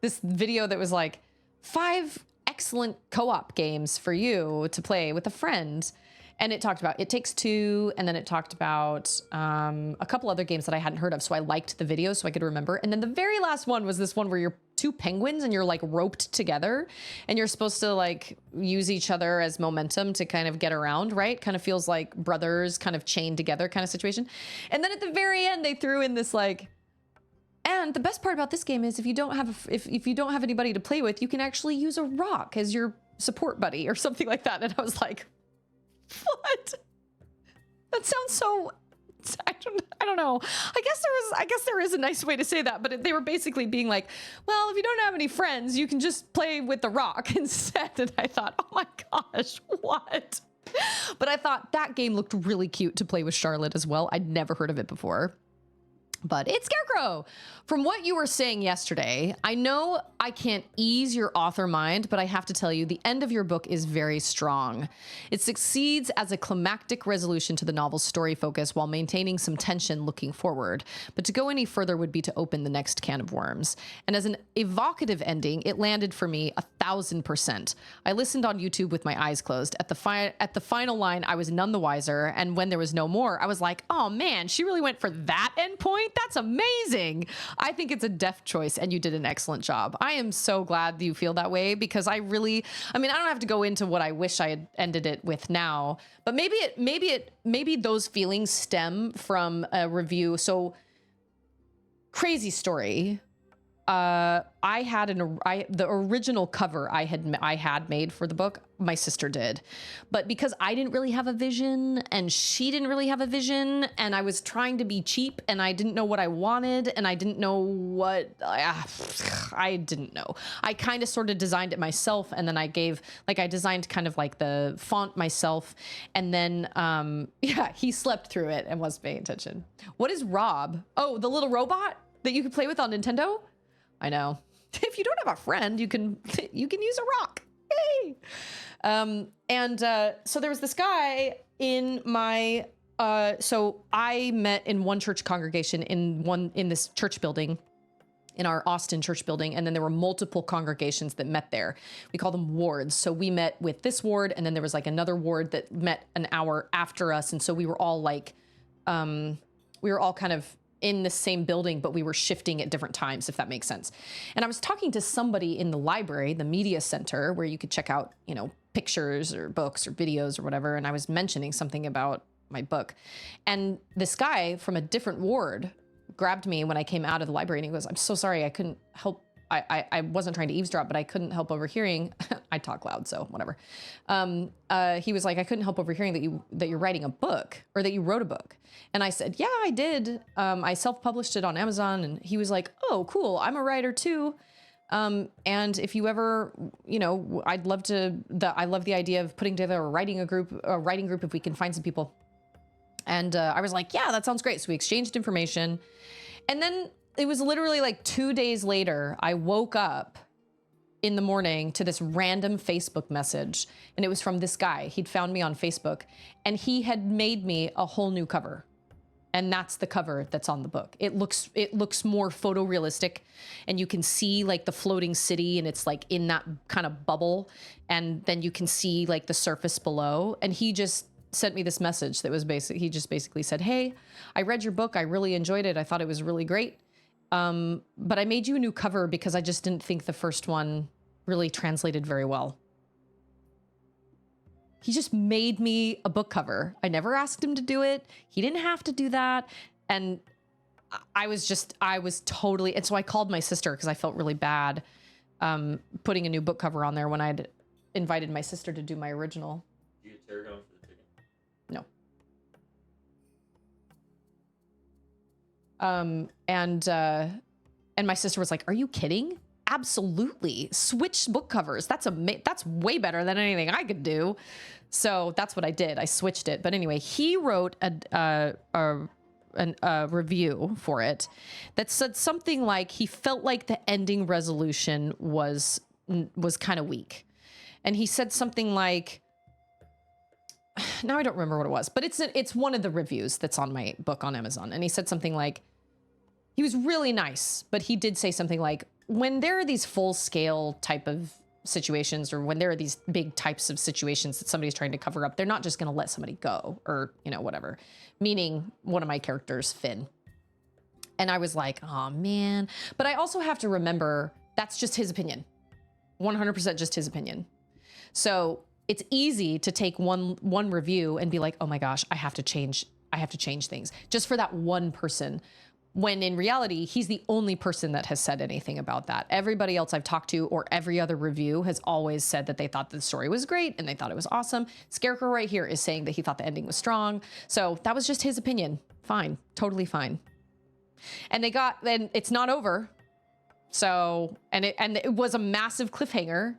this video that was like 5 excellent co-op games for you to play with a friend. And it talked about It Takes Two, and then it talked about a couple other games that I hadn't heard of. So I liked the video so I could remember. And then the very last one was this one where you're 2 penguins and you're like roped together and you're supposed to like use each other as momentum to kind of get around, right? Kind of feels like brothers kind of chained together kind of situation. And then at the very end, they threw in this like, and the best part about this game is if you don't have anybody to play with, you can actually use a rock as your support buddy or something like that. And I was like, what? That sounds so, I don't know. I guess there is a nice way to say that, but they were basically being like, well, if you don't have any friends, you can just play with the rock instead. And I thought, oh my gosh, what? But I thought that game looked really cute to play with Charlotte as well. I'd never heard of it before. But it's Scarecrow. From what you were saying yesterday, I know I can't ease your author mind, but I have to tell you, the end of your book is very strong. It succeeds as a climactic resolution to the novel's story focus while maintaining some tension looking forward. But to go any further would be to open the next can of worms. And as an evocative ending, it landed for me 1000%. I listened on YouTube with my eyes closed. At the final line, I was none the wiser. And when there was no more, I was like, oh man, she really went for that endpoint? That's amazing. I think it's a deft choice and you did an excellent job. I am so glad you feel that way because I don't have to go into what I wish I had ended it with now, but maybe those feelings stem from a review. So crazy story. I had the original cover I had made for the book. My sister did, but because I didn't really have a vision and she didn't really have a vision, and I was trying to be cheap and I didn't know what I wanted and I didn't know what I didn't know. I kind of sort of designed it myself, and then I designed kind of like the font myself, and then yeah, he slept through it and wasn't paying attention. What is Rob? Oh, the little robot that you can play with on Nintendo? I know. If you don't have a friend, you can use a rock. Yay! So there was this guy in my so I met in one church congregation in this church building, in our Austin church building, and then there were multiple congregations that met there. We call them wards. So we met with this ward, and then there was like another ward that met an hour after us, and so we were all like we were all kind of in the same building, but we were shifting at different times, if that makes sense. And I was talking to somebody in the library, the media center, where you could check out, pictures or books or videos or whatever. And I was mentioning something about my book. And this guy from a different ward grabbed me when I came out of the library, and he goes, "I'm so sorry, I couldn't help. I wasn't trying to eavesdrop, but I couldn't help overhearing." I talk loud, so whatever. He was like, "I couldn't help overhearing that you're writing a book, or that you wrote a book." And I said, "Yeah, I did. I self-published it on Amazon." And he was like, "Oh, cool. I'm a writer too. And if you ever, I'd love to. I love the idea of putting together a writing group if we can find some people." And I was like, "Yeah, that sounds great." So we exchanged information, and then it was literally like 2 days later, I woke up in the morning to this random Facebook message, and it was from this guy. He'd found me on Facebook, and he had made me a whole new cover. And that's the cover that's on the book. It looks more photorealistic, and you can see like the floating city, and it's like in that kind of bubble, and then you can see like the surface below. And he just sent me this message that was he just basically said, "Hey, I read your book. I really enjoyed it. I thought it was really great. But I made you a new cover because I just didn't think the first one really translated very well." He just made me a book cover. I never asked him to do it. He didn't have to do that. And I was totally, and so I called my sister because I felt really bad putting a new book cover on there when I'd invited my sister to do my original. Do you get tarragon for the ticket? No. And my sister was like, "Are you kidding? Absolutely. Switch book covers. That's way better than anything I could do." So that's what I did. I switched it. But anyway, he wrote a review for it that said something like he felt like the ending resolution was kind of weak. And he said something like, now I don't remember what it was, but it's one of the reviews that's on my book on Amazon. And he said something like, he was really nice, but he did say something like, when there are these full scale type of situations, or when there are these big types of situations that somebody's trying to cover up, they're not just going to let somebody go, or, whatever. Meaning one of my characters, Finn. And I was like, oh man. But I also have to remember that's just his opinion. 100% just his opinion. So it's easy to take one review and be like, oh my gosh, I have to change things just for that one person. When in reality, he's the only person that has said anything about that. Everybody else I've talked to, or every other review, has always said that they thought the story was great and they thought it was awesome. Scarecrow right here is saying that he thought the ending was strong. So that was just his opinion. Fine. Totally fine. And then it's not over. So, and it was a massive cliffhanger.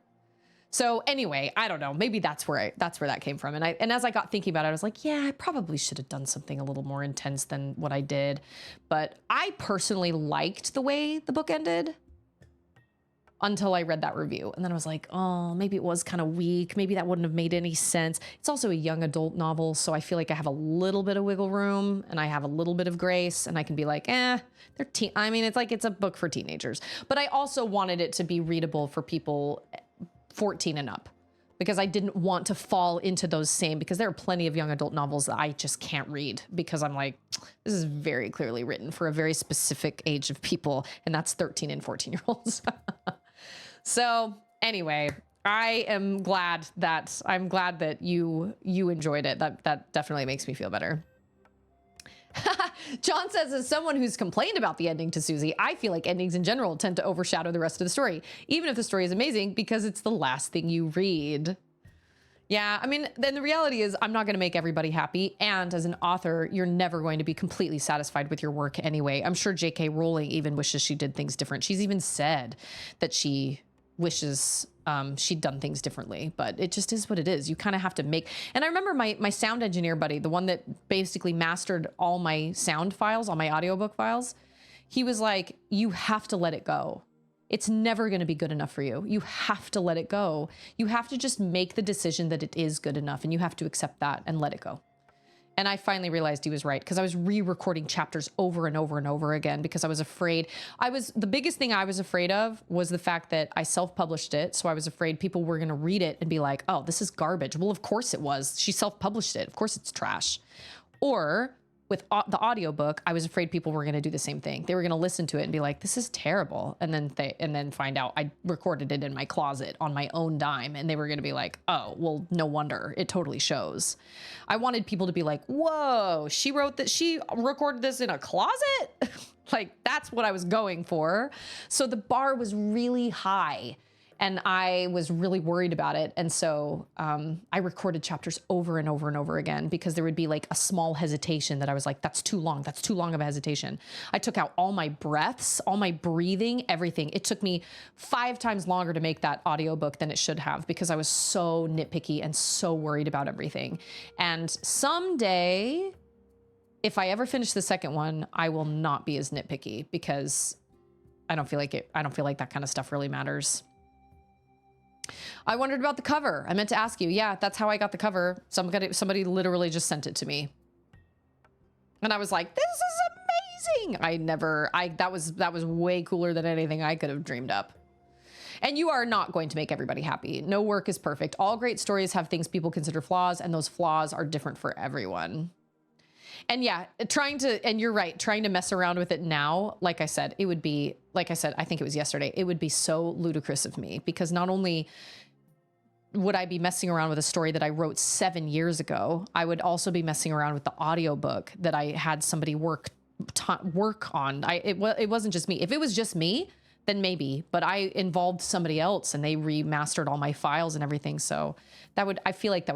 So anyway, I don't know. Maybe that's where that came from. And as I got thinking about it, I was like, yeah, I probably should have done something a little more intense than what I did. But I personally liked the way the book ended until I read that review. And then I was like, oh, maybe it was kind of weak. Maybe that wouldn't have made any sense. It's also a young adult novel, so I feel like I have a little bit of wiggle room and I have a little bit of grace, and I can be like, they're it's a book for teenagers. But I also wanted it to be readable for people 14 and up, because I didn't want to fall into those because there are plenty of young adult novels that I just can't read, because I'm like, this is very clearly written for a very specific age of people, and that's 13 and 14-year-olds. So anyway, I'm glad that you enjoyed it. That definitely makes me feel better. John says, as someone who's complained about the ending to Susie, I feel like endings in general tend to overshadow the rest of the story, even if the story is amazing, because it's the last thing you read. Yeah, I mean, then the reality is I'm not going to make everybody happy. And as an author, you're never going to be completely satisfied with your work anyway. I'm sure J.K. Rowling even wishes she did things different. She's even said that she wishes she'd done things differently, but it just is what it is. You kind of have to make, and I remember my sound engineer buddy, the one that basically mastered all my sound files, all my audiobook files. He was like, you have to let it go. It's never going to be good enough for you. You have to let it go. You have to just make the decision that it is good enough, and you have to accept that and let it go. And I finally realized he was right, because I was re-recording chapters over and over and over again because I was afraid. The biggest thing I was afraid of was the fact that I self-published it. So I was afraid people were going to read it and be like, oh, this is garbage. Well, of course it was. She self-published it. Of course it's trash. Or with the audiobook, I was afraid people were going to do the same thing. They were going to listen to it and be like, this is terrible. And then find out I recorded it in my closet on my own dime. And they were going to be like, oh, well, no wonder. It totally shows. I wanted people to be like, whoa, she recorded this in a closet? Like, that's what I was going for. So the bar was really high. And I was really worried about it. And so I recorded chapters over and over and over again, because there would be like a small hesitation that I was like, that's too long. That's too long of a hesitation. I took out all my breaths, all my breathing, everything. It took me 5 times longer to make that audiobook than it should have, because I was so nitpicky and so worried about everything. And someday, if I ever finish the second one, I will not be as nitpicky, because I don't feel like that kind of stuff really matters. I wondered about the cover. I meant to ask you. Yeah, that's how I got the cover. Somebody literally just sent it to me. And I was like, this is amazing. That was way cooler than anything I could have dreamed up. And you are not going to make everybody happy. No work is perfect. All great stories have things people consider flaws, and those flaws are different for everyone. And yeah, and you're right, trying to mess around with it now, like I said, I think it was yesterday, it would be so ludicrous of me, because not only would I be messing around with a story that I wrote 7 years ago, I would also be messing around with the audiobook that I had somebody work on. It wasn't just me. If it was just me, then maybe, but I involved somebody else and they remastered all my files and everything. So I feel like it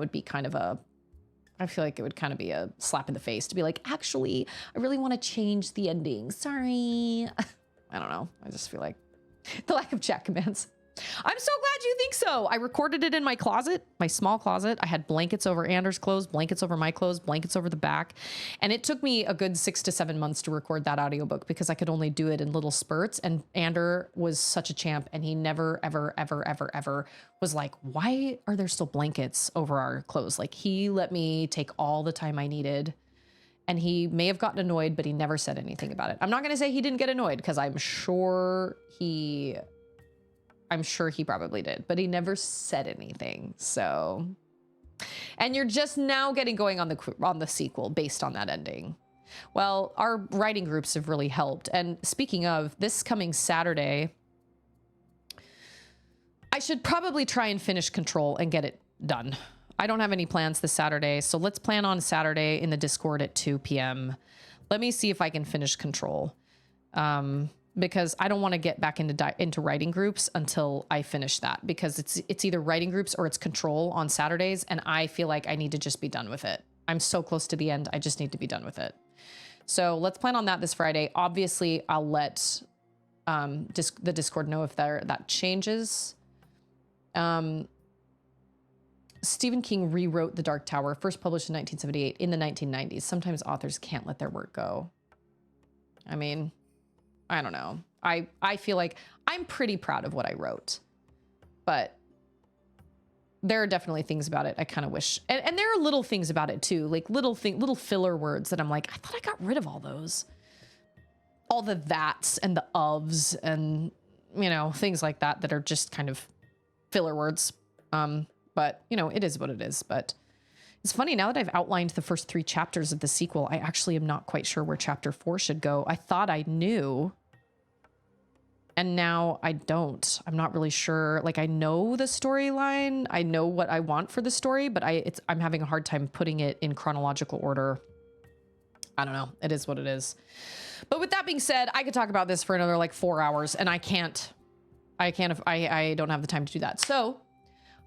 would kind of be a slap in the face to be like, actually, I really want to change the ending. Sorry. I don't know. I just feel like the lack of chat commands. I'm so glad you think so. I recorded it in my closet, my small closet. I had blankets over Anders' clothes, blankets over my clothes, blankets over the back. And it took me a good 6 to 7 months to record that audiobook, because I could only do it in little spurts. And Ander was such a champ, and he never, ever, ever, ever, ever was like, why are there still blankets over our clothes? Like, he let me take all the time I needed. And he may have gotten annoyed, but he never said anything about it. I'm not going to say he didn't get annoyed, because I'm sure he probably did, but he never said anything. So, and you're just now getting going on the sequel based on that ending. Well, our writing groups have really helped. And speaking of, this coming Saturday, I should probably try and finish Control and get it done. I don't have any plans this Saturday, so let's plan on Saturday in the Discord at 2 p.m. Let me see if I can finish Control. Because I don't want to get back into writing groups until I finish that, because it's either writing groups or it's Control on Saturdays, and I feel like I need to just be done with it. I'm so close to the end. I just need to be done with it. So let's plan on that this Friday. Obviously, I'll let the Discord know if that changes. Stephen King rewrote The Dark Tower, first published in 1978, in the 1990s. Sometimes authors can't let their work go. I mean, I don't know. I feel like I'm pretty proud of what I wrote, but there are definitely things about it I kind of wish. And there are little things about it too, like little filler words that I'm like, I thought I got rid of all those. All the that's and the ofs and, things like that are just kind of filler words. But it is what it is. But it's funny, now that I've outlined the first 3 chapters of the sequel, I actually am not quite sure where chapter 4 should go. I thought I knew, and now I don't. I'm not really sure. Like, I know the storyline. I know what I want for the story, but I'm having a hard time putting it in chronological order. I don't know. It is what it is. But with that being said, I could talk about this for another like 4 hours, and I can't if I don't have the time to do that. So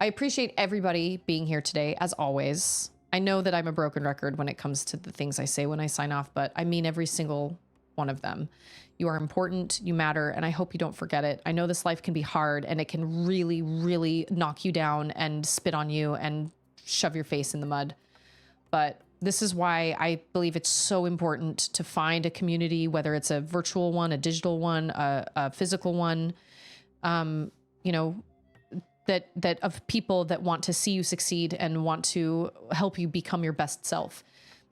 I appreciate everybody being here today, as always. I know that I'm a broken record when it comes to the things I say when I sign off, but I mean every single one of them. You are important, you matter, and I hope you don't forget it. I know this life can be hard, and it can really, really knock you down and spit on you and shove your face in the mud. But this is why I believe it's so important to find a community, whether it's a virtual one, a digital one, a physical one, you know, that of people that want to see you succeed and want to help you become your best self,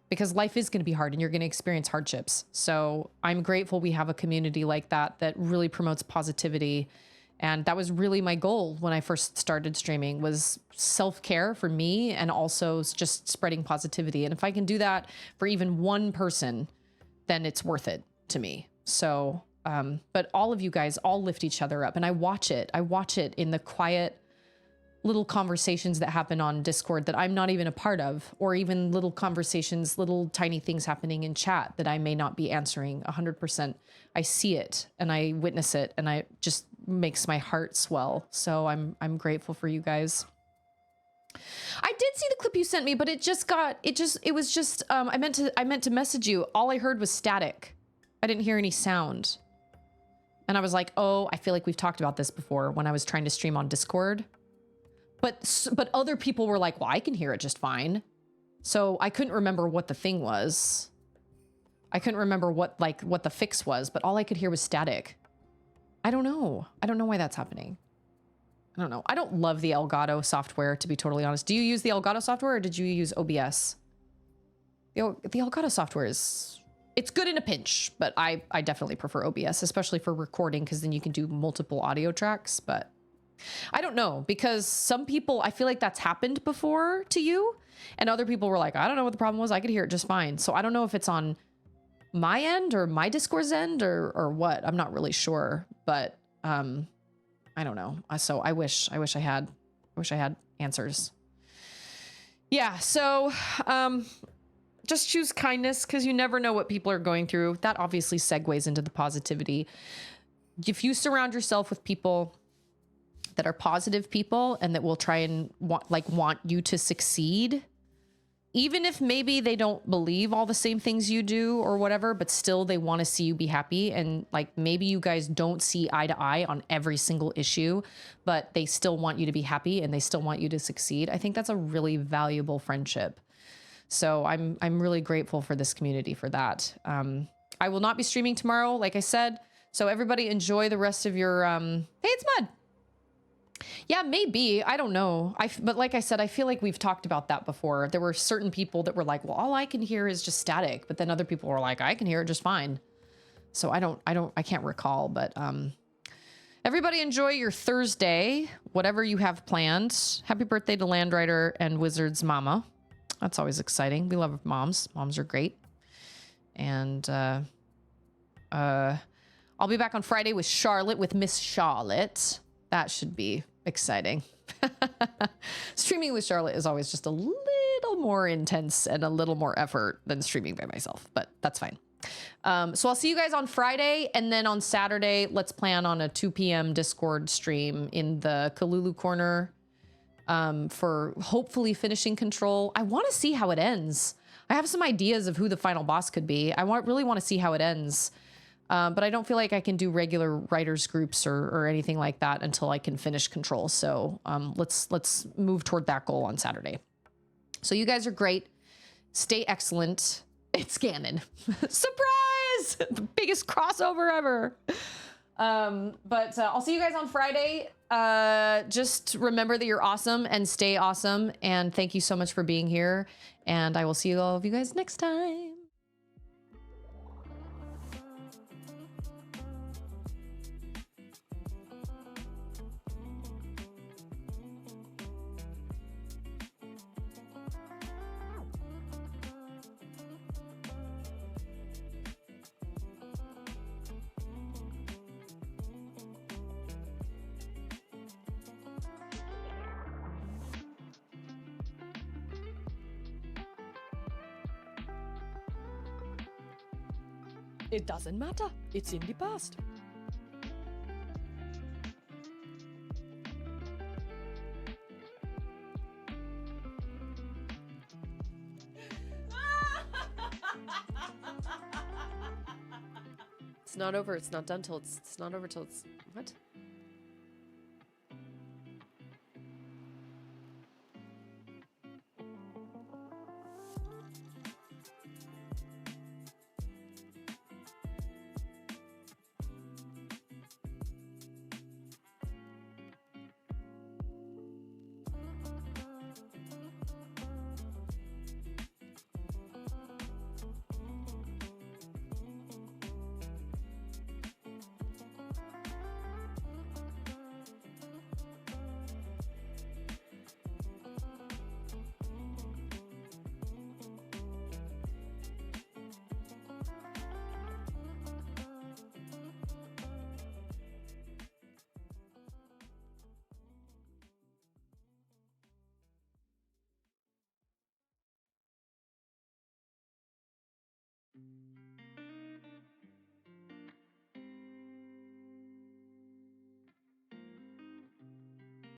because life is going to be hard and you're going to experience hardships. So I'm grateful we have a community like that really promotes positivity. And that was really my goal when I first started streaming, was self-care for me and also just spreading positivity. And if I can do that for even one person, then it's worth it to me. So, but all of you guys all lift each other up, and I watch it. I watch it in the quiet little conversations that happen on Discord that I'm not even a part of, or even little conversations, little tiny things happening in chat that I may not be answering 100%. I see it and I witness it, and I just makes my heart swell. So I'm grateful for you guys. I did see the clip you sent me, but it was just I meant to message you. All I heard was static. I didn't hear any sound. And I was like, "Oh, I feel like we've talked about this before," when I was trying to stream on Discord. But other people were like, "Well, I can hear it just fine." So I couldn't remember what the thing was. I couldn't remember what the fix was, but all I could hear was static. I don't know. I don't know why that's happening. I don't know. I don't love the Elgato software, to be totally honest. Do you use the Elgato software, or did you use OBS? The Elgato software it's good in a pinch, but I definitely prefer OBS, especially for recording, because then you can do multiple audio tracks. But I don't know, because some people, I feel like that's happened before to you, and other people were like, "I don't know what the problem was. I could hear it just fine." So I don't know if it's on my end or my Discord's end or what. I'm not really sure, but I don't know. So I wish I had answers. Yeah. So just choose kindness, because you never know what people are going through. That obviously segues into the positivity. If you surround yourself with people that are positive people and that will try and want you to succeed, even if maybe they don't believe all the same things you do or whatever, but still they want to see you be happy. And like, maybe you guys don't see eye to eye on every single issue, but they still want you to be happy and they still want you to succeed. I think that's a really valuable friendship. So I'm really grateful for this community for that. I will not be streaming tomorrow, like I said. So everybody enjoy the rest of your, hey, it's Mud. Yeah, maybe. I don't know. But like I said, I feel like we've talked about that before. There were certain people that were like, "Well, all I can hear is just static." But then other people were like, "I can hear it just fine." So I can't recall, but everybody enjoy your Thursday, whatever you have planned. Happy birthday to Landrider and Wizard's mama. That's always exciting. We love moms. Moms are great. And I'll be back on Friday with Charlotte, with Miss Charlotte. That should be exciting. Streaming with Charlotte is always just a little more intense and a little more effort than streaming by myself, but that's fine. So I'll see you guys on Friday, and then on Saturday, let's plan on a 2 p.m. Discord stream in the Kalulu corner for hopefully finishing Control. I want to see how it ends. I have some ideas of who the final boss could be. I really want to see how it ends. But I don't feel like I can do regular writers groups or anything like that until I can finish Control. So let's move toward that goal on Saturday. So you guys are great. Stay excellent. It's Ganon. Surprise! The biggest crossover ever. But I'll see you guys on Friday. Just remember that you're awesome and stay awesome. And thank you so much for being here. And I will see all of you guys next time. It doesn't matter. It's in the past. It's not over. It's not done till it's not over till it's what?